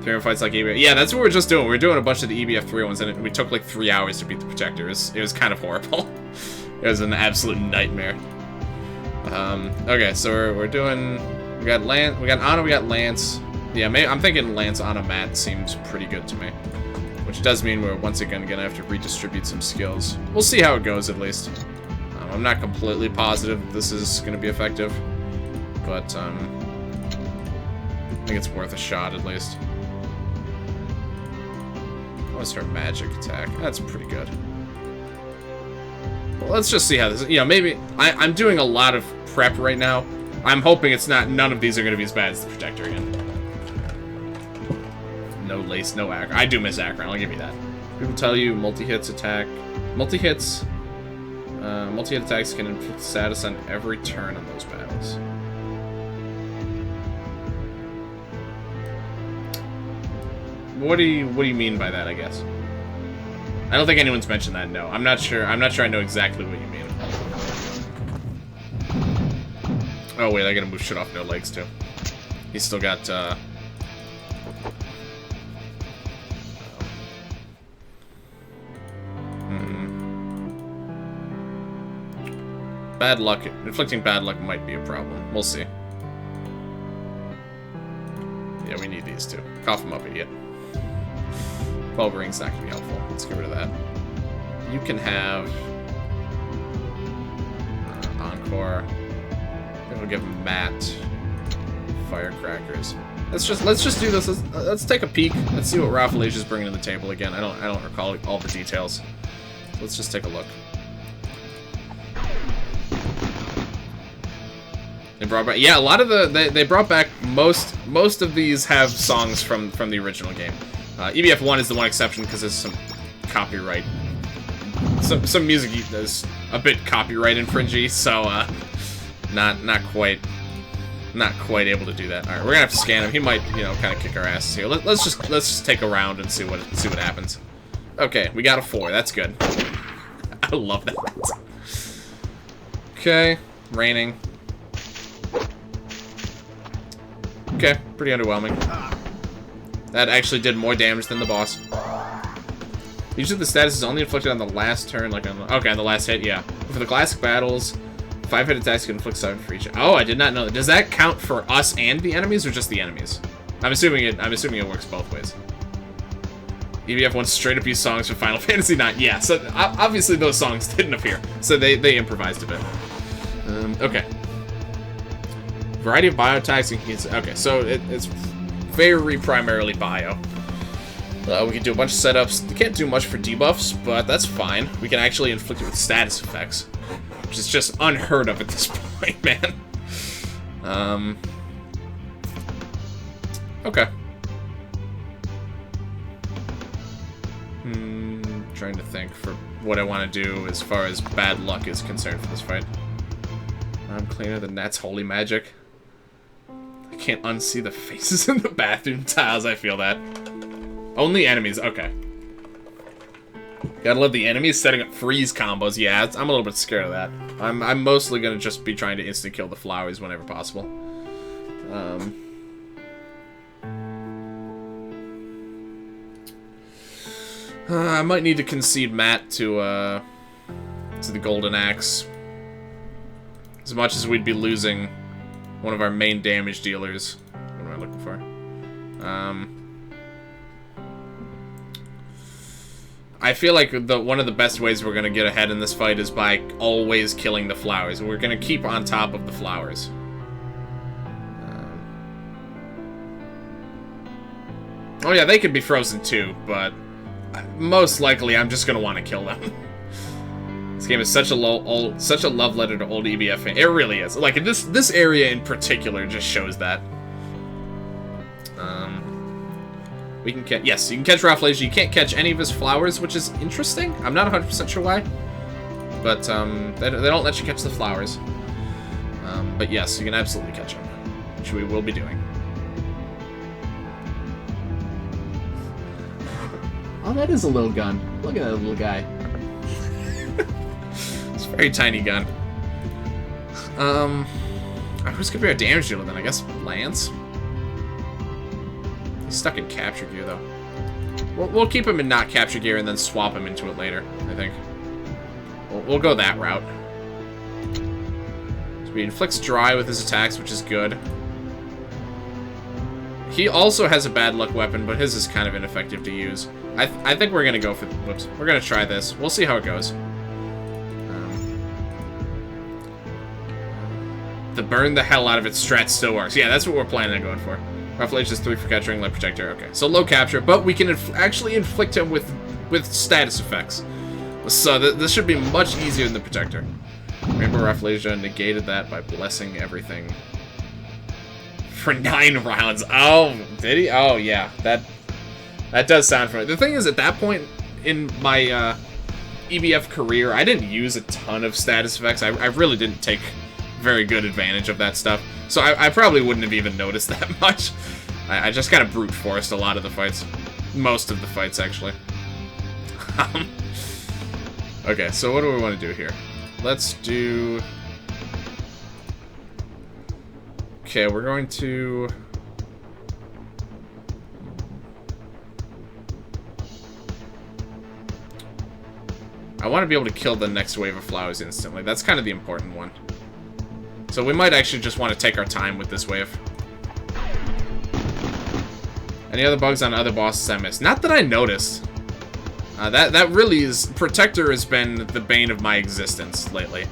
3 fights like EBF. Yeah, that's what we're just doing. We're doing a bunch of the EBF3 ones, and we took like 3 hours to beat the Protector. It was kind of horrible. It was an absolute nightmare. Okay, so we're doing. We got Lance. We got Anna. We got Lance. Yeah, I'm thinking Lance, Anna, Matt seems pretty good to me. Which does mean we're once again gonna have to redistribute some skills. We'll see how it goes at least. I'm not completely positive this is gonna be effective, but I think it's worth a shot at least. What's her magic attack? That's pretty good. Well, let's just see how this. You know, maybe I'm doing a lot of prep right now. I'm hoping it's not. None of these are gonna be as bad as the Protector again. No lace, no Akron. I do miss Akron, I'll give you that. People tell you multi-hits attack. Multi-hit attacks can inflict status on every turn in those battles. What do you mean by that, I guess? I don't think anyone's mentioned that, no. I'm not sure I know exactly what you mean. Oh wait, I gotta move shit off no legs too. He's still got bad luck. Inflicting bad luck might be a problem. We'll see. Yeah, we need these two. Cough them up, idiot. 12 rings not gonna be helpful. Let's get rid of that. You can have Encore. Then we'll give Matt firecrackers. Let's just do this. Let's take a peek. Let's see what Raffalesia's bringing to the table again. I don't recall all the details. So let's just take a look. They brought back, yeah, a lot of they brought back most of these have songs from the original game. EBF1 is the one exception because there's some copyright, some music that's a bit copyright infringy, so not quite able to do that. All right, we're gonna have to scan him. He might, you know, kind of kick our asses here. Let's just take a round and see what happens. Okay, we got a 4. That's good. I love that. Okay, raining. Okay, pretty underwhelming. That actually did more damage than the boss. Usually the status is only inflicted on the last turn, like on the, okay, on the last hit, yeah. For the classic battles, 5-hit attacks can inflict 7 for each. Oh, I did not know that. Does that count for us and the enemies, or just the enemies? I'm assuming it works both ways. EBF wants straight up use songs for Final Fantasy IX. Yeah, so obviously those songs didn't appear, so they improvised a bit. Okay. Variety of bio attacks. Okay, so it's very primarily bio. We can do a bunch of setups. We can't do much for debuffs, but that's fine. We can actually inflict it with status effects, which is just unheard of at this point, man. Okay. Trying to think for what I want to do as far as bad luck is concerned for this fight. I'm cleaner than that's holy magic. I can't unsee the faces in the bathroom tiles, I feel that. Only enemies, okay. Gotta love the enemies setting up freeze combos. Yeah, I'm a little bit scared of that. I'm mostly gonna just be trying to instant kill the flowers whenever possible. I might need to concede Matt to the Golden Axe. As much as we'd be losing one of our main damage dealers. What am I looking for? I feel like one of the best ways we're going to get ahead in this fight is by always killing the flowers. We're going to keep on top of the flowers. Oh yeah, they could be frozen too, but most likely I'm just going to want to kill them. This game is such a love letter to old EBF. It really is. Like this area in particular just shows that. We can catch. Yes, you can catch Rafflesia. You can't catch any of his flowers, which is interesting. I'm not 100% sure why, but they don't let you catch the flowers. But yes, you can absolutely catch them, which we will be doing. Oh, that is a little gun. Look at that little guy. It's a very tiny gun. Who's gonna be our damage dealer then? I guess Lance? He's stuck in capture gear though. We'll keep him in not capture gear and then swap him into it later, I think. We'll go that route. So he inflicts dry with his attacks, which is good. He also has a bad luck weapon, but his is kind of ineffective to use. I think we're gonna go for... Whoops. We're gonna try this. We'll see how it goes. The burn the hell out of its strat still works. Yeah, that's what we're planning on going for. Rafflesia is 3 for capturing, light protector. Okay, so low capture, but we can actually inflict him with status effects. So this should be much easier than the protector. Rainbow Rafflesia negated that by blessing everything. For 9 rounds. Oh, did he? Oh, yeah. That does sound familiar. The thing is, at that point in my EBF career, I didn't use a ton of status effects. I really didn't take very good advantage of that stuff. So I probably wouldn't have even noticed that much. I just kind of brute forced a lot of the fights. Most of the fights, actually. Okay, so what do we want to do here? Let's do... Okay, we're going to... I want to be able to kill the next wave of flowers instantly. That's kind of the important one. So we might actually just want to take our time with this wave. Any other bugs on other bosses I missed? Not that I noticed. That really is... Protector has been the bane of my existence lately.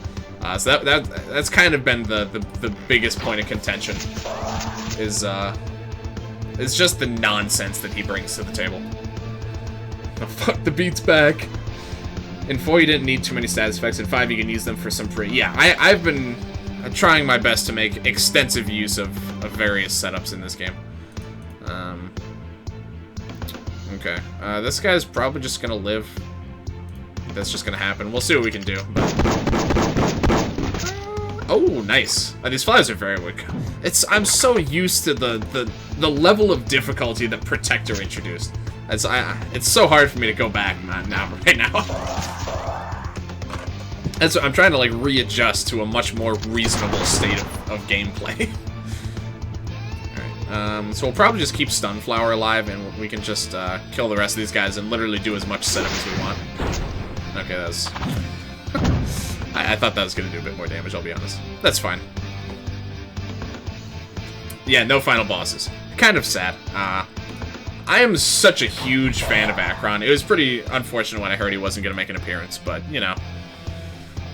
So that's kind of been the biggest point of contention. Is just the nonsense that he brings to the table. Oh, fuck, the beat's back. In 4 you didn't need too many status effects. In 5 you can use them for some free. Yeah, I've been trying my best to make extensive use of various setups in this game. Okay, this guy's probably just gonna live. That's just gonna happen. We'll see what we can do. Oh, nice. These flowers are very weak. I'm so used to the level of difficulty that Protector introduced. It's so hard for me to go back right now. And so I'm trying to like readjust to a much more reasonable state of gameplay. So we'll probably just keep Stunflower alive, and we can just kill the rest of these guys and literally do as much setup as we want. Okay, that was... I thought that was going to do a bit more damage, I'll be honest. That's fine. Yeah, no final bosses. Kind of sad. I am such a huge fan of Akron. It was pretty unfortunate when I heard he wasn't going to make an appearance, but, you know,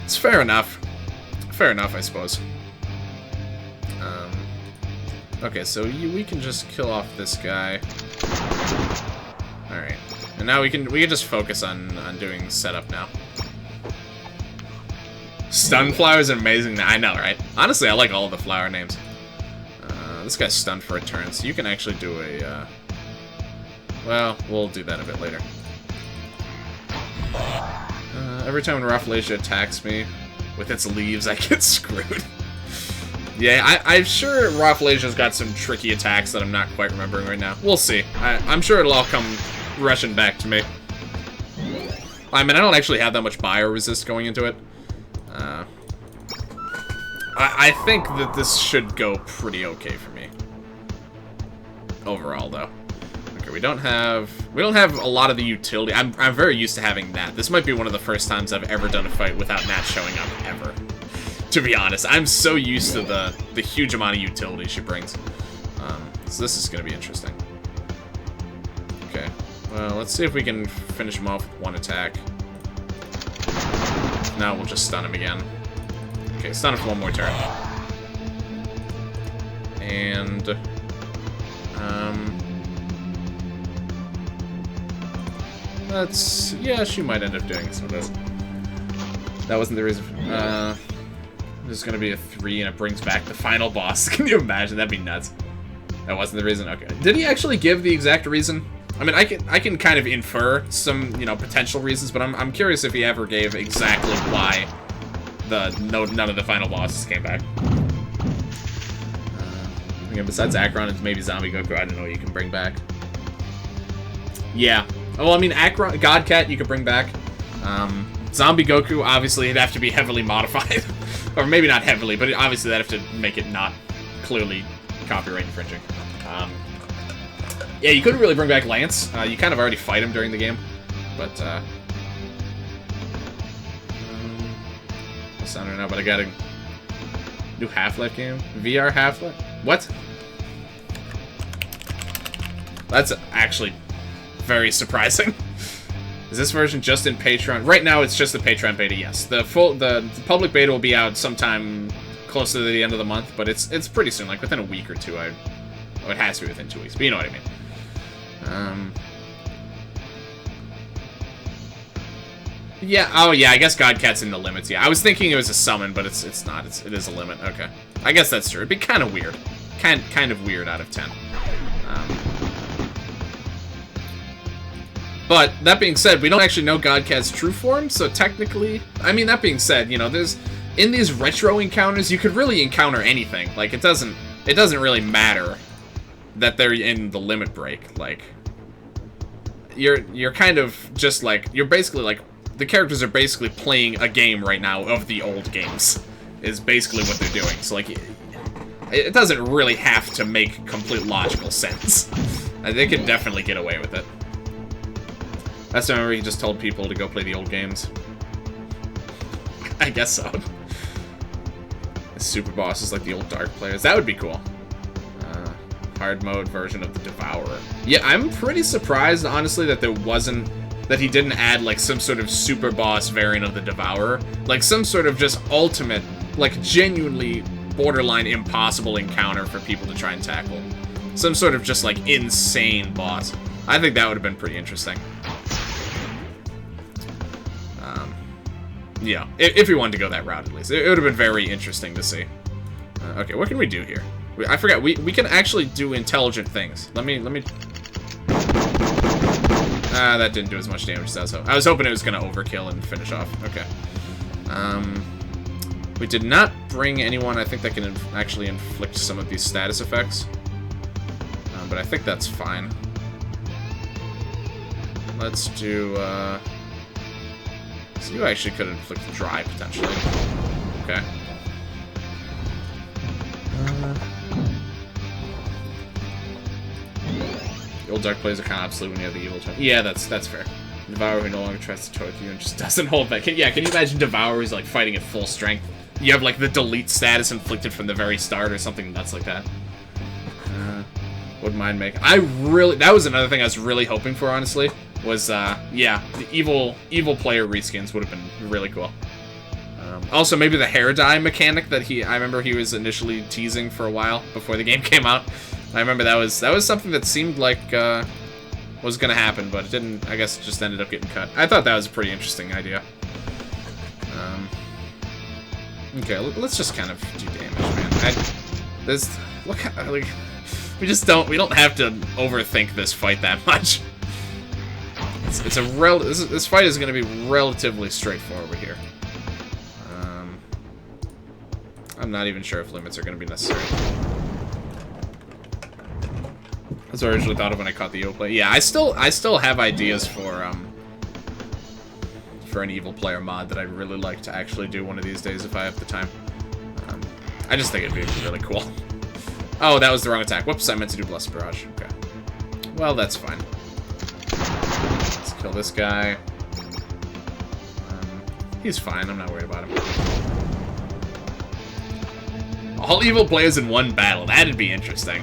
it's fair enough. Fair enough, I suppose. Okay, so we can just kill off this guy. Alright. And now we can just focus on doing setup now. Stunflower is amazing. I know, right? Honestly, I like all of the flower names. This guy's stunned for a turn, so you can actually do a... well, we'll do that a bit later. Every time Rafflesia attacks me with its leaves, I get screwed. Yeah, I'm sure Rafflesia's got some tricky attacks that I'm not quite remembering right now. We'll see. I'm sure it'll all come rushing back to me. I mean, I don't actually have that much bio resist going into it. I think that this should go pretty okay for me. Overall, though. Okay, we don't have a lot of the utility. I'm very used to having Nat. This might be one of the first times I've ever done a fight without Nat showing up, ever. To be honest, I'm so used to the huge amount of utility she brings. So this is going to be interesting. Okay, well, let's see if we can finish him off with one attack. Now we'll just stun him again. Okay, stun him for one more turn. And... yeah, she might end up doing some of this. That wasn't the reason. There's gonna be a 3 and it brings back the final boss. Can you imagine? That'd be nuts. That wasn't the reason? Okay. Did he actually give the exact reason? I mean, I can kind of infer some, you know, potential reasons, but I'm curious if he ever gave exactly why none of the final bosses came back. Again, besides Akron, it's maybe Zombie Goku. I don't know what you can bring back. Yeah. Well, I mean, Akron, Godcat, you could bring back. Zombie Goku, obviously, it'd have to be heavily modified. Or maybe not heavily, but obviously that'd have to make it not clearly copyright infringing. Yeah, you couldn't really bring back Lance. You kind of already fight him during the game. But, what's on right now? But I got a new Half-Life game. VR Half-Life? What? That's actually very surprising. Is this version just in Patreon? Right now, it's just the Patreon beta, yes. The public beta will be out sometime close to the end of the month, but it's pretty soon, like within a week or two. Well, it has to be within 2 weeks, but you know what I mean. Yeah, oh yeah, I guess Godcat's in the limits. Yeah, I was thinking it was a summon, but it's not. It is a limit. Okay, I guess that's true. It'd be kind of weird, kind of weird out of 10. But that being said, we don't actually know Godcat's true form, so technically, I mean, that being said, you know, in these retro encounters, you could really encounter anything. Like it doesn't really matter that they're in the limit break. Like you're kind of just like you're basically like the characters are basically playing a game right now of the old games. Is basically what they're doing. So like it doesn't really have to make complete logical sense. They could definitely get away with it. Last time I remember he just told people to go play the old games. I guess so. The super boss is like the old Dark players. That would be cool. Hard mode version of the Devourer. Yeah, I'm pretty surprised, honestly, that that he didn't add like some sort of super boss variant of the Devourer. Like some sort of just ultimate, like genuinely borderline impossible encounter for people to try and tackle. Some sort of just like insane boss. I think that would have been pretty interesting. Yeah, if we wanted to go that route, at least. It would have been very interesting to see. Okay, what can we do here? I forgot, we can actually do intelligent things. Let me... that didn't do as much damage as I was hoping. I was hoping it was going to overkill and finish off. Okay. We did not bring anyone, I think, that can actually inflict some of these status effects. But I think that's fine. Let's do, So you actually could inflict dry, potentially. Okay. Old Dark players are kind of obsolete when you have the evil. Yeah, that's fair. Devour who no longer tries to toy with you and just doesn't hold back. Yeah, can you imagine Devour who's like fighting at full strength? You have like the delete status inflicted from the very start or something nuts like that. Wouldn't mind making. That was another thing I was really hoping for, honestly. Was yeah, the evil player reskins would have been really cool. Also, maybe the hair dye mechanic that I remember he was initially teasing for a while before the game came out. I remember that was something that seemed like was gonna happen, but it didn't. I guess it just ended up getting cut. I thought that was a pretty interesting idea. Okay, let's just kind of do damage, man. We don't have to overthink this fight that much. This fight is gonna be relatively straightforward here. I'm not even sure if limits are gonna be necessary. That's what I originally thought of when I caught the evil play. Yeah, I still have ideas for an evil player mod that I'd really like to actually do one of these days if I have the time. I just think it'd be really cool. Oh, that was the wrong attack. Whoops, I meant to do Blessed Barrage. Okay. Well, that's fine. Let's kill this guy. He's fine. I'm not worried about him. All evil players in one battle. That'd be interesting.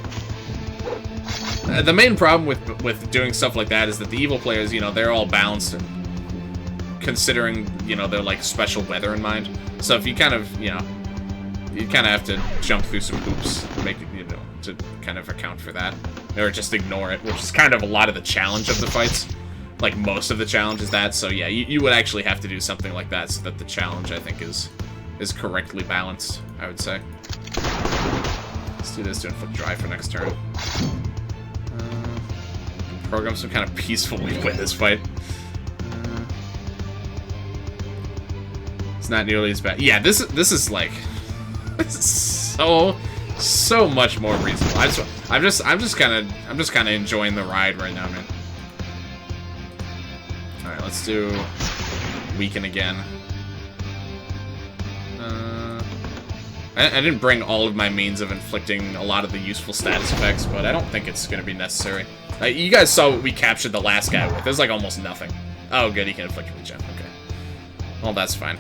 The main problem with doing stuff like that is that the evil players, you know, they're all balanced, considering, you know, they're like special weather in mind. So if you kind of, you know, you kind of have to jump through some hoops to make it, you know, to kind of account for that, or just ignore it, which is kind of a lot of the challenge of the fights. Like most of the challenge is that. So yeah, you would actually have to do something like that so that the challenge, I think, is correctly balanced, I would say. Let's do this to inflict dry for next turn. Program some kind of peaceful way to win this fight. It's not nearly as bad. Yeah, this is like, this is so much more reasonable. I'm just kind of enjoying the ride right now, man. All right, let's do weaken again. I didn't bring all of my means of inflicting a lot of the useful status effects, but I don't think it's going to be necessary. You guys saw what we captured the last guy with. There's like almost nothing. Oh, good, he can inflict regen. Okay. Well, that's fine.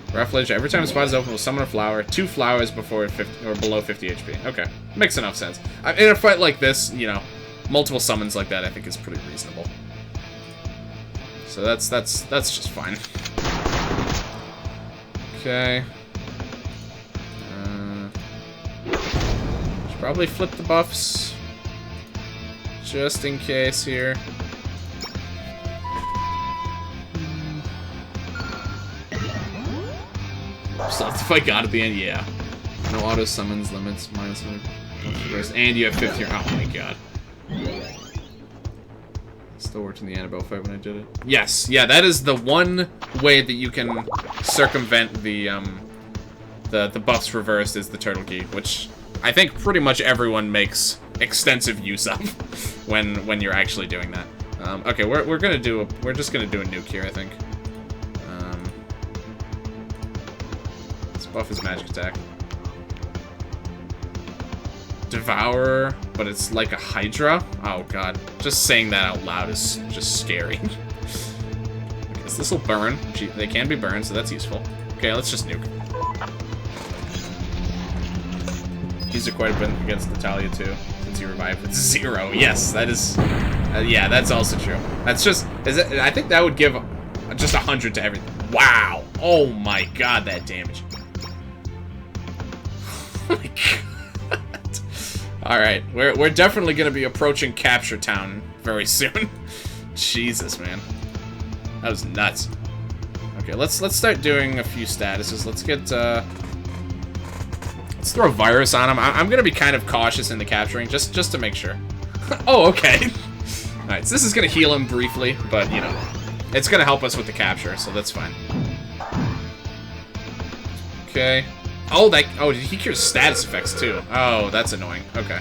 Ruffledge, every time a spot is open, we'll summon a flower. 2 flowers before 50, or below 50 HP. Okay. Makes enough sense. In a fight like this, you know, multiple summons like that I think is pretty reasonable. So that's just fine. Okay. Should probably flip the buffs. Just in case here. So if I got at the end, yeah. No auto summons, limits, -1. And you have 50. Oh my god. Still worked in the Annabelle fight when I did it. Yes, yeah, that is the one way that you can circumvent the buffs reversed is the turtle key, which I think pretty much everyone makes extensive use of when you're actually doing that. Okay, we're just gonna do a nuke here, I think. Let's buff his magic attack. Devour, but it's like a Hydra? Oh god. Just saying that out loud is just scary. Okay, so this will burn. They can be burned, so that's useful. Okay, let's just nuke. Used it quite a bit against Natalia too, since he revived with 0. Yes, that is... yeah, that's also true. That's just... I think that would give just 100 to everything. Wow! Oh my god, that damage. Oh my god. Alright, we're definitely going to be approaching Capture Town very soon. Jesus, man. That was nuts. Okay, let's start doing a few statuses. Let's get, let's throw Virus on him. I'm going to be kind of cautious in the capturing, just to make sure. Oh, okay. Alright, so this is going to heal him briefly, but, you know, it's going to help us with the capture, so that's fine. Okay. Oh, he cures status effects, too. Oh, that's annoying. Okay.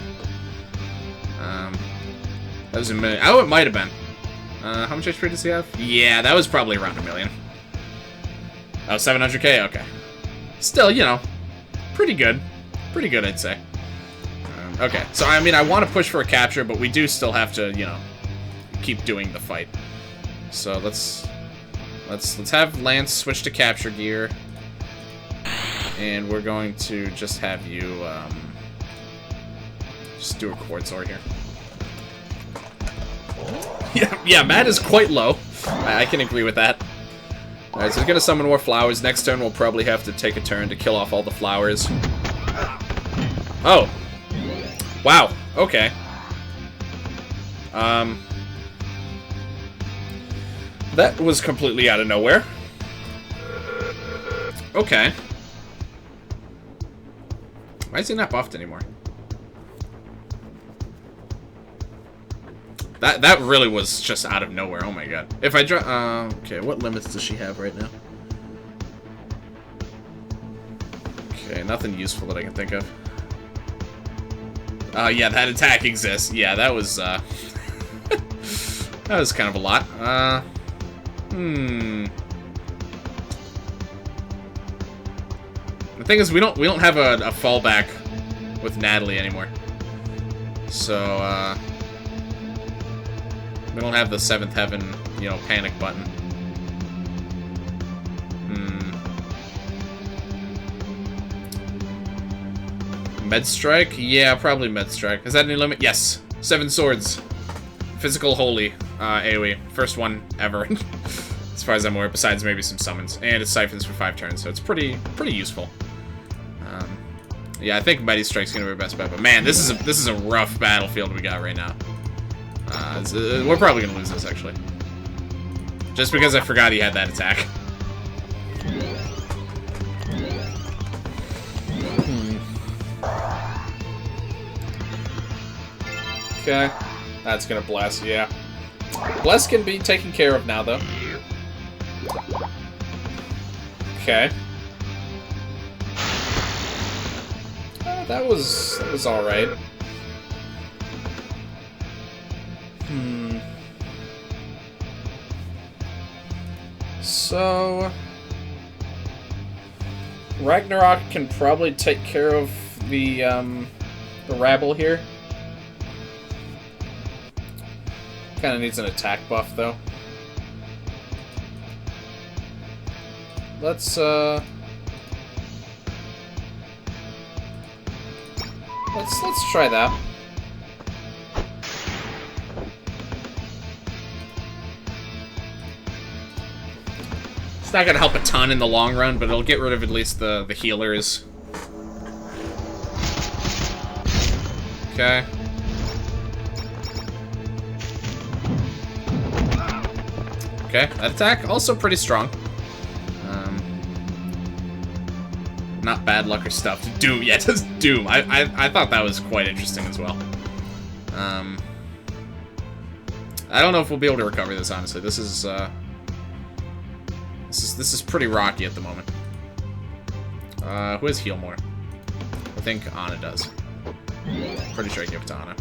That was a million. Oh, it might have been. How much HP does he have? Yeah, that was probably around 1 million. Oh, 700k? Okay. Still, you know, pretty good. Pretty good, I'd say. Okay, so I mean, I want to push for a capture, but we do still have to, you know, keep doing the fight. So let's have Lance switch to capture gear, and we're going to just have you just do a Chord Sword here. Yeah, Matt is quite low. I can agree with that. Alright, so he's gonna summon more flowers. Next turn, we'll probably have to take a turn to kill off all the flowers. Oh. Wow. Okay. That was completely out of nowhere. Okay. Why is he not buffed anymore? That really was just out of nowhere. Oh my god. If I draw... okay, what limits does she have right now? Okay, nothing useful that I can think of. Yeah, that attack exists. Yeah, that was, that was kind of a lot. The thing is, we don't have a fallback with Natalie anymore. So, we don't have the 7th Heaven, you know, panic button. Med Strike? Yeah, probably Med Strike. Is that any limit? Yes. 7 swords. Physical Holy. AoE. First one ever. As far as I'm aware, besides maybe some summons. And it siphons for 5 turns, so it's pretty useful. Yeah, I think Mighty Strike's gonna be our best bet, but man, this is a rough battlefield we got right now. We're probably gonna lose this, actually. Just because I forgot he had that attack. Okay. That's gonna bless, yeah. Bless can be taken care of now, though. Okay. That was alright. So... Ragnarok can probably take care of the rabble here. Kinda needs an attack buff, though. Let's try that. It's not gonna help a ton in the long run, but it'll get rid of at least the healers. Okay. Okay, that attack also pretty strong. Not bad luck or stuff. Doom, yeah, just Doom. I thought that was quite interesting as well. I don't know if we'll be able to recover this, honestly. This is pretty rocky at the moment. Who has heal more? I think Anna does. Pretty sure I give it to Anna.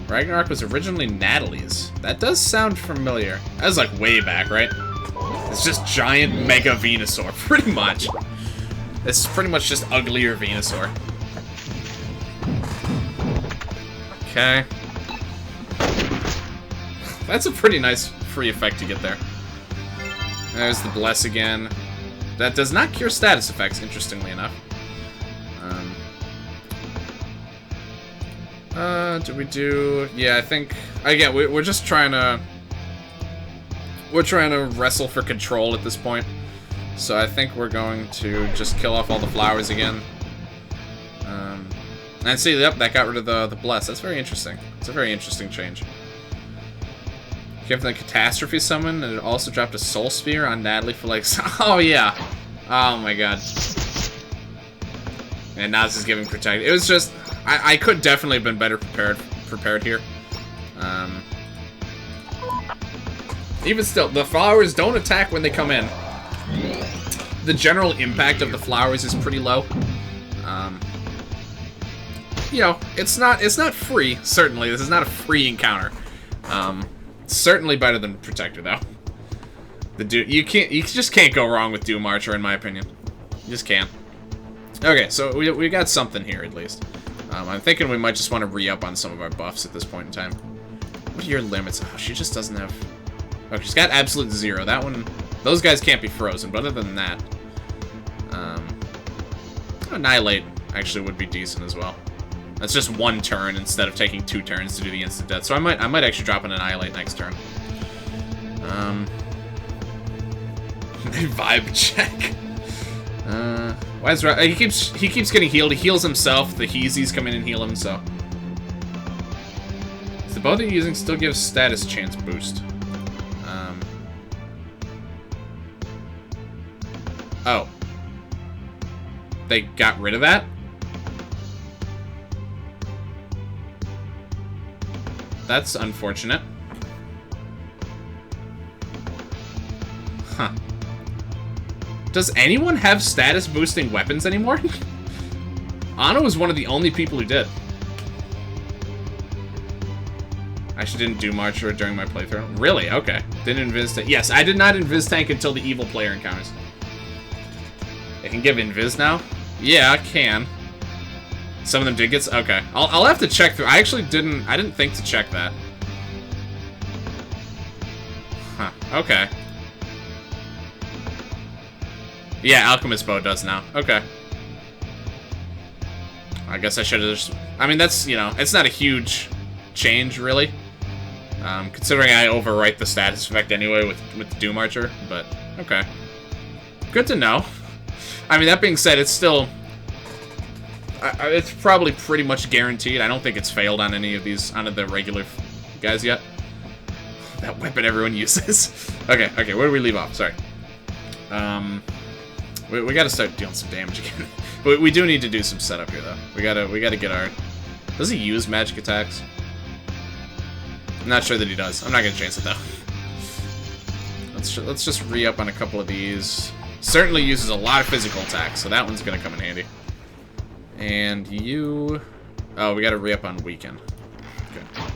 Ragnarok was originally Natalie's. That does sound familiar. That was like way back, right? It's just giant Mega Venusaur, pretty much. It's pretty much just uglier Venusaur. Okay. That's a pretty nice free effect to get there. There's the Bless again. That does not cure status effects, interestingly enough. Do we do... Yeah, I think... Again, we're just trying to... We're trying to wrestle for control at this point. So I think we're going to just kill off all the flowers again. And see, yep, that got rid of the Bless. That's very interesting. It's a very interesting change. Give the Catastrophe summon, and it also dropped a Soul Spear on Natalie for like... Oh, yeah. Oh, my God. And now this is giving Protect. It was just... I could definitely have been better prepared here. Even still, the flowers don't attack when they come in. The general impact of the flowers is pretty low. You know, it's not free, certainly. This is not a free encounter. Certainly better than Protector, though. You just can't go wrong with Doom Archer, in my opinion. You just can't. Okay, so we got something here at least. I'm thinking we might just want to re-up on some of our buffs at this point in time. What are your limits? Oh, she just doesn't have... Oh, she's got absolute 0. That one... Those guys can't be frozen, but other than that... Annihilate actually would be decent as well. That's just 1 turn instead of taking 2 turns to do the instant death. So I might actually drop an Annihilate next turn. Vibe check. Why is he keeps getting healed. He heals himself. The Heezies come in and heal him. So the bow that you're using still gives status chance boost. Oh, they got rid of that. That's unfortunate. Huh. Does anyone have status boosting weapons anymore? Anna was one of the only people who did. I actually didn't do Marcher during my playthrough. Really? Okay. Didn't invis tank. Yes, I did not invis tank until the evil player encounters. I can give invis now? Yeah, I can. Some of them did get... Okay. I'll have to check through. I actually didn't... I didn't think to check that. Huh. Okay. Yeah, Alchemist Bow does now. Okay. I guess I should have just... I mean, that's, you know, it's not a huge change, really. Considering I overwrite the status effect anyway with the Doom Archer, but okay. Good to know. I mean, that being said, it's still... it's probably pretty much guaranteed. I don't think it's failed on any of these, on the regular guys yet. That weapon everyone uses. Okay, where do we leave off? Sorry. We gotta start dealing some damage again. we do need to do some setup here, though. We gotta get our... Does he use magic attacks? I'm not sure that he does. I'm not gonna chance it, though. Let's just re-up on a couple of these. Certainly uses a lot of physical attacks, so that one's gonna come in handy. And you... Oh, we gotta re-up on weaken. Okay.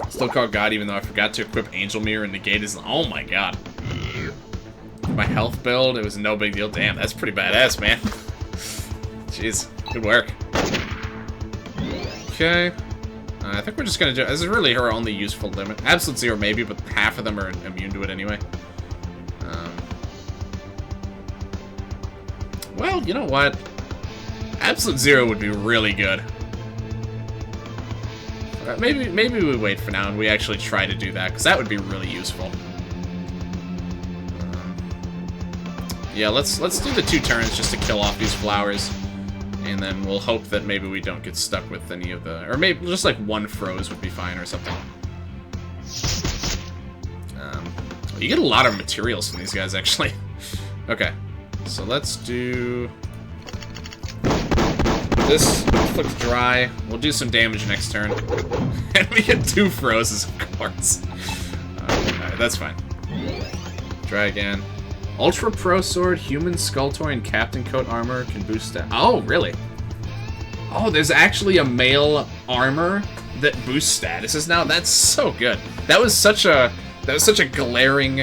Still called God, even though I forgot to equip Angel Mirror and negate his... Oh my god. My health build, it was no big deal. Damn, that's pretty badass, man. Jeez, good work. Okay. I think we're just gonna do... This is really her only useful limit. Absolute 0 maybe, but half of them are immune to it anyway. Well, you know what? Absolute 0 would be really good. Maybe we wait for now and we actually try to do that, because that would be really useful. Yeah, let's do the 2 turns just to kill off these flowers, and then we'll hope that maybe we don't get stuck with any of the... Or maybe just like 1 froze would be fine or something. You get a lot of materials from these guys, actually. Okay, so let's do... This looks dry. We'll do some damage next turn. And we get 2 frozes, of course. Alright, that's fine. Try again. Ultra Pro Sword, Human Skull Toy, and Captain Coat Armor can boost that. Oh, really? Oh, there's actually a male armor that boosts statuses now? That's so good. That was such a glaring...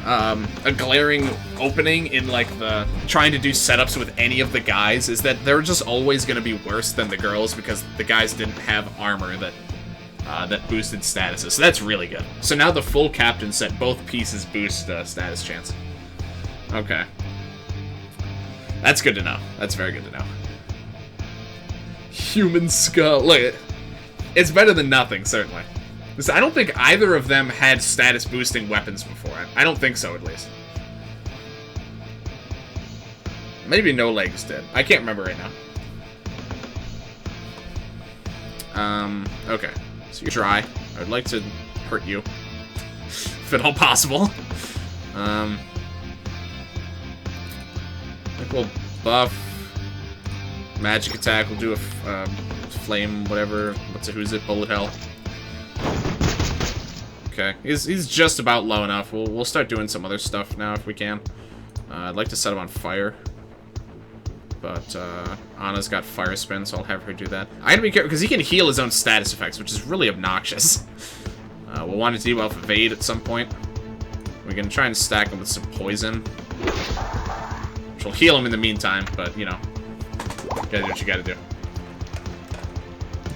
a glaring opening in, like, the trying to do setups with any of the guys, is that they're just always going to be worse than the girls because the guys didn't have armor that boosted statuses. So that's really good. So now the full captain set, both pieces boost status chance. Okay. That's good to know. That's very good to know. Human skull. Look, it's better than nothing, certainly. I don't think either of them had status boosting weapons before. I don't think so, at least. Maybe No Legs did. I can't remember right now. Okay. So you're dry. I would like to hurt you. If at all possible. I think we'll buff magic attack. We'll do a flame, whatever. Who's it? Bullet hell. Okay, he's just about low enough. We'll start doing some other stuff now if we can. I'd like to set him on fire, but Anna's got fire spin, so I'll have her do that. I gotta be careful because he can heal his own status effects, which is really obnoxious. We'll want to debuff Evade at some point. We're gonna try and stack him with some poison. Which will heal him in the meantime, but, you know. Gotta do what you gotta do.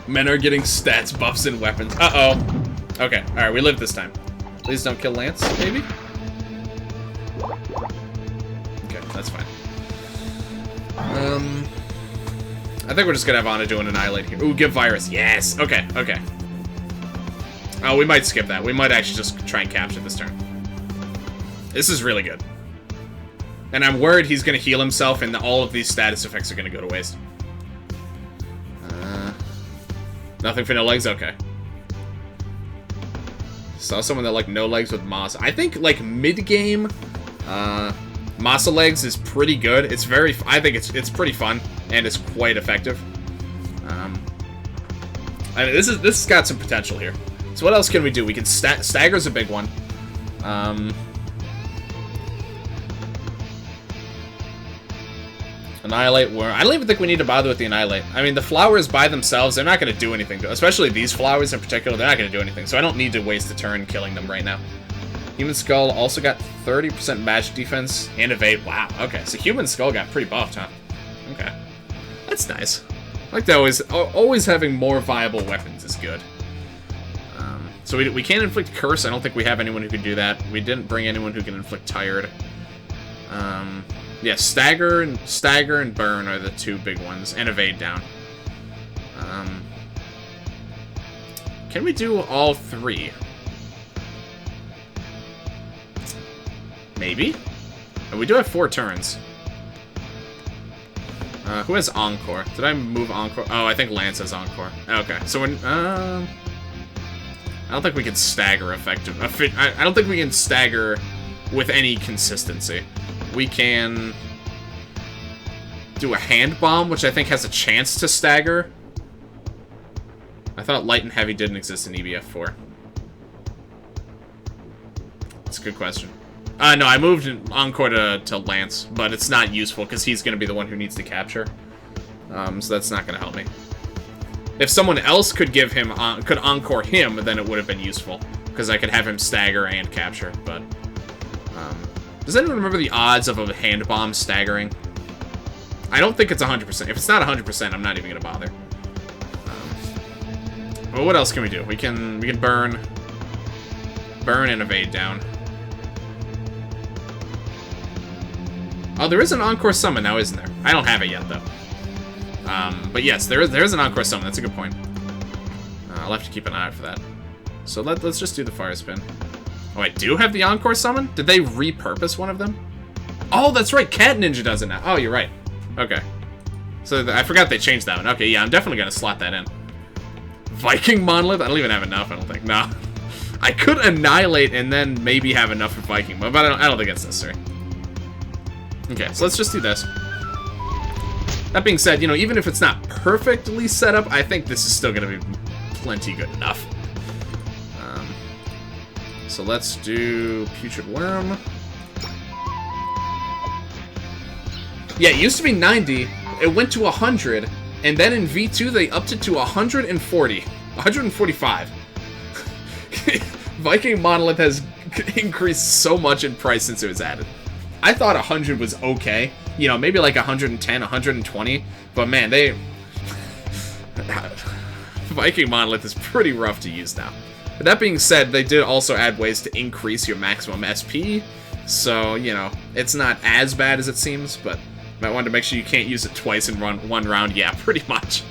Men are getting stats, buffs, and weapons. Uh-oh. Okay, alright, we live this time. Please don't kill Lance, maybe? Okay, that's fine. I think we're just gonna have Ana do an Annihilate here. Ooh, give Virus. Yes! Okay, okay. Oh, we might skip that. We might actually just try and capture this turn. This is really good. And I'm worried he's gonna heal himself and all of these status effects are gonna go to waste. Nothing for no legs? Okay. Saw someone that like no legs with Masa. I think like mid-game, Masa legs is pretty good. It's very, I think it's pretty fun and it's quite effective. I mean, this has got some potential here. So what else can we do? We can Stagger's a big one. Annihilate Worm. I don't even think we need to bother with the Annihilate. I mean, the flowers by themselves, they're not going to do anything. Especially these flowers in particular, they're not going to do anything. So I don't need to waste a turn killing them right now. Human Skull also got 30% magic defense and evade. Wow, okay. So Human Skull got pretty buffed, huh? Okay. That's nice. I like that always having more viable weapons is good. So we can't inflict Curse. I don't think we have anyone who can do that. We didn't bring anyone who can inflict Tired. Yeah, Stagger and Burn are the two big ones, and Evade down. Can we do all three? Maybe? And we do have 4 turns. Who has Encore? Did I move Encore? Oh, I think Lance has Encore. Okay, so when, I don't think we can stagger effective. I don't think we can stagger with any consistency. We can do a Hand Bomb, which I think has a chance to stagger. I thought Light and Heavy didn't exist in EBF4. That's a good question. No, I moved Encore to Lance, but it's not useful because he's going to be the one who needs to capture. So that's not going to help me. If someone else could give him, could Encore him, then it would have been useful because I could have him stagger and capture. But does anyone remember the odds of a Hand Bomb staggering? I don't think it's 100%. If it's not 100%, I'm not even going to bother. Well, what else can we do? We can burn and evade down. Oh, there is an Encore Summon now, isn't there? I don't have it yet, though. But yes, there is an Encore Summon. That's a good point. I'll have to keep an eye out for that. So let's just do the Fire Spin. Oh, I do have the Encore Summon? Did they repurpose one of them? Oh, that's right. Cat Ninja does it now. Oh, you're right. Okay. So I forgot they changed that one. Okay, yeah, I'm definitely going to slot that in. Viking Monolith? I don't even have enough, I don't think. No. I could Annihilate and then maybe have enough for Viking, but I don't think it's necessary. Okay, so let's just do this. That being said, you know, even if it's not perfectly set up, I think this is still going to be plenty good enough. So let's do Putrid Worm. Yeah, it used to be 90, it went to 100, and then in V2 they upped it to 140. 145. Viking Monolith has increased so much in price since it was added. I thought 100 was okay. You know, maybe like 110, 120. But man, Viking Monolith is pretty rough to use now. But that being said, they did also add ways to increase your maximum SP. So, you know, it's not as bad as it seems, but you might want to make sure you can't use it twice in one round. Yeah, pretty much.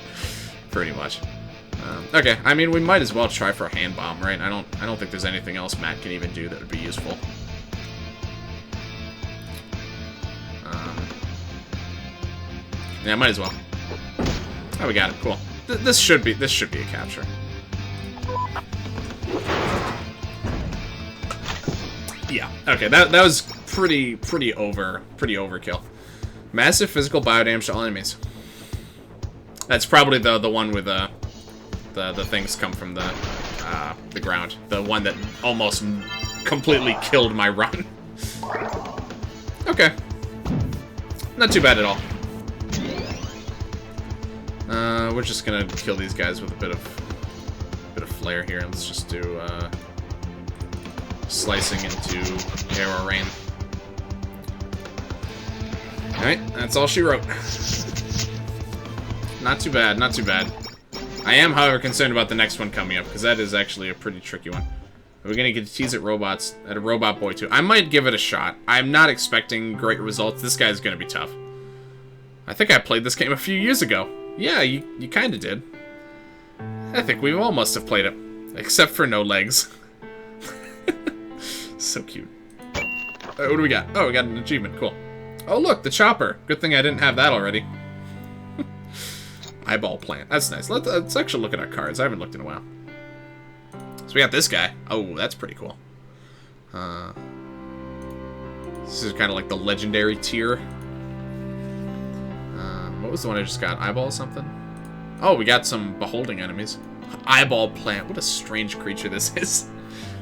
Pretty much. Okay, I mean, we might as well try for a Hand Bomb, right? I don't think there's anything else Matt can even do that would be useful. Yeah, might as well. Oh, we got it. Cool. This should be a capture. Yeah. Okay. That was pretty overkill. Massive physical biodamage to all enemies. That's probably the one with the things come from the ground. The one that almost completely killed my run. Okay. Not too bad at all. We're just gonna kill these guys with a bit of flair here. Let's just do slicing into arrow rain. Alright, that's all she wrote. Not too bad, not too bad. I am, however, concerned about the next one coming up, because that is actually a pretty tricky one. We're gonna get to tease at robots, at a Robot Boy 2. I might give it a shot. I'm not expecting great results. This guy's gonna be tough. I think I played this game a few years ago. Yeah, you kinda did. I think we all must have played it. Except for no legs. So cute. What do we got? Oh, we got an achievement. Cool. Oh, look, the chopper. Good thing I didn't have that already. Eyeball plant. That's nice. Let's actually look at our cards. I haven't looked in a while. So we got this guy. Oh, that's pretty cool. This is kind of like the legendary tier. What was the one I just got? Eyeball something? Oh, we got some beholding enemies. Eyeball plant. What a strange creature this is.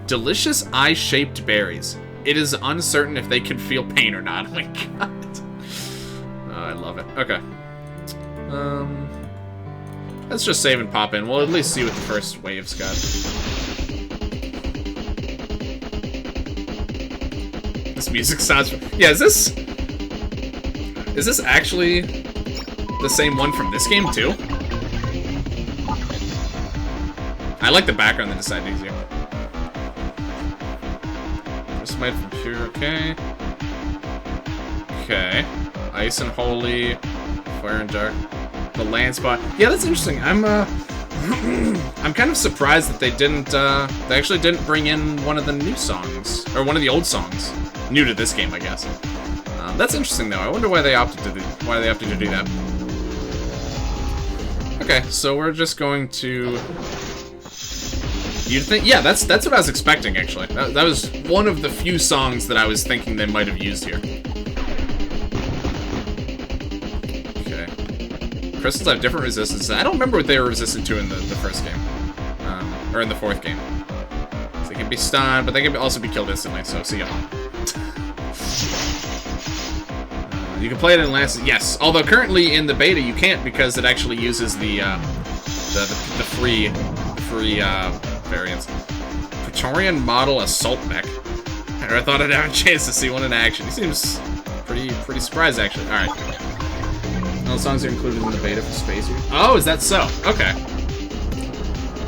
Delicious eye-shaped berries. It is uncertain if they can feel pain or not. Oh my god. Oh, I love it. Okay. Let's just save and pop in. We'll at least see what the first wave's got. This music sounds... Yeah, is this actually the same one from this game, too? I like the background that decided easier. Just made from pure, okay. Okay. Ice and Holy, Fire and Dark, the land spot. Yeah, that's interesting. I'm kind of surprised that they didn't, they actually didn't bring in one of the new songs, or one of the old songs. New to this game, I guess. That's interesting, though. I wonder why they opted to do that. Okay, so we're just going to... You'd think... Yeah, that's what I was expecting, actually. That was one of the few songs that I was thinking they might have used here. Okay. Crystals have different resistances. I don't remember what they were resistant to in the first game. Or in the fourth game. So they can be stunned, but they can also be killed instantly, so see ya. You can play it in Lance. Yes, although currently in the beta you can't because it actually uses the free variants. Praetorian model assault mech. I never thought I'd have a chance to see one in action. He seems pretty surprised actually. All right. All the songs are included in the beta for Space here. Oh, is that so? Okay.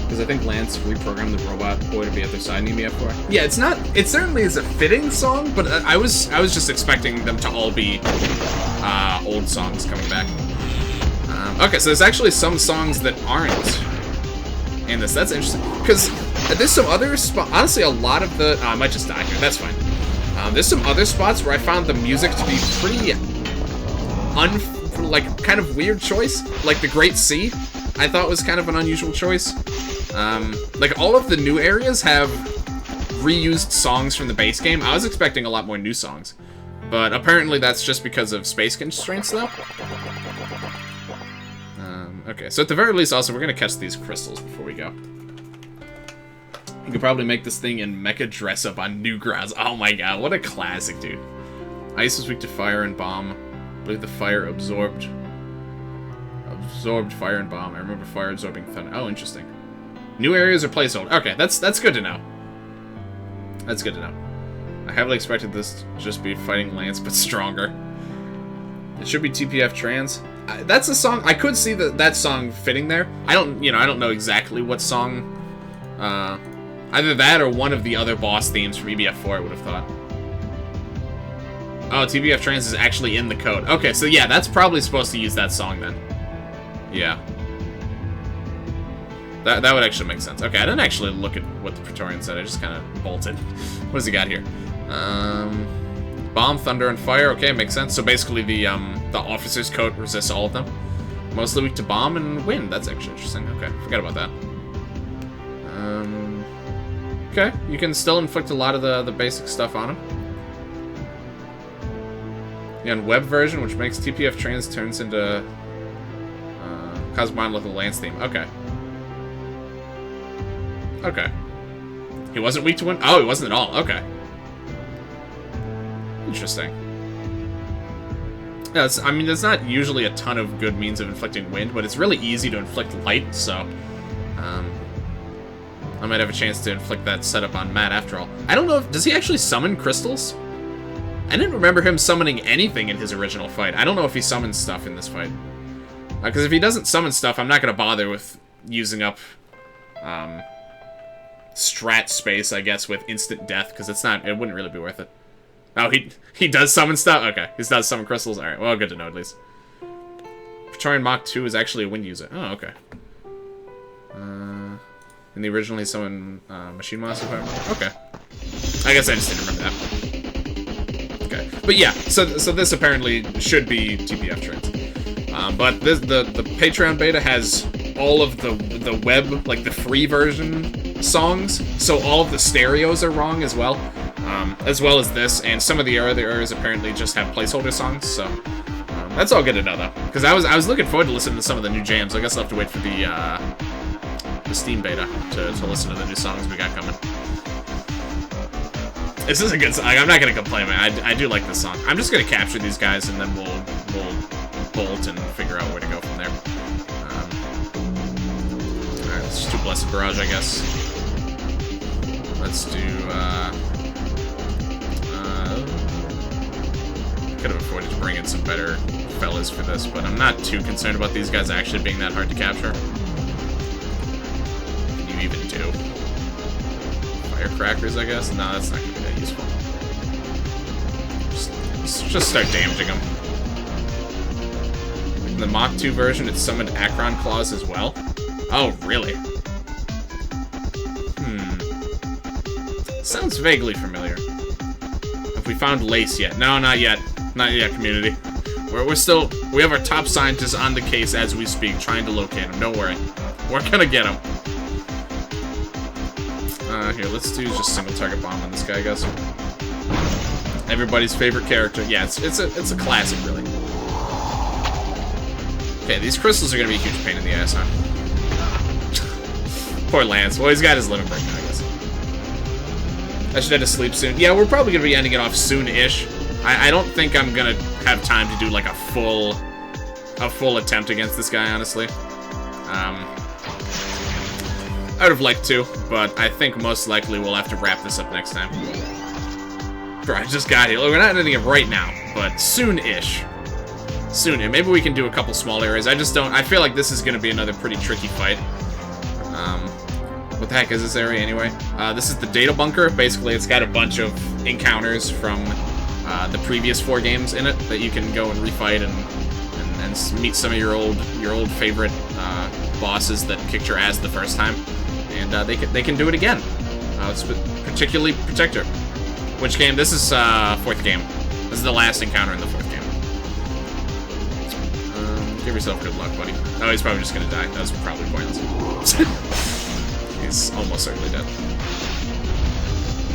Because I think Lance reprogrammed the Robot Boy to be at their side in EBF5. Yeah, it's not. It certainly is a fitting song, but I was just expecting them to all be old songs coming back. Okay, so there's actually some songs that aren't in this. That's interesting. Because there's some other spots. Honestly, a lot of the. I might just die here. That's fine. There's some other spots where I found the music to be pretty kind of weird choice. Like the Great Sea, I thought was kind of an unusual choice. Like, all of the new areas have reused songs from the base game. I was expecting a lot more new songs. But apparently that's just because of space constraints, though. Okay, so at the very least, also, we're going to catch these crystals before we go. You could probably make this thing in mecha dress-up on new grounds. Oh my god, what a classic, dude. Ice is weak to fire and bomb. I believe the fire absorbed fire and bomb. I remember fire absorbing thunder. Oh, interesting. New areas are placeholder. Okay, that's good to know. That's good to know. I heavily expected this to just be fighting Lance, but stronger. It should be TPF Trans. That's a song. I could see that song fitting there. I don't know exactly what song. Either that or one of the other boss themes from EBF4. I would have thought. Oh, TPF Trans is actually in the code. Okay, so yeah, that's probably supposed to use that song then. Yeah. That would actually make sense. Okay, I didn't actually look at what the Praetorian said. I just kind of bolted. What does he got here? Bomb, thunder, and fire. Okay, makes sense. So basically the officer's coat resists all of them. Mostly weak to bomb and wind. That's actually interesting. Okay, forgot about that. Okay, you can still inflict a lot of the basic stuff on him. Yeah, and web version, which makes TPF Trans turns into Cosmon with a Lance theme. Okay. Okay. He wasn't weak to wind? Oh, he wasn't at all. Okay. Interesting. Yeah, I mean, there's not usually a ton of good means of inflicting wind, but it's really easy to inflict light, so... I might have a chance to inflict that setup on Matt after all. I don't know if... Does he actually summon crystals? I didn't remember him summoning anything in his original fight. I don't know if he summons stuff in this fight. Because if he doesn't summon stuff, I'm not going to bother with using up strat space, I guess, with instant death, because it wouldn't really be worth it. Oh, he does summon stuff? Okay, he does summon crystals? Alright, well, good to know, at least. Praetorian Mach 2 is actually a wind user. Oh, okay. And the originally summoned Machine Monster, if I remember. Okay. I guess I just didn't remember that. Okay. But yeah, so this apparently should be TPF trains. But the Patreon beta has all of the web, like the free version songs, so all of the stereos are wrong as well as this, and some of the others apparently just have placeholder songs, so that's all good to know, though. Because I was looking forward to listening to some of the new jams. I guess I'll have to wait for the Steam beta to listen to the new songs we got coming. This is a good song. I'm not gonna complain, man. I do like this song. I'm just gonna capture these guys, and then we'll bolt and figure out where to go from there. Alright, let's just do Blessed Barrage, I guess. Let's do, could have afforded to bring in some better fellas for this, but I'm not too concerned about these guys actually being that hard to capture. What can you even do? Firecrackers, I guess? No, that's not going to be that useful. Just start damaging them. In the Mach 2 version, it summoned Akron Claws as well? Oh, really? Sounds vaguely familiar. Have we found Lace yet? No, not yet. Not yet, community. We have our top scientists on the case as we speak, trying to locate him. Don't worry. We're gonna get him. Here, let's do just single target bomb on this guy, I guess. Everybody's favorite character. Yeah, it's a classic, really. Okay, these crystals are gonna be a huge pain in the ass, huh? Poor Lance. Well, he's got his limit break now, I guess. I should head to sleep soon. Yeah, we're probably gonna be ending it off soon-ish. I don't think I'm gonna have time to do like a full attempt against this guy, honestly. I would have liked to, but I think most likely we'll have to wrap this up next time. Bro, I just got here. Look, we're not ending it right now, but soon-ish. Soon. Maybe we can do a couple small areas. I feel like this is gonna be another pretty tricky fight. What the heck is this area anyway? This is the data bunker. Basically, it's got a bunch of encounters from the previous 4 games in it that you can go and refight and meet some of your old favorite bosses that kicked your ass the first time, and they can do it again. It's particularly Protector. Which game? This is 4th game. This is the last encounter in the 4th game. Give yourself good luck, buddy. Oh, he's probably just gonna die. That was probably pointless. He's almost certainly dead.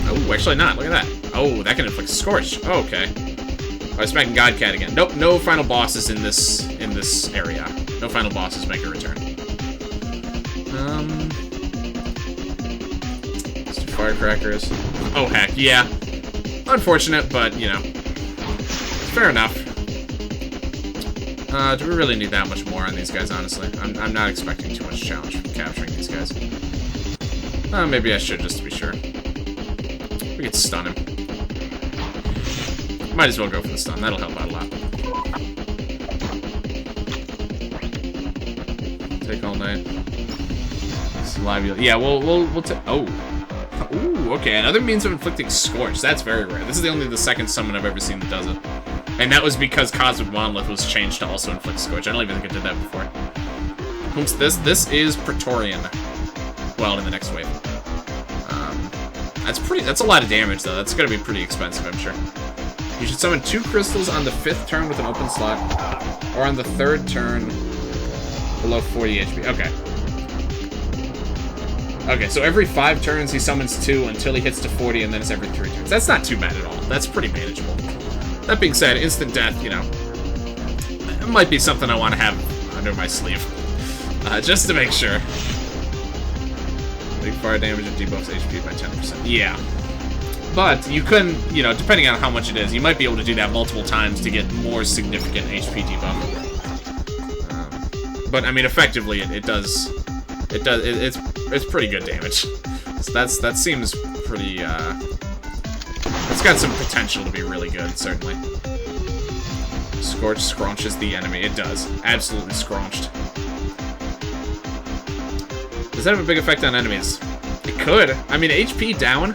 Oh, actually not. Look at that. Oh, that can inflict Scorch. Oh, okay. Oh, I'm smacking Godcat again. Nope, no final bosses in this area. No final bosses make a return. Let's do Firecrackers. Oh, heck, yeah. Unfortunate, but, you know. Fair enough. Do we really need that much more on these guys, honestly? I'm not expecting too much challenge from capturing these guys. Maybe I should, just to be sure. We could stun him. Might as well go for the stun. That'll help out a lot. Take all night. Live. Yeah, we'll take. Oh. Ooh, okay. Another means of inflicting Scorch. That's very rare. This is the second summon I've ever seen that does it. And that was because Cosmic Monolith was changed to also inflict Scorch. I don't even think I did that before. Whom's this? This is Praetorian. Well, in the next wave. That's a lot of damage, though. That's gonna be pretty expensive, I'm sure. You should summon 2 crystals on the 5th turn with an open slot, or on the 3rd turn below 40 HP. Okay. Okay, so every 5 turns he summons 2 until he hits to 40, and then it's every 3 turns. That's not too bad at all. That's pretty manageable. That being said, instant death, you know, it might be something I want to have under my sleeve. Just to make sure. Big fire damage and debuffs HP by 10%. Yeah. But you couldn't, you know, depending on how much it is, you might be able to do that multiple times to get more significant HP debuff. But I mean, effectively, it's pretty good damage. So that seems pretty It's got some potential to be really good, certainly. Scorch scrunches the enemy. It does. Absolutely scrunched. Does that have a big effect on enemies? It could. I mean, HP down.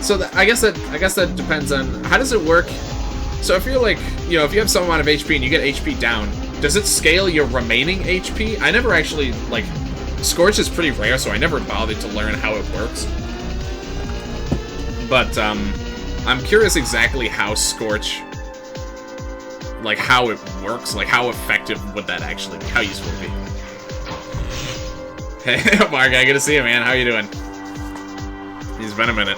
So I guess that depends on how does it work. So if you're like, you know, if you have some amount of HP and you get HP down, does it scale your remaining HP? I never actually, like, Scorch is pretty rare, so I never bothered to learn how it works. But I'm curious exactly how Scorch, like how it works, like how effective would that actually be? How useful would it be? Hey, Mark, I good to see you, man. How you doing? It's been a minute.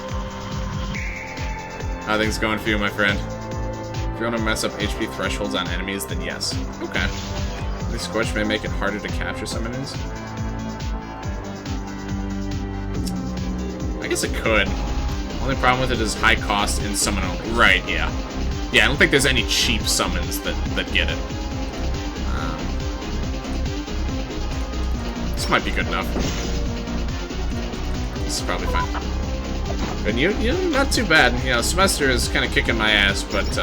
How things going for you, my friend? If you want to mess up HP thresholds on enemies, then yes. Okay. The Scorch may make it harder to capture some enemies. I guess it could. Only problem with it is high cost in summon only. Right, yeah. Yeah, I don't think there's any cheap summons that get it. This might be good enough. This is probably fine. And you not too bad. You know, semester is kind of kicking my ass, but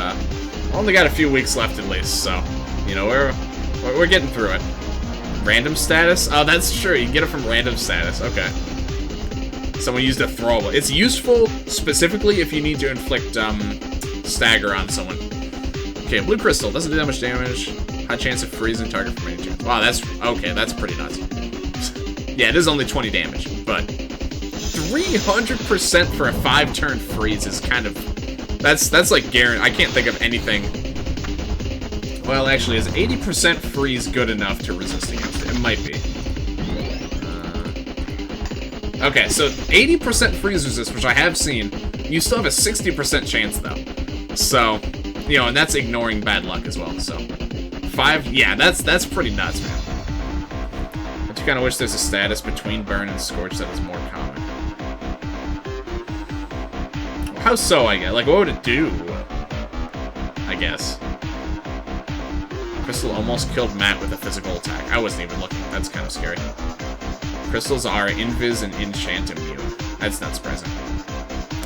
only got a few weeks left at least, so you know we're getting through it. Random status? Oh, that's true. You can get it from random status. Okay. Someone used a throwable. It's useful specifically if you need to inflict stagger on someone. Okay, blue crystal doesn't do that much damage. High chance of freezing target for many turns. Wow, that's okay. That's pretty nuts. Yeah, it is only 20 damage, but 300% for a 5-turn freeze is kind of that's like guaranteed. I can't think of anything. Well, actually, is 80% freeze good enough to resist against it? It might be. Okay, so 80% freeze resist, which I have seen. You still have a 60% chance though. So, you know, and that's ignoring bad luck as well. So, 5, yeah, that's pretty nuts, man. I do kind of wish there's a status between Burn and Scorch that is more common. How so, I guess? Like, what would it do? I guess. Crystal almost killed Matt with a physical attack. I wasn't even looking. That's kind of scary. Crystals are invis and enchant immune. That's not surprising.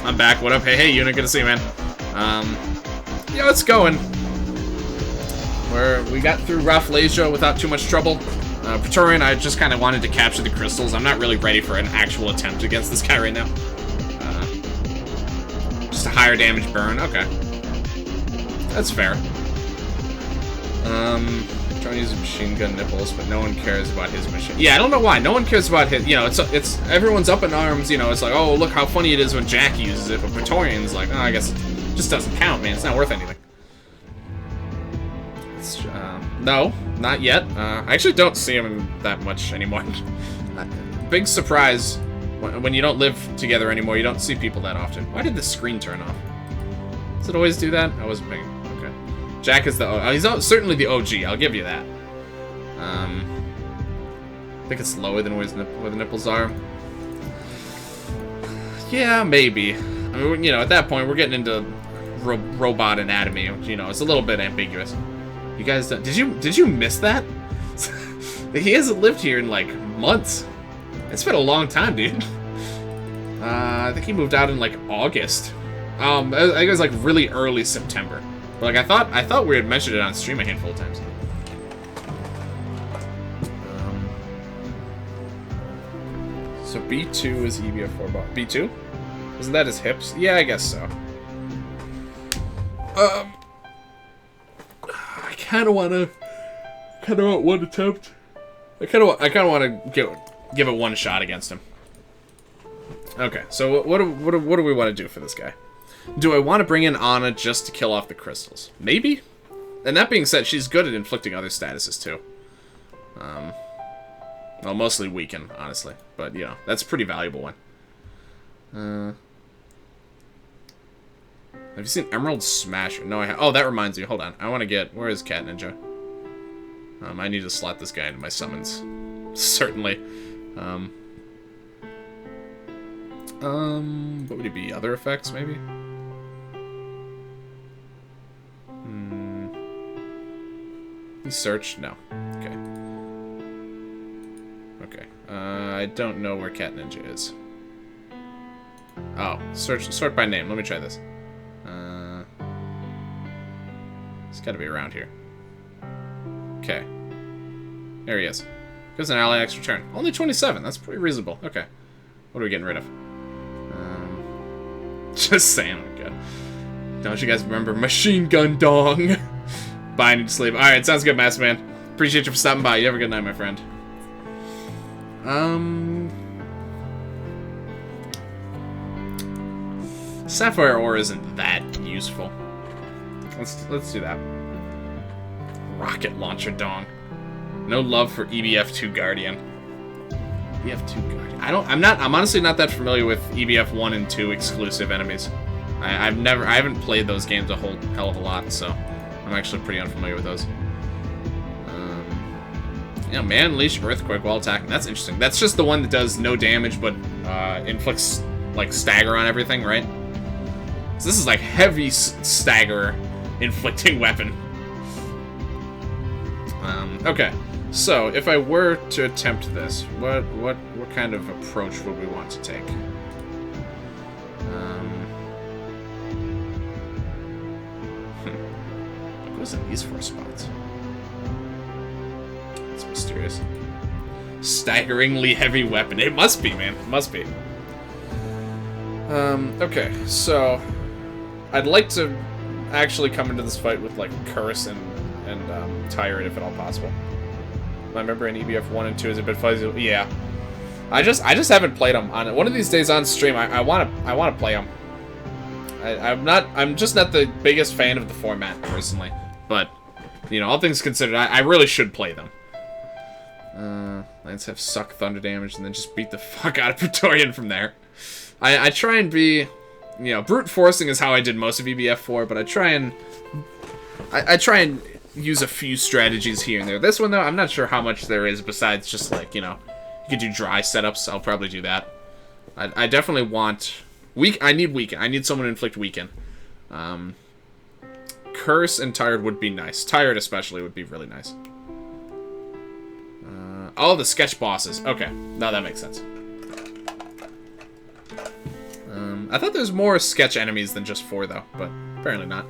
I'm back. What up? Hey, Unit. Good to see you, man. Yeah, it's going. We got through Rafflesia without too much trouble. Praetorian, I just kind of wanted to capture the crystals. I'm not really ready for an actual attempt against this guy right now. Just a higher damage burn. Okay. That's fair. Trying to use machine gun nipples, but no one cares about his machine. Yeah, I don't know why. No one cares about his. You know, it's everyone's up in arms. You know, it's like, oh, look how funny it is when Jack uses it, but Praetorian's like, oh, I guess it just doesn't count, man. It's not worth anything. It's, no, not yet. I actually don't see him that much anymore. Big surprise when you don't live together anymore. You don't see people that often. Why did the screen turn off? Does it always do that? I wasn't paying. Jack is the he's certainly the OG, I'll give you that. I think it's lower than where the nipples are. Yeah, maybe. I mean, you know, at that point, we're getting into robot anatomy. You know, it's a little bit ambiguous. You guys don't... Did you miss that? He hasn't lived here in, like, months. It's been a long time, dude. I think he moved out in, like, August. I think it was, like, really early September. But, like, I thought we had mentioned it on stream a handful of times. So B2 is EBF5 Blind. B2? Isn't that his hips? Yeah, I guess so. I kind of want one attempt. I kind of want to give it one shot against him. Okay, so what do we want to do for this guy? Do I want to bring in Anna just to kill off the crystals? Maybe? And that being said, she's good at inflicting other statuses, too. Well, mostly weaken, honestly. But, you know, that's a pretty valuable one. Have you seen Emerald Smasher? No, I have. Oh, that reminds me. Hold on. I want to get... Where is Cat Ninja? I need to slot this guy into my summons. Certainly. What would it be? Other effects, maybe? Search? No. Okay. Okay. I don't know where Cat Ninja is. Oh, sort by name. Let me try this. It's got to be around here. Okay. There he is. Gives an ally extra turn. Only 27. That's pretty reasonable. Okay. What are we getting rid of? Just saying. Okay. Don't you guys remember Machine Gun Dong? Bye, I need to sleep. Alright, sounds good, Master Man. Appreciate you for stopping by. You have a good night, my friend. Sapphire ore isn't that useful. Let's do that. Rocket launcher Dong. No love for EBF2 Guardian. EBF2 Guardian. I'm honestly not that familiar with EBF1 and 2 exclusive enemies. I haven't played those games a whole hell of a lot, so I'm actually pretty unfamiliar with those. Yeah, Man Unleash Earthquake while attacking. That's interesting. That's just the one that does no damage, but inflicts, like, stagger on everything, right? So this is, like, heavy stagger inflicting weapon. Okay. So, if I were to attempt this, what kind of approach would we want to take? What goes in these 4 spots? It's mysterious. Staggeringly heavy weapon. It must be, man. It must be. Okay, so I'd like to actually come into this fight with, like, Curse and Tired, if at all possible. I remember in EBF 1 and 2 is a bit fuzzy. Yeah. I just haven't played them. On one of these days on stream, I want to play them. I'm just not the biggest fan of the format, personally. But, you know, all things considered, I really should play them. Lance have suck thunder damage and then just beat the fuck out of Praetorian from there. I try and be, you know, brute forcing is how I did most of EBF4, but I try and use a few strategies here and there. This one, though, I'm not sure how much there is besides just, like, you know, you could do dry setups. I'll probably do that. I definitely want... I need Weaken. I need someone to inflict Weaken. Curse and Tired would be nice. Tired especially would be really nice. Oh, the sketch bosses. Okay. Now that makes sense. I thought there was more sketch enemies than just 4, though, but apparently not.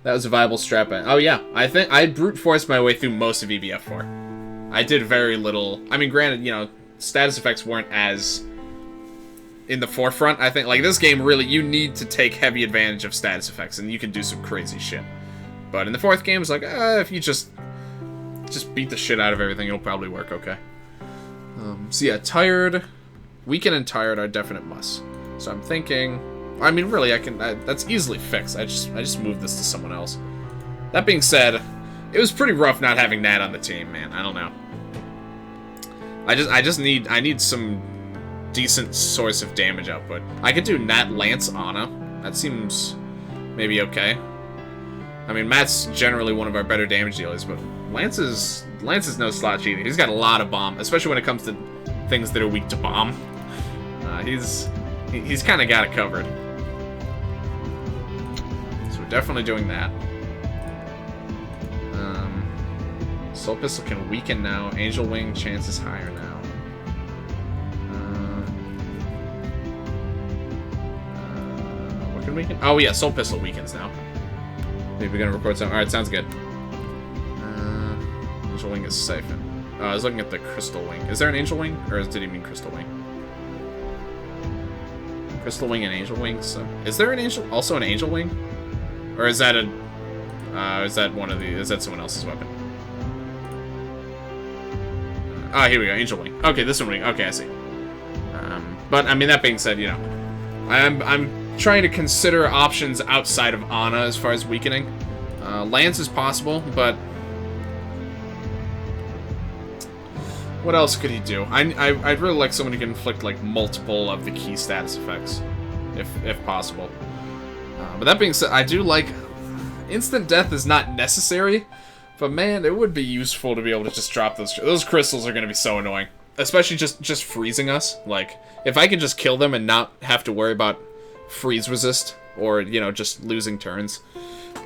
That was a viable strap. Oh, yeah. I think I brute forced my way through most of EBF4. I did very little. I mean, granted, you know, status effects weren't as in the forefront. I think, like, this game really, you need to take heavy advantage of status effects, and you can do some crazy shit. But in the 4th game, it's like, if you just beat the shit out of everything, it'll probably work okay. So yeah, Tired, Weaken and Tired are definite musts. So I'm thinking, I mean, really, that's easily fixed. I just moved this to someone else. That being said, it was pretty rough not having Nat on the team, man. I don't know. I need some decent source of damage output. I could do Nat Lance Anna. That seems maybe okay. I mean, Matt's generally one of our better damage dealers, but Lance is no slouch either. He's got a lot of bomb, especially when it comes to things that are weak to bomb. He's kind of got it covered. So we're definitely doing that. Soul Pistol can weaken now. Angel Wing chance is higher now. What can weaken? Oh yeah, Soul Pistol weakens now. Maybe we're gonna record something. Alright, sounds good. Angel Wing is Siphon. I was looking at the Crystal Wing. Is there an Angel Wing? Or did he mean Crystal Wing? Crystal Wing and Angel Wing. So, is there also an Angel Wing? Or is that is that someone else's weapon? Here we go, Angel Wing. Okay, this one wing. Okay, I see. But I mean, that being said, you know, I'm trying to consider options outside of Anna as far as weakening. Lance is possible, but what else could he do? I'd really like someone who can inflict like multiple of the key status effects, if possible. But that being said, I do like instant death is not necessary, but man, it would be useful to be able to just drop those crystals are going to be so annoying, especially just freezing us. Like if I can just kill them and not have to worry about freeze resist or you know just losing turns,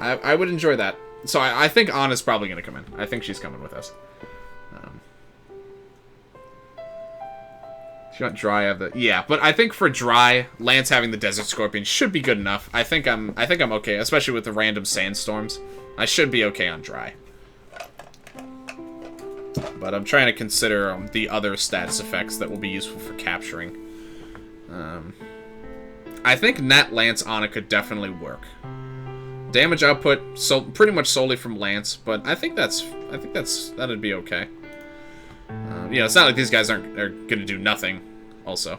I would enjoy that. So I think Anna's probably going to come in. I think she's coming with us. If you want dry, have the... Yeah, but I think for dry, Lance having the Desert Scorpion should be good enough. I think I'm okay, especially with the random sandstorms. I should be okay on dry. But I'm trying to consider the other status effects that will be useful for capturing. I think Net Lance Ana could definitely work. Damage output, so pretty much solely from Lance, but I think that'd be okay. You know, it's not like these guys are gonna do nothing. Also,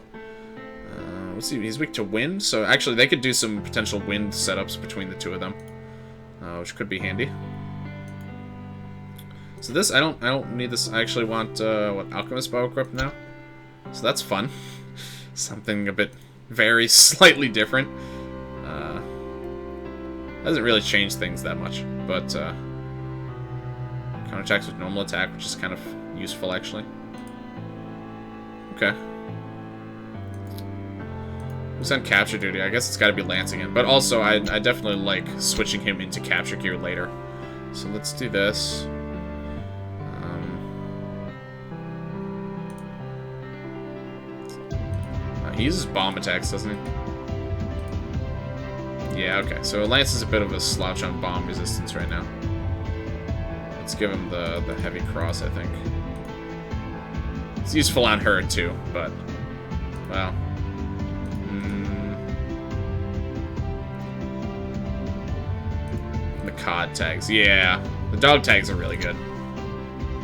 let's see, he's weak to wind, so actually they could do some potential wind setups between the two of them, which could be handy. So this, I don't need this. I actually want what, Alchemist Bow equipped now, so that's fun. Something a bit very slightly different. Doesn't really change things that much, but counterattacks with normal attack, which is kind of useful actually. Okay. Who's on capture duty? I guess it's got to be Lance again, but also I definitely like switching him into capture gear later. So let's do this. He uses bomb attacks, doesn't he? Yeah, okay. So Lance is a bit of a slouch on bomb resistance right now. Let's give him the heavy cross, I think. It's useful on her, too, but... Well... The COD tags. Yeah. The dog tags are really good.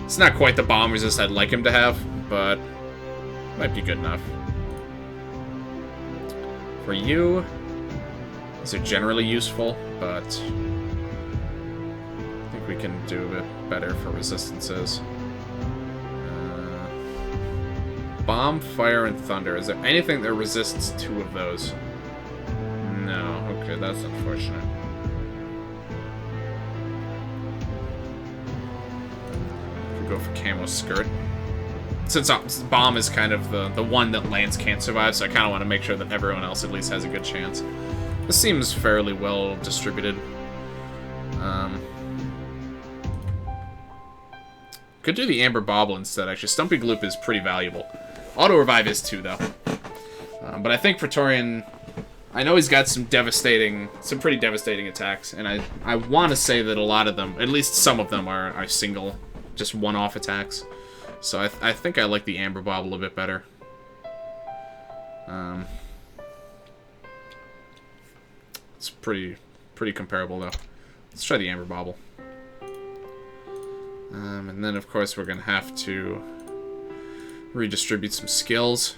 It's not quite the bomb resist I'd like him to have, but... Might be good enough. For you... These are generally useful, but I think we can do a bit better for resistances. Bomb, fire, and thunder. Is there anything that resists two of those? No. Okay, that's unfortunate. Could go for camo skirt. Since bomb is kind of the one that Lance can't survive, so I kind of want to make sure that everyone else at least has a good chance. This seems fairly well distributed. Could do the Amber Bauble instead, actually. Stumpy Gloop is pretty valuable. Auto Revive is too, though. But I think Praetorian... I know he's got some pretty devastating attacks, and I want to say that a lot of them, at least some of them, are single, just one-off attacks. So I think I like the Amber Bauble a bit better. It's pretty comparable, though. Let's try the Amber Bauble. And then, of course, we're going to have to redistribute some skills.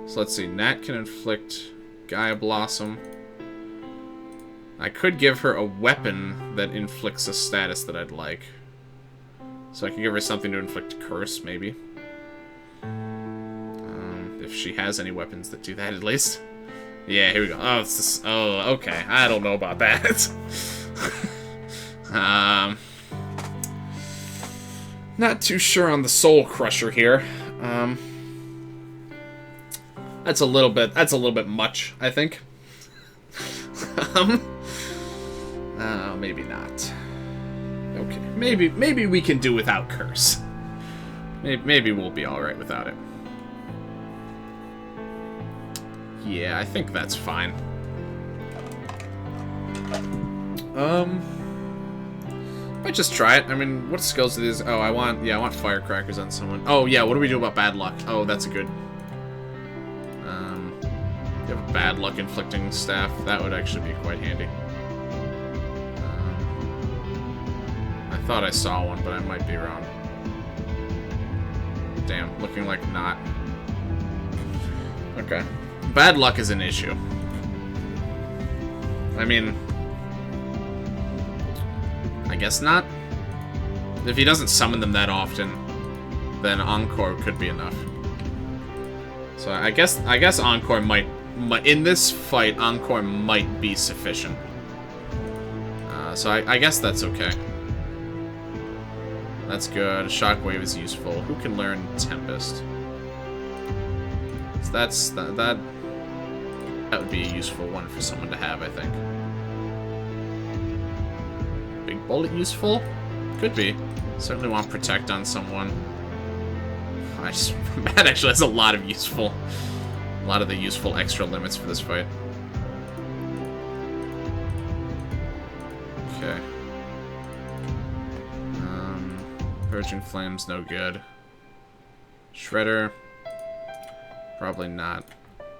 So let's see. Nat can inflict Gaia Blossom. I could give her a weapon that inflicts a status that I'd like. So I could give her something to inflict Curse, maybe. If she has any weapons that do that, at least. Yeah, here we go. Oh, it's this. Oh, okay. I don't know about that. Not too sure on the Soul Crusher here. That's a little bit much, I think. Maybe not. Okay, maybe we can do without Curse. Maybe we'll be all right without it. Yeah, I think that's fine. Might just try it. I mean, what skills do these? Oh, I want firecrackers on someone. Oh yeah, what do we do about bad luck? Oh, that's a good. You have a bad luck inflicting staff. That would actually be quite handy. I thought I saw one, but I might be wrong. Damn, looking like not. Okay. Bad luck is an issue. I mean, I guess not. If he doesn't summon them that often, then Encore could be enough. So I guess Encore might in this fight, Encore might be sufficient. So I guess that's okay. That's good. Shockwave is useful. Who can learn Tempest? So that would be a useful one for someone to have, I think. Big Bullet useful? Could be. Certainly want Protect on someone. Matt actually has a lot of the useful extra limits for this fight. Okay. Purging Flame's no good. Shredder. Probably not.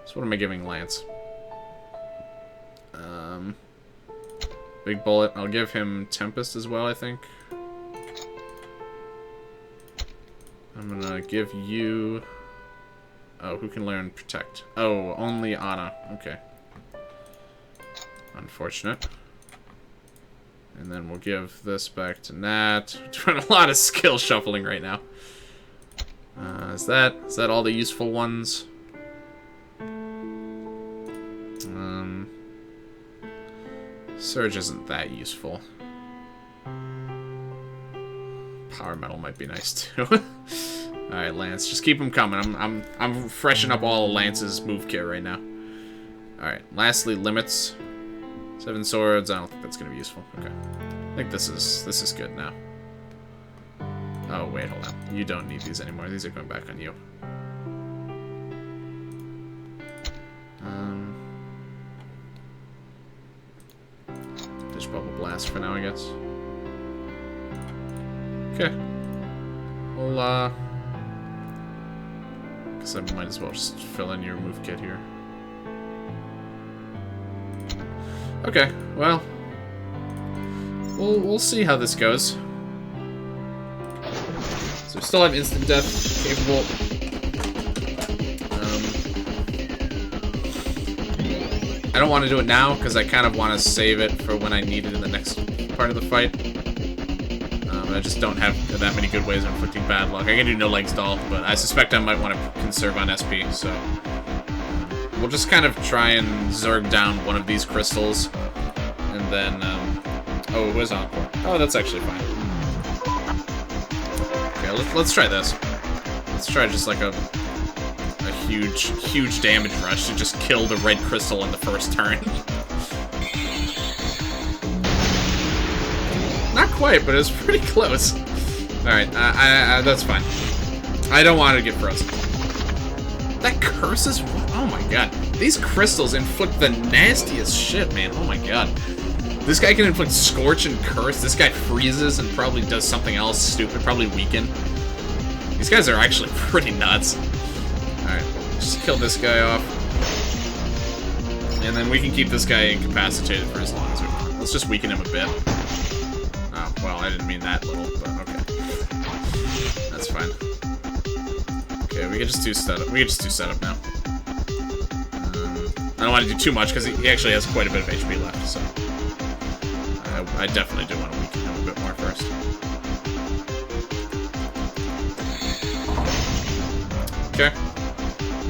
So what am I giving Lance? Big Bullet. I'll give him Tempest as well, I think. I'm gonna give you... Oh, who can learn Protect? Oh, only Anna. Okay. Unfortunate. And then we'll give this back to Nat. We're doing a lot of skill shuffling right now. Is that all the useful ones? Surge isn't that useful. Power Metal might be nice too. Alright, Lance, just keep them coming. I'm freshening up all of Lance's move kit right now. Alright, lastly, limits. 7 swords, I don't think that's gonna be useful. Okay. I think this is good now. Oh wait, hold on. You don't need these anymore. These are going back on you. Dish Bubble Blast for now, I guess. Okay. Well, guess I might as well just fill in your move kit here. Okay, well, we'll see how this goes. So we still have instant death capable. I don't want to do it now because I kind of want to save it for when I need it in the next part of the fight. I just don't have that many good ways of inflicting bad luck. I can do No Legs Doll, but I suspect I might want to conserve on SP, so we'll just kind of try and Zerg down one of these crystals, and then, oh, it was Encore. Oh, that's actually fine. Okay, let's try this. Let's try just like a huge damage rush to just kill the red crystal in the first turn. Not quite, but it was pretty close. Alright, that's fine. I don't want to get frozen. That curses? Oh my god. These crystals inflict the nastiest shit, man. Oh my god. This guy can inflict Scorch and Curse. This guy freezes and probably does something else stupid. Probably weaken. These guys are actually pretty nuts. Alright, just kill this guy off. And then we can keep this guy incapacitated for as long as we want. Let's just weaken him a bit. Oh, well, I didn't mean that little, but okay. That's fine. Okay, we can just do setup. We can just do setup now. I don't want to do too much because he actually has quite a bit of HP left, so I definitely do want to weaken him a bit more first. Okay.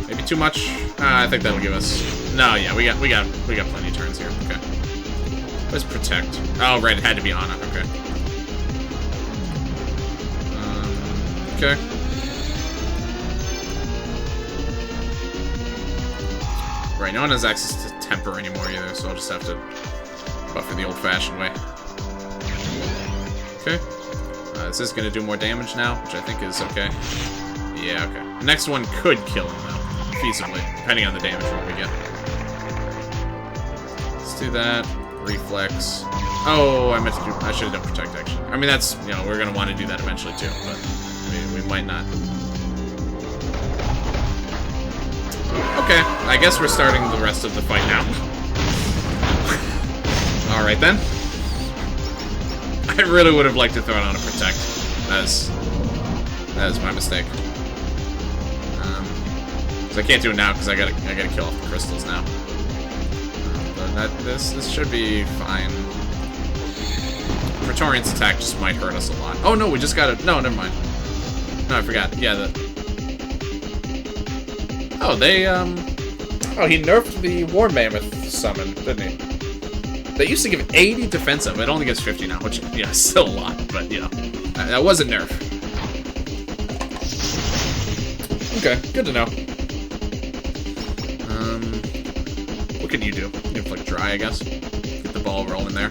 Maybe too much. I think that'll give us. No, yeah, we got plenty of turns here. Okay. Let's Protect. Oh, right, it had to be Anna. Okay. Okay. Right, no one has access to Temper anymore either, so I'll just have to buffer the old-fashioned way. Okay. This is going to do more damage now, which I think is okay. Yeah, okay. The next one could kill him, though, feasibly, depending on the damage roll we get. Let's do that. Reflex. Oh, I should have done Protect, actually. I mean, that's, you know, we're going to want to do that eventually, too, but we might not. Okay, I guess we're starting the rest of the fight now. Alright then. I really would have liked to throw it on a Protect. That is my mistake. So I can't do it now because I gotta kill off the crystals now. But this should be fine. Praetorian's attack just might hurt us a lot. Oh no, we just gotta. No, never mind. No, I forgot. Yeah, oh, they, oh, he nerfed the War Mammoth summon, didn't he? They used to give 80 defensive. It only gives 50 now, which, yeah, is still a lot, but, you know, that was a nerf. Okay, good to know. What can you do? You inflict Dry, I guess. Get the ball rolling there.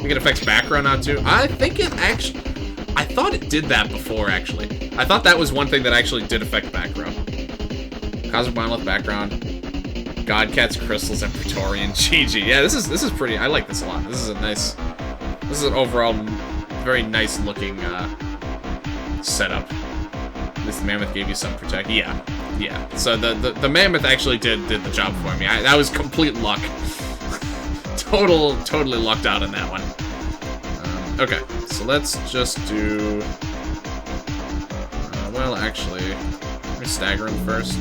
think it affects background now too. I think it actually... I thought it did that before, actually. I thought that was one thing that actually did affect background. Cosmic Monolith background. Godcats, Crystals, and Praetorian. GG. Yeah, this is pretty... I like this a lot. This is a nice... This is an overall very nice looking setup. At least the Mammoth gave you some protect. Yeah. Yeah. So the Mammoth actually did the job for me. That was complete luck. Totally lucked out on that one. Okay, so let's just do... well, actually, let me stagger him first.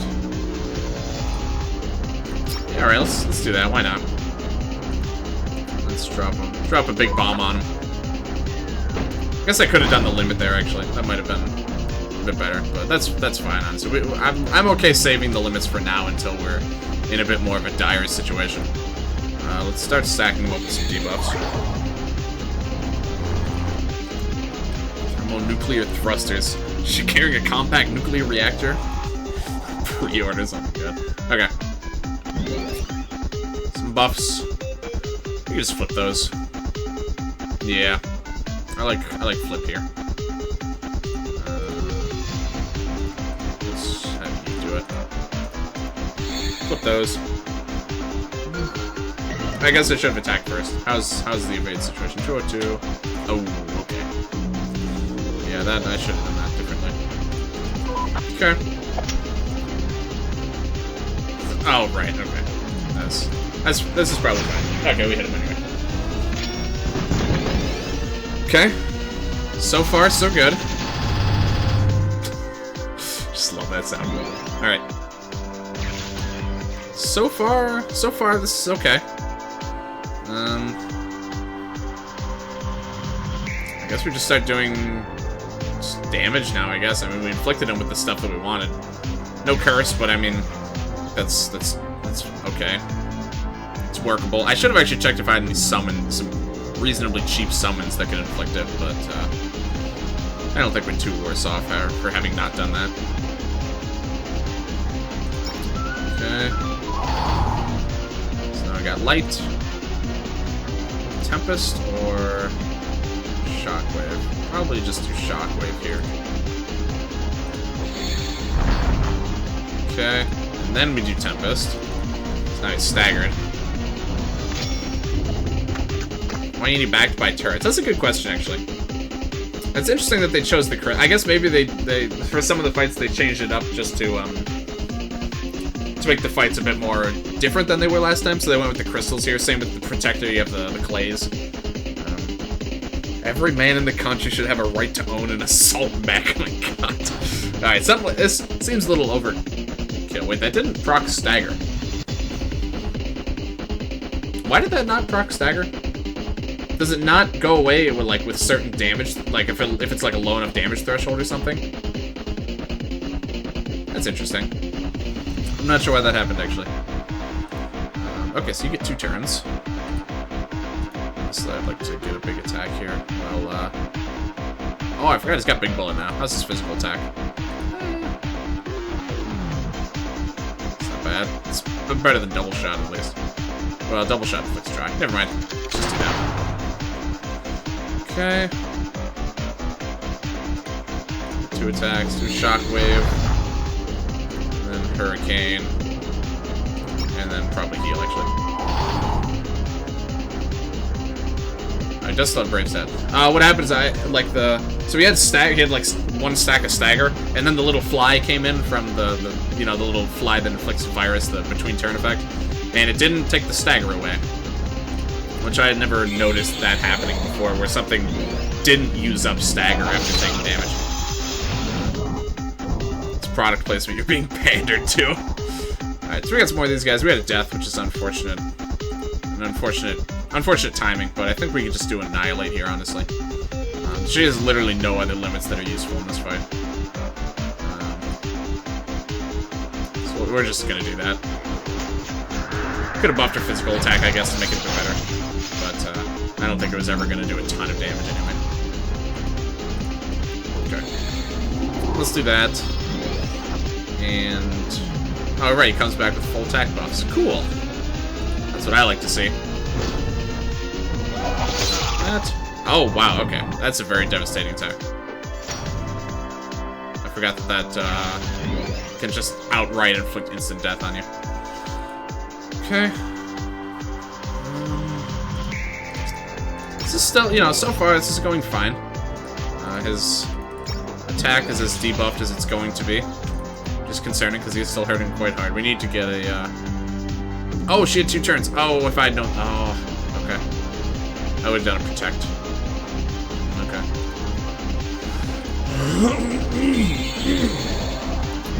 Yeah, alright, let's do that. Why not? Let's drop a big bomb on him. I guess I could have done the limit there, actually. That might have been a bit better, but that's fine, honestly. I'm okay saving the limits for now until we're in a bit more of a dire situation. Let's start stacking them up with some debuffs. Thermonuclear thrusters. Is she carrying a compact nuclear reactor? Pre-orders, oh my god. Okay. Some buffs. You can just flip those. Yeah. I like flip here. Let's have you do it. Flip those. I guess I should have attacked first. How's the evade situation? 202. Oh, okay. Yeah, that I should have done that differently. Okay. Oh, right. Okay. This is probably fine. Okay, we hit him anyway. Okay. So far, so good. Just love that sound. All right. So far, this is okay. I guess we just start doing damage now, I guess. I mean, we inflicted him with the stuff that we wanted. No curse, but I mean, that's okay. It's workable. I should have actually checked if I had any some reasonably cheap summons that could inflict it, but I don't think we're too worse off for having not done that. Okay. So now I got light. Tempest or Shockwave? Probably just do Shockwave here. Okay, and then we do Tempest. So now he's staggered. Why are you backed by turrets? That's a good question, actually. It's interesting that they chose the crit. I guess maybe they for some of the fights they changed it up just to make the fights a bit more different than they were last time, so they went with the crystals here. Same with the Protector, you have the clays. Every man in the country should have a right to own an assault mech. Oh my god. Alright, this seems a little overkill. Wait, that didn't proc stagger. Why did that not proc stagger? Does it not go away with certain damage? Like if it's like a low enough damage threshold or something? That's interesting. I'm not sure why that happened, actually. Okay, so you get 2 turns. So I'd like to get a big attack here. Well, oh, I forgot he's got Big Bullet now. How's his physical attack? It's not bad. It's better than Double Shot, at least. Well, Double Shot, let's try. Never mind. Let's just do that. Okay. 2 attacks, 2 Shockwave. Hurricane, and then probably heal, actually. I just thought Brave said. What happens? So he had he had like 1 stack of stagger, and then the little fly came in from the little fly that inflicts virus, the between turn effect, and it didn't take the stagger away, which I had never noticed that happening before, where something didn't use up stagger after taking damage. Product placement, you're being pandered to. Alright, so we got some more of these guys. We had a death, which is unfortunate. Unfortunate timing, but I think we could just do Annihilate here, honestly. She has literally no other limits that are useful in this fight. So we're just gonna do that. Could have buffed her physical attack, I guess, to make it a bit better. But I don't think it was ever gonna do a ton of damage anyway. Okay. Let's do that. And... oh, right, he comes back with full attack buffs. Cool. That's what I like to see. What? Oh, wow, okay. That's a very devastating attack. I forgot that can just outright inflict instant death on you. Okay. This is still, you know, so far this is going fine. His attack is as debuffed as it's going to be. Just concerning because he's still hurting quite hard. We need to get a, Oh, she had 2 turns. Oh, if I had known... Oh, okay. I would have done a protect. Okay.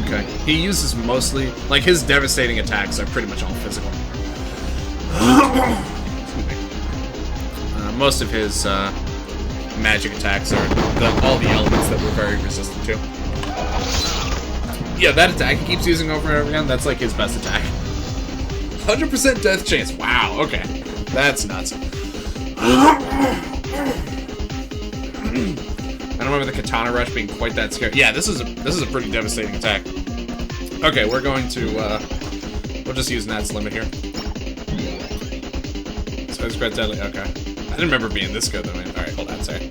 Okay. He uses mostly... Like, his devastating attacks are pretty much all physical. Most of his magic attacks are all the elements that we're very resistant to. Yeah, that attack he keeps using over and over again, that's like his best attack. 100% death chance. Wow, okay. That's nuts. I don't remember the Katana Rush being quite that scary. Yeah, this is a pretty devastating attack. Okay, we're going to we'll just use Nat's limit here. So it's quite deadly. Okay. I didn't remember being this good though, man. Alright, hold on, sorry.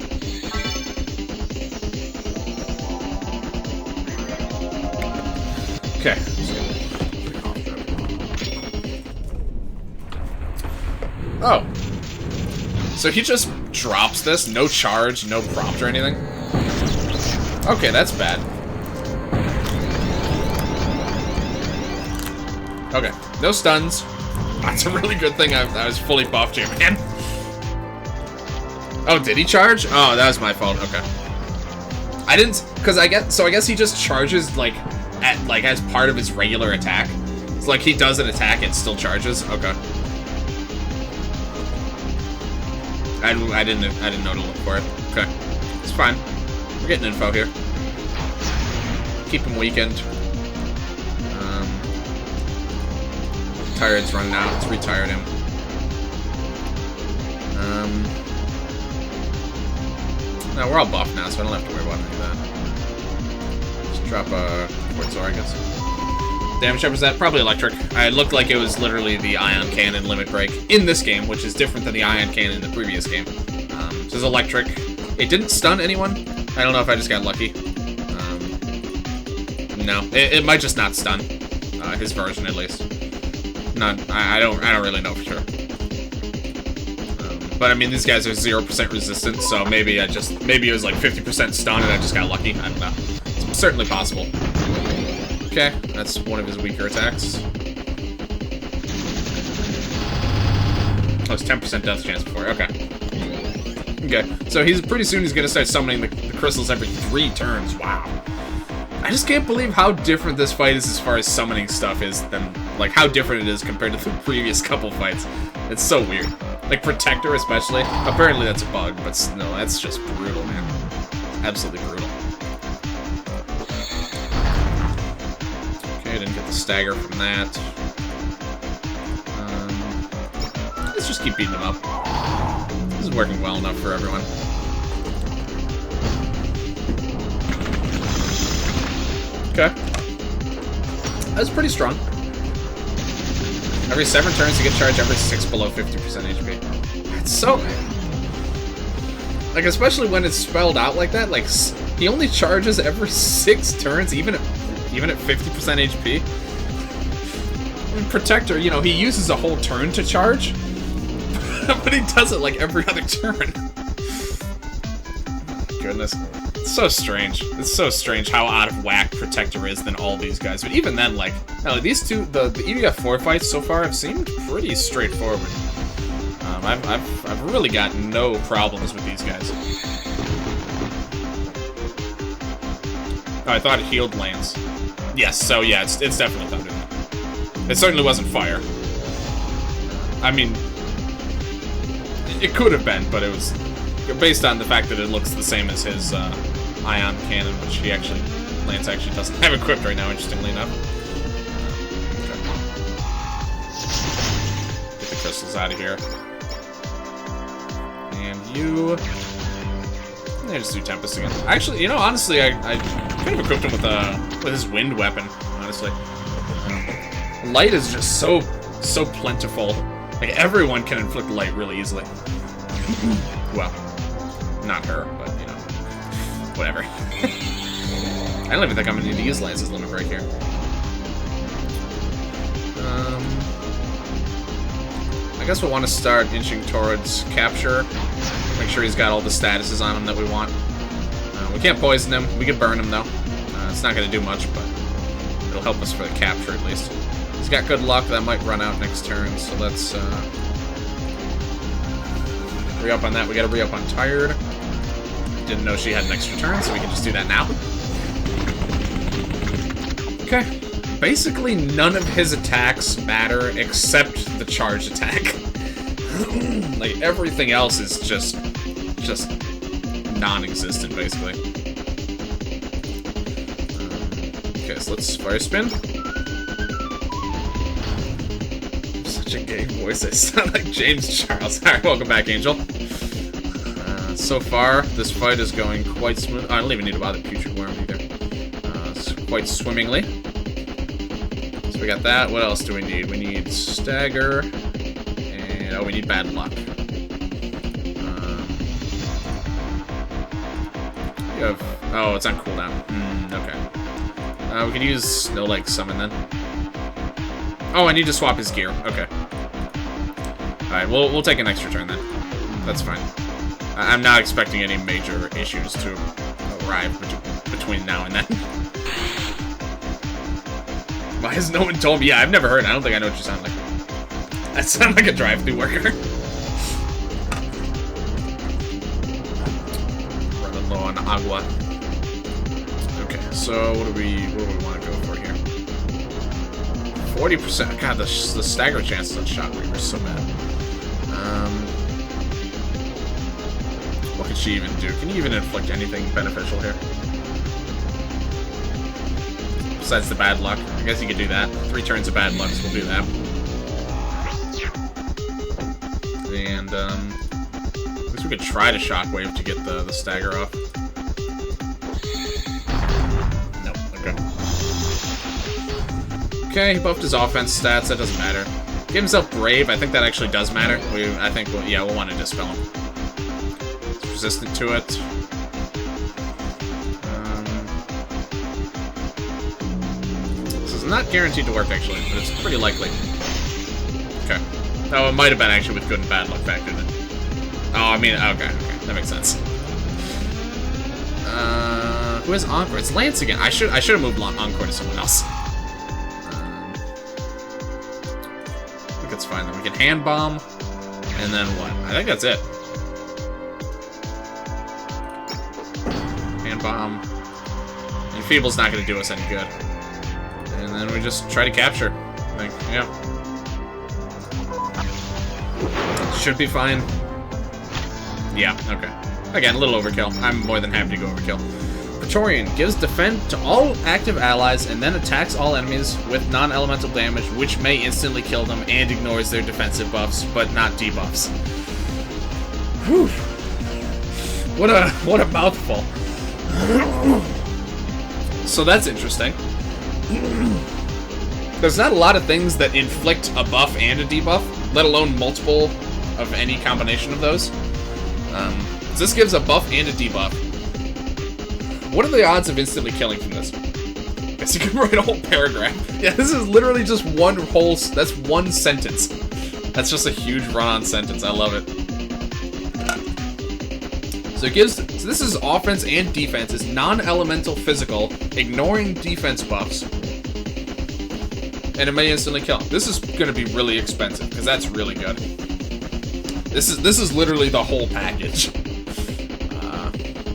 Okay. Oh. So he just drops this, no charge, no prompt or anything? Okay, that's bad. Okay, no stuns. That's a really good thing I was fully buffed here, man. Oh, did he charge? Oh, that was my fault. Okay. I didn't, because I guess he just charges like as part of his regular attack. It's like he does an attack and still charges. Okay. I didn't know to look for it. Okay, it's fine. We're getting info here. Keep him weakened. Tired's running out. Let's retire him. No, we're all buffed now, so I don't have to worry about any of that. Just drop a Quartzor, I guess. Damage up was that? Probably electric. It looked like it was literally the Ion Cannon limit break in this game, which is different than the Ion Cannon in the previous game. This is electric. It didn't stun anyone. I don't know if I just got lucky. No, it might just not stun. His version, at least. I don't really know for sure. But I mean, these guys are 0% resistant, so maybe it was like 50% stun and I just got lucky. I don't know. It's certainly possible. Okay, that's one of his weaker attacks. Oh, it's 10% death chance before. Okay. Okay, so pretty soon he's gonna start summoning the crystals every 3 turns. Wow. I just can't believe how different this fight is as far as summoning stuff is than, like, how different it is compared to the previous couple fights. It's so weird. Like, Protector especially. Apparently that's a bug, but no, that's just brutal, man. Absolutely brutal. Okay, didn't get the stagger from that. Let's just keep beating him up. This is working well enough for everyone. Okay. That's pretty strong. Every 7 turns you get charged, every 6 below 50% HP. That's so... Like, especially when it's spelled out like that, like, he only charges every 6 turns, even at 50% HP. I mean, Protector, you know, he uses a whole turn to charge, but he does it, like, every other turn. Goodness. It's so strange. It's so strange how out of whack Protector is than all these guys. But even then, like, no, these two, the EBF4 fights so far have seemed pretty straightforward. I've really got no problems with these guys. Oh, I thought it healed Lance. Yes, so yeah, it's definitely Thunder. It certainly wasn't Fire. I mean, it could have been, but it was based on the fact that it looks the same as his Ion Cannon, which Lance actually doesn't have equipped right now, interestingly enough. Okay. Get the crystals out of here. And you... Yeah, just do Tempest again. Actually, you know, honestly, I could have equipped him with his wind weapon, honestly. Light is just so plentiful. Like, everyone can inflict light really easily. Well, not her, but, you know, whatever. I don't even think I'm going to need to use Lance's Limit Break here. I guess we'll want to start inching towards capture. Make sure he's got all the statuses on him that we want. We can't poison him. We can burn him, though. It's not going to do much, but it'll help us for the capture, at least. He's got good luck. That might run out next turn, so let's re-up on that. We got to re-up on Tired. Didn't know she had an extra turn, so we can just do that now. Okay. Basically, none of his attacks matter except the charge attack. Like, everything else is just non-existent, basically. Okay, so let's Fire Spin. Such a gay voice, I sound like James Charles. Alright, welcome back, Angel. So far, this fight is going quite smooth. I don't even need to bother Putrid Worm either. It's quite swimmingly. So we got that. What else do we need? We need Stagger. And, oh, we need Bad Luck. Oh, it's on cooldown. Okay. We can use Snow Lake Summon then. Oh, I need to swap his gear. Okay. Alright, we'll take an extra turn then. That's fine. I'm not expecting any major issues to arrive between now and then. Why has no one told me? Yeah, I've never heard. I don't think I know what you sound like. I sound like a drive-thru worker. Running low on agua. Okay, so what do we want to go for here? 40%. God, the stagger chances on Shockwave are so bad. What can she even do? Can you even inflict anything beneficial here? Besides the bad luck. I guess you could do that. 3 turns of bad luck, so we'll do that. And, I guess we could try to Shockwave to get the stagger off. Nope, okay. Okay, he buffed his offense stats, that doesn't matter. Give himself Brave, I think that actually does matter. I think, yeah, we'll want to Dispel him. It's resistant to it. This is not guaranteed to work, actually, but it's pretty likely. Okay. Oh, it might have been actually with good and bad luck factored in. Oh, I mean, okay, that makes sense. Who has Encore? It's Lance again. I should have moved Encore to someone else. I think it's fine. Then we can Hand Bomb, and then what? I think that's it. Hand Bomb. Enfeeble's not going to do us any good. And then we just try to capture. I think, yeah. Should be fine. Yeah, okay. Again, a little overkill. I'm more than happy to go overkill. Praetorian gives defend to all active allies and then attacks all enemies with non-elemental damage, which may instantly kill them, and ignores their defensive buffs, but not debuffs. Whew. What a mouthful. So that's interesting. There's not a lot of things that inflict a buff and a debuff, let alone multiple of any combination of those. So this gives a buff and a debuff. What are the odds of instantly killing from this? I guess you can write a whole paragraph. Yeah, this is literally just one whole... That's one sentence. That's just a huge run-on sentence. I love it. So it gives... So this is offense and defense. It's non-elemental physical, ignoring defense buffs. And it may instantly kill. This is going to be really expensive, because that's really good. This is literally the whole package.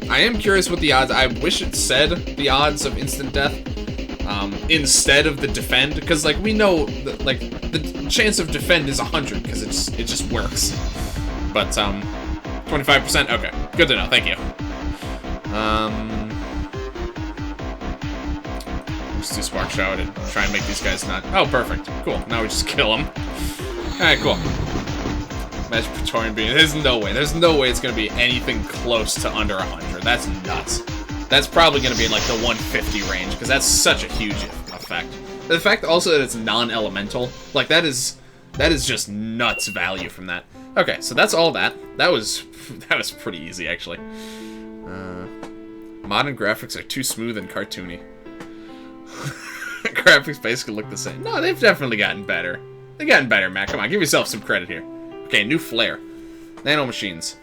I am curious what the odds... I wish it said the odds of instant death instead of the defend, because, like, we know that, like, the chance of defend is 100, because it just works. But, 25%? Okay. Good to know. Thank you. Let's do Spark Shout and try and make these guys not... Oh, perfect. Cool. Now we just kill them. Alright, cool. Magic Praetorian Beam. There's no way. There's no way it's going to be anything close to under 100. That's nuts. That's probably going to be in, like, the 150 range, because that's such a huge effect. The fact also that it's non-elemental, like, that is That is just nuts value from that. Okay, so that's all that. That was pretty easy, actually. Modern graphics are too smooth and cartoony. Graphics basically look the same. No, they've definitely gotten better. They've gotten better, Matt. Come on, give yourself some credit here. Okay, new flare. Nano machines.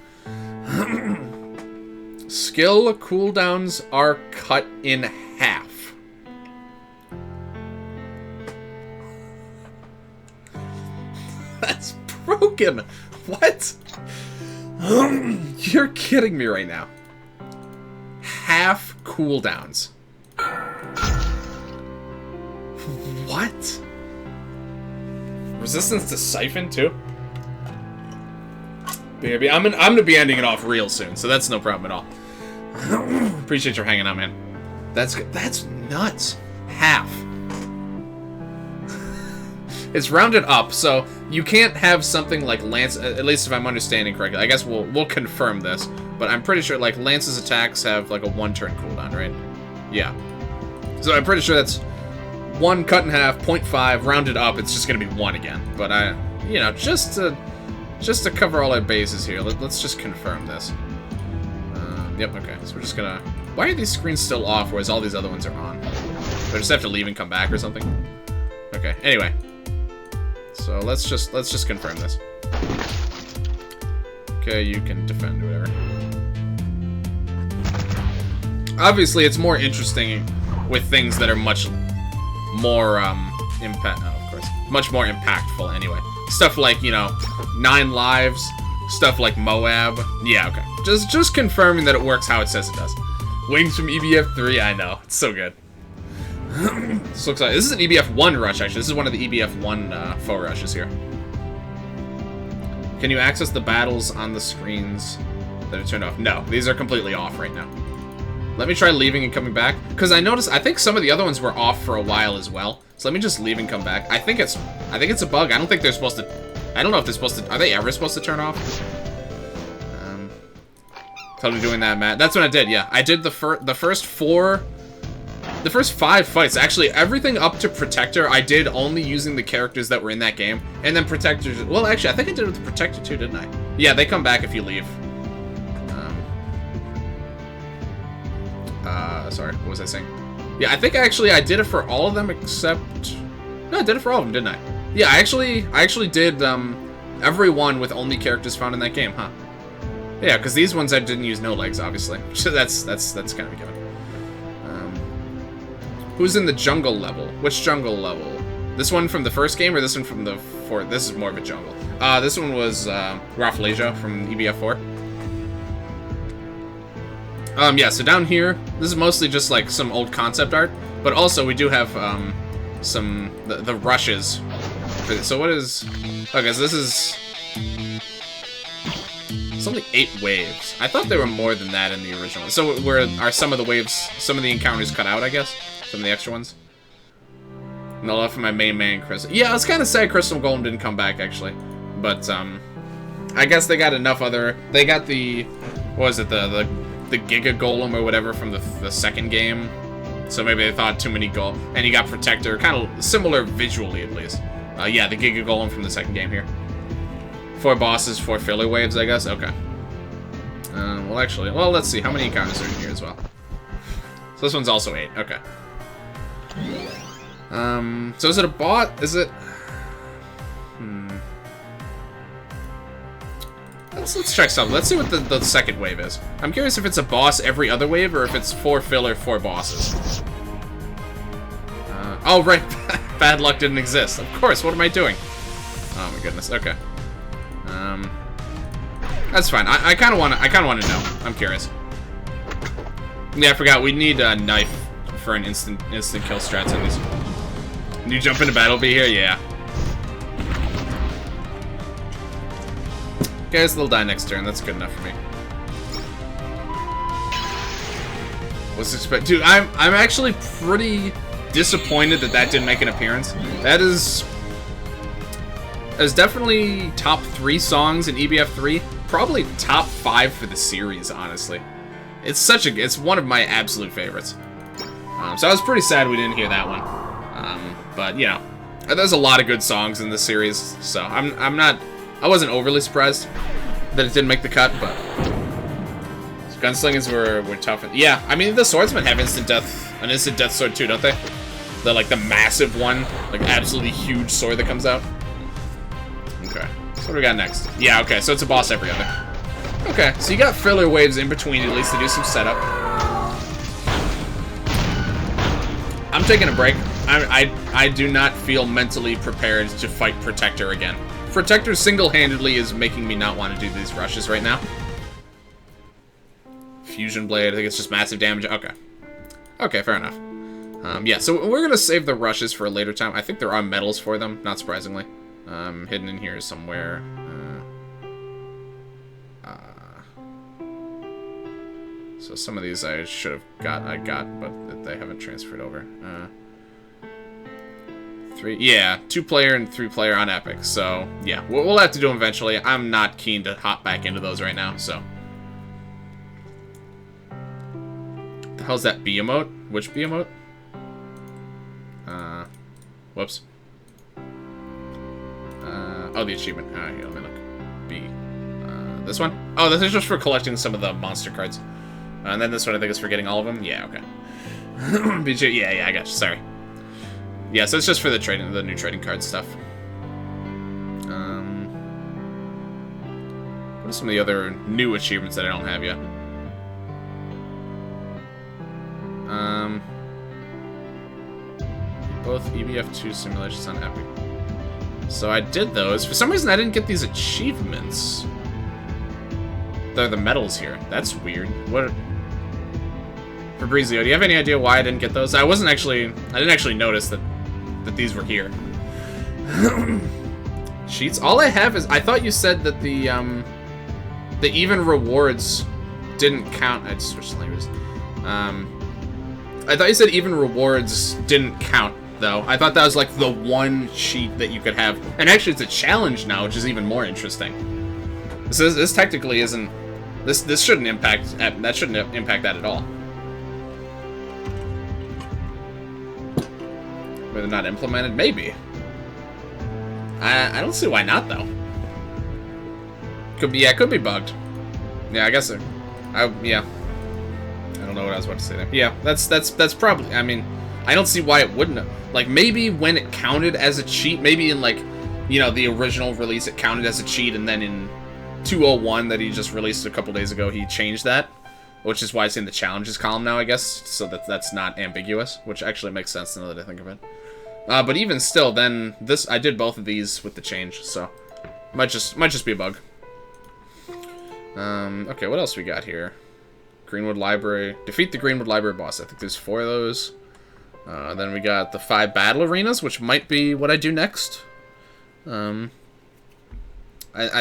Skill cooldowns are cut in half. That's broken. What? You're kidding me right now. Half cooldowns. What? Resistance to Siphon, too? I'm gonna be ending it off real soon, so that's no problem at all. Appreciate your hanging out, man. That's nuts. Half. It's rounded up, so you can't have something like Lance, at least if I'm understanding correctly. I guess we'll confirm this, but I'm pretty sure like Lance's attacks have like a 1-turn cooldown, right? Yeah. So I'm pretty sure that's 1 cut in half, 0.5, rounded up, it's just gonna be 1 again. But you know, just to cover all our bases here, let's just confirm this. Yep, okay, so we're just gonna... Why are these screens still off, whereas all these other ones are on? Do I just have to leave and come back or something? Okay, anyway. So let's just confirm this. Okay, you can defend, whatever. Obviously, it's more interesting with things that are much more, much more impactful anyway. Stuff like, you know, 9 lives, stuff like Moab. Yeah, okay. Just confirming that it works how it says it does. Wings from EBF3, I know. It's so good. This looks like... This is an EBF1 rush, actually. This is one of the EBF1 faux rushes here. Can you access the battles on the screens that are turned off? No, these are completely off right now. Let me try leaving and coming back. Because I think some of the other ones were off for a while as well. So let me just leave and come back. I think it's a bug. I don't think they're supposed to... I don't know if they're supposed to... Are they ever supposed to turn off? Totally doing that, Matt. That's what I did, yeah. I did the first 5 fights. Actually, everything up to Protector, I did only using the characters that were in that game. And then Protectors... Well, actually, I think I did it with the Protector too, didn't I? Yeah, they come back if you leave. Sorry, what was I saying? Yeah, I think actually I did it for all of them except... No, I did it for all of them, didn't I? Yeah, I actually did every one with only characters found in that game, huh? Yeah, because these ones I didn't use no legs, obviously. So that's kind of a given. Who's in the jungle level? Which jungle level? This one from the first game or this one from the fourth? This is more of a jungle. This one was Rafflesia from EBF4. Yeah, so down here, this is mostly just like some old concept art, but also we do have the rushes. So what is... Okay, so this is... It's only 8 waves. I thought there were more than that in the original. So are some of the waves, some of the encounters cut out, I guess? Some of the extra ones? No love for my main man, Crystal. Yeah, I was kind of sad Crystal Golem didn't come back, actually. But, I guess they got enough other... They got the... What was it? The Giga Golem or whatever from the second game. So maybe they thought too many gold. And you got Protector, kind of similar visually at least. Yeah, the Giga Golem from the second game here. 4 bosses, 4 filler waves, I guess? Okay. Well, actually, well, let's see. How many encounters are in here as well? So this one's also 8. Okay. So is it a bot? Is it... Let's check something. Let's see what the second wave is. I'm curious if it's a boss every other wave or if it's 4 filler, 4 bosses. Oh, right. Bad luck didn't exist. Of course. What am I doing? Oh my goodness. Okay. That's fine. I kind of want to know. I'm curious. Yeah, I forgot. We need a knife for an instant kill strats in these. Can you jump into battle be here? Yeah. Okay, so they'll die next turn. That's good enough for me. What's expect? Dude, I'm actually pretty disappointed that didn't make an appearance. That is definitely top 3 songs in EBF3. Probably top 5 for the series, honestly. It's one of my absolute favorites. So I was pretty sad we didn't hear that one. But, you know, There's a lot of good songs in this series, so I wasn't overly surprised that it didn't make the cut, but gunslingers were tough. Yeah, I mean the swordsmen have an instant death sword too, don't they? The massive one, like absolutely huge sword that comes out. Okay, so what do we got next? Yeah, okay, so it's a boss every other. Okay, so you got filler waves in between at least to do some setup. I'm taking a break. I do not feel mentally prepared to fight Protector again. Protector single-handedly is making me not want to do these rushes right now. Fusion Blade, I think it's just massive damage. Okay. Okay, fair enough. Yeah, so we're going to save the rushes for a later time. I think there are medals for them, not surprisingly. Hidden in here somewhere. So some of these I should have got, but they haven't transferred over. 2-player and 3-player on Epic. So, yeah, we'll have to do them eventually. I'm not keen to hop back into those right now, so. The hell's that B emote? Which B emote? Whoops. Oh, the achievement. Here, let me look. B. This one? Oh, this is just for collecting some of the monster cards. And then this one I think is for getting all of them. Yeah, okay. yeah, I got you. Sorry. Yeah, so it's just for the new trading card stuff. What are some of the other new achievements that I don't have yet? Both EBF2 simulations on Epic. So I did those. For some reason I didn't get these achievements. They're the medals here. That's weird. What? Fabrizio, do you have any idea why I didn't get those? I didn't actually notice that these were here. Sheets. All I have is I thought you said that the even rewards didn't count. I just switched languages. I thought you said even rewards didn't count though. I thought that was like the one sheet that you could have. And actually it's a challenge now, which is even more interesting. This technically isn't this shouldn't impact that shouldn't impact that at all. Whether not implemented, maybe. I don't see why not though. Could be bugged. Yeah, I guess so. Yeah. I don't know what I was about to say there. Yeah, that's probably. I mean, I don't see why it wouldn't have. Like maybe when it counted as a cheat, maybe in like, you know, the original release it counted as a cheat, and then in 2.01 that he just released a couple days ago, he changed that, which is why it's in the challenges column now, I guess, so that's not ambiguous, which actually makes sense now that I think of it. But even still, then I did both of these with the change, so might just be a bug. Okay, what else we got here? Greenwood Library. Defeat the Greenwood Library boss. I think there's 4 of those. Then we got the 5 battle arenas, which might be what I do next. I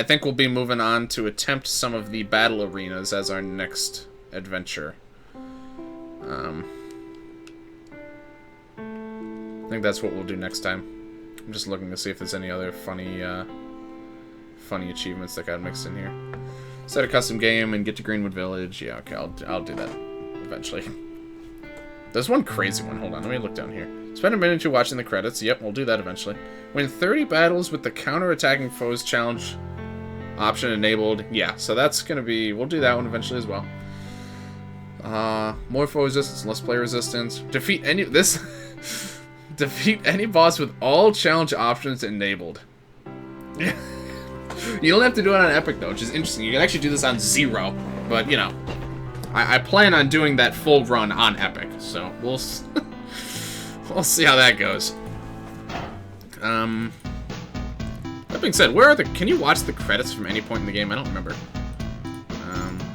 think we'll be moving on to attempt some of the battle arenas as our next adventure. I think that's what we'll do next time. I'm just looking to see if there's any other funny achievements that got mixed in here. Set a custom game and get to Greenwood Village. Yeah, okay, I'll do that eventually. There's one crazy one. Hold on, let me look down here. Spend a minute or two watching the credits. Yep, we'll do that eventually. Win 30 battles with the counter-attacking foes challenge option enabled. Yeah, so that's gonna be. We'll do that one eventually as well. More foe resistance, less player resistance. Defeat any boss with all challenge options enabled. Yeah. You don't have to do it on Epic though, which is interesting. You can actually do this on 0, but you know, I plan on doing that full run on Epic, so we'll we'll see how that goes. That being said, where are the? Can you watch the credits from any point in the game? I don't remember.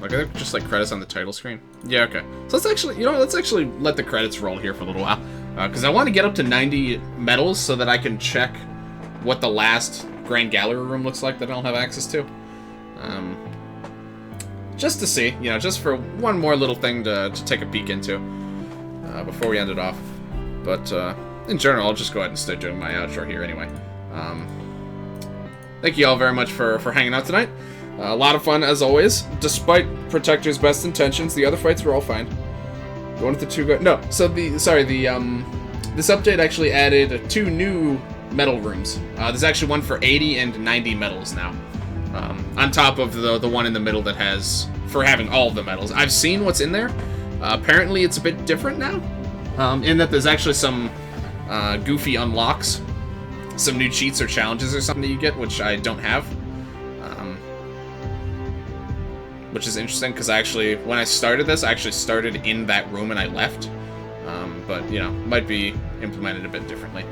Like are they just like credits on the title screen? Yeah, okay. So let's actually, let's actually let the credits roll here for a little while, because I want to get up to 90 medals so that I can check what the last Grand Gallery room looks like that I don't have access to. Just to see, just for one more little thing to take a peek into before we end it off. But in general, I'll just go ahead and start doing my outro here anyway. Thank you all very much for hanging out tonight. A lot of fun as always. Despite Protector's best intentions, the other fights were all fine. Going with the 2 no. So this update actually added 2 new metal rooms. There's actually one for 80 and 90 metals now. On top of the one in the middle that has, for having all of the metals. I've seen what's in there. Apparently it's a bit different now. In that there's actually some goofy unlocks. Some new cheats or challenges or something that you get, which I don't have. Which is interesting, because when I started this, I actually started in that room and I left. But, you know, might be implemented a bit differently.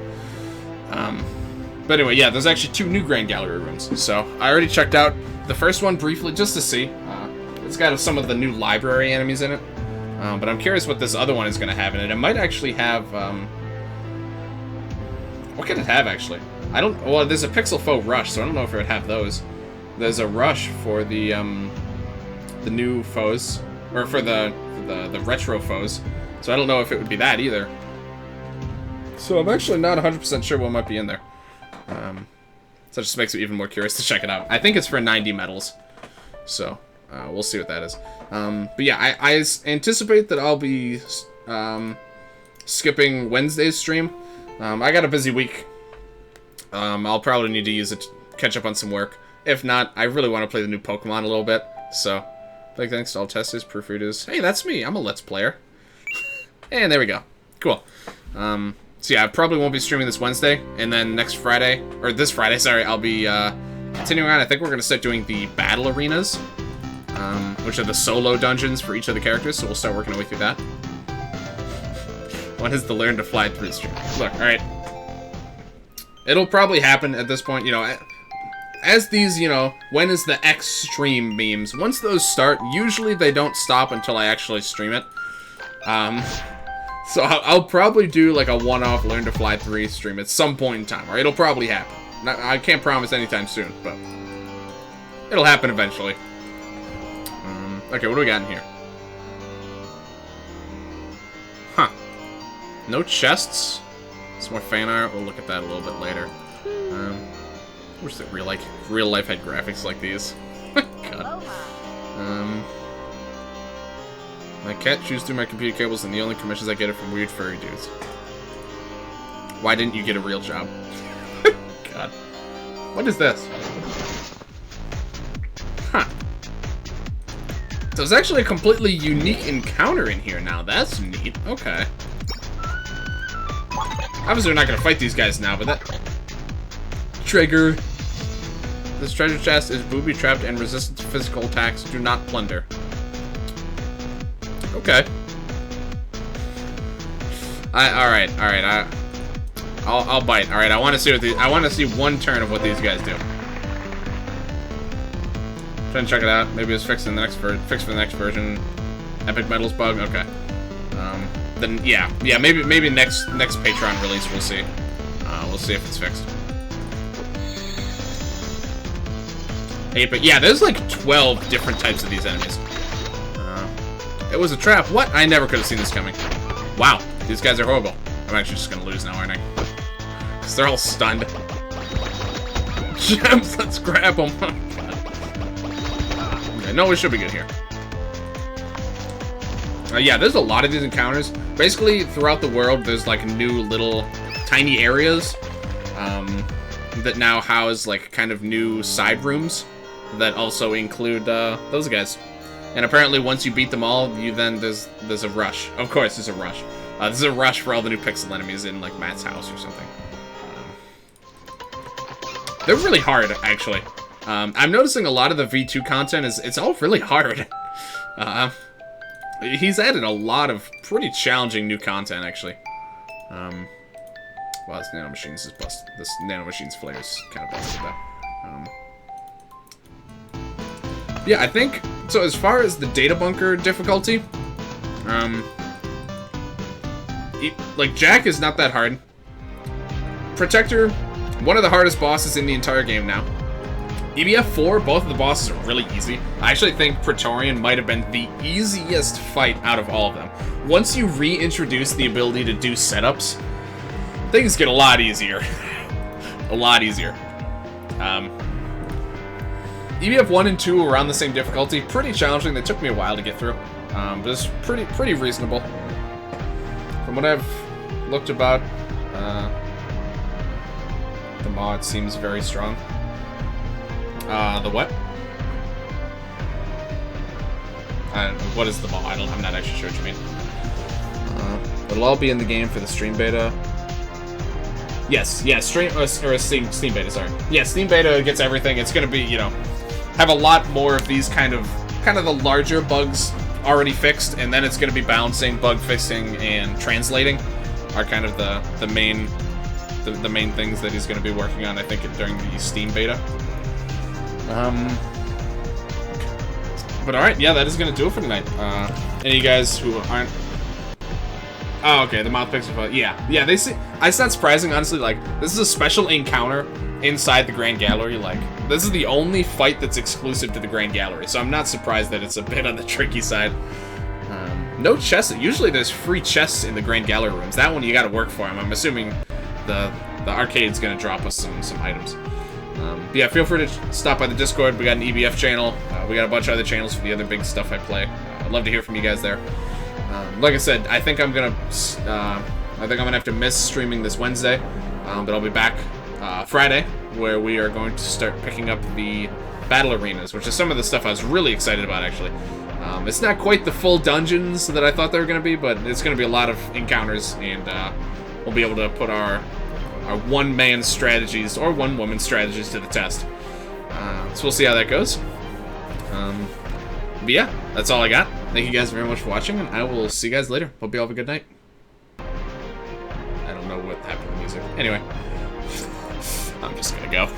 But anyway, yeah, there's actually 2 new Grand Gallery rooms. So, I already checked out the first one briefly, just to see. It's got some of the new library enemies in it. But I'm curious what this other one is going to have in it. It might actually have, what can it have, actually? Well, there's a Pixel Foe Rush, so I don't know if it would have those. There's a Rush for the new foes, or for the retro foes. So I don't know if it would be that either. So I'm actually not 100% sure what might be in there. So it just makes me even more curious to check it out. I think it's for 90 metals. So we'll see what that is. But yeah, I anticipate that I'll be skipping Wednesday's stream. I got a busy week. I'll probably need to use it to catch up on some work. If not, I really want to play the new Pokemon a little bit. So, big thanks to all testers, proofreaders. Hey, that's me. I'm a Let's Player. And there we go. Cool. So yeah, I probably won't be streaming this Wednesday. And then next Friday, or this Friday, sorry, I'll be continuing on. I think we're going to start doing the battle arenas, which are the solo dungeons for each of the characters. So we'll start working our way through that. When is the learn to fly through stream? Look, alright. It'll probably happen at this point, you know, as these, you know, when is the X stream memes, once those start, usually they don't stop until I actually stream it. So I'll probably do like a one-off Learn to Fly 3 stream at some point in time, or it'll probably happen. I can't promise anytime soon, but it'll happen eventually. Okay, what do we got in here? Huh. No chests. Some more fan art. We'll look at that a little bit later. I wish that real life had graphics like these. God. My cat chews through my computer cables, and the only commissions I get are from weird furry dudes. Why didn't you get a real job? God. What is this? Huh. So there's actually a completely unique encounter in here now. That's neat. Okay. Obviously, we're not going to fight these guys now, but that... Trigger. This treasure chest is booby-trapped and resistant to physical attacks. Do not plunder. Okay. Alright. I'll bite. Alright, I want to see what I want to see one turn of what these guys do. Trying to check it out. Maybe it's fixed in the next for the next version. Epic Metals bug. Okay. Then yeah, maybe next Patreon release we'll see. We'll see if it's fixed. Hey, but yeah, there's like 12 different types of these enemies. It was a trap. What? I never could have seen this coming. Wow, these guys are horrible. I'm actually just gonna lose now, aren't I? Because they're all stunned. Gems, let's grab them. Okay, no, we should be good here. Yeah, there's a lot of these encounters. Basically, throughout the world, there's like new little tiny areas that now house like kind of new side rooms that also include those guys. And apparently, once you beat them all, there's a rush. Of course, there's a rush. There's a rush for all the new pixel enemies in like Matt's house or something. They're really hard, actually. I'm noticing a lot of the V2 content it's all really hard. He's added a lot of pretty challenging new content, actually. Well, this nanomachines is busted. This nanomachines flare is kind of busted, though. Yeah, I think so. As far as the data bunker difficulty, like Jack is not that hard. Protector, one of the hardest bosses in the entire game now. EBF4, both of the bosses are really easy. I actually think Praetorian might have been the easiest fight out of all of them. Once you reintroduce the ability to do setups, things get a lot easier. A lot easier. EBF 1 and 2 were around the same difficulty. Pretty challenging. They took me a while to get through. But it's pretty reasonable. From what I've looked about... mod seems very strong. The what? What is the mod? I'm not actually sure what you mean. It'll all be in the game for the stream beta. Yes, stream beta, sorry. Yeah, Steam beta gets everything. It's gonna be, you know, have a lot more of these kind of the larger bugs already fixed, and then it's gonna be balancing, bug fixing, and translating are kind of the main things that he's gonna be working on, I think, during the Steam beta. But alright, yeah, that is gonna do it for tonight. Any of you guys who aren't... Oh, okay, the mouth picks are... Yeah, they see... It's not surprising, honestly, like, this is a special encounter inside the Grand Gallery, like, this is the only fight that's exclusive to the Grand Gallery, so I'm not surprised that it's a bit on the tricky side. No chests. Usually there's free chests in the Grand Gallery rooms. That one you gotta work for them. I'm assuming the arcade's gonna drop us some items. But yeah, feel free to stop by the Discord. We got an EBF channel. We got a bunch of other channels for the other big stuff I play. I'd love to hear from you guys there. Like I said, I think I'm gonna have to miss streaming this Wednesday, but I'll be back Friday, where we are going to start picking up the battle arenas, which is some of the stuff I was really excited about, actually. It's not quite the full dungeons that I thought they were going to be, but it's going to be a lot of encounters, and we'll be able to put our one-man strategies, or one-woman strategies, to the test. So we'll see how that goes. But yeah, that's all I got. Thank you guys very much for watching, and I will see you guys later. Hope you all have a good night. I don't know what happened to the music. Anyway, I'm just going to go.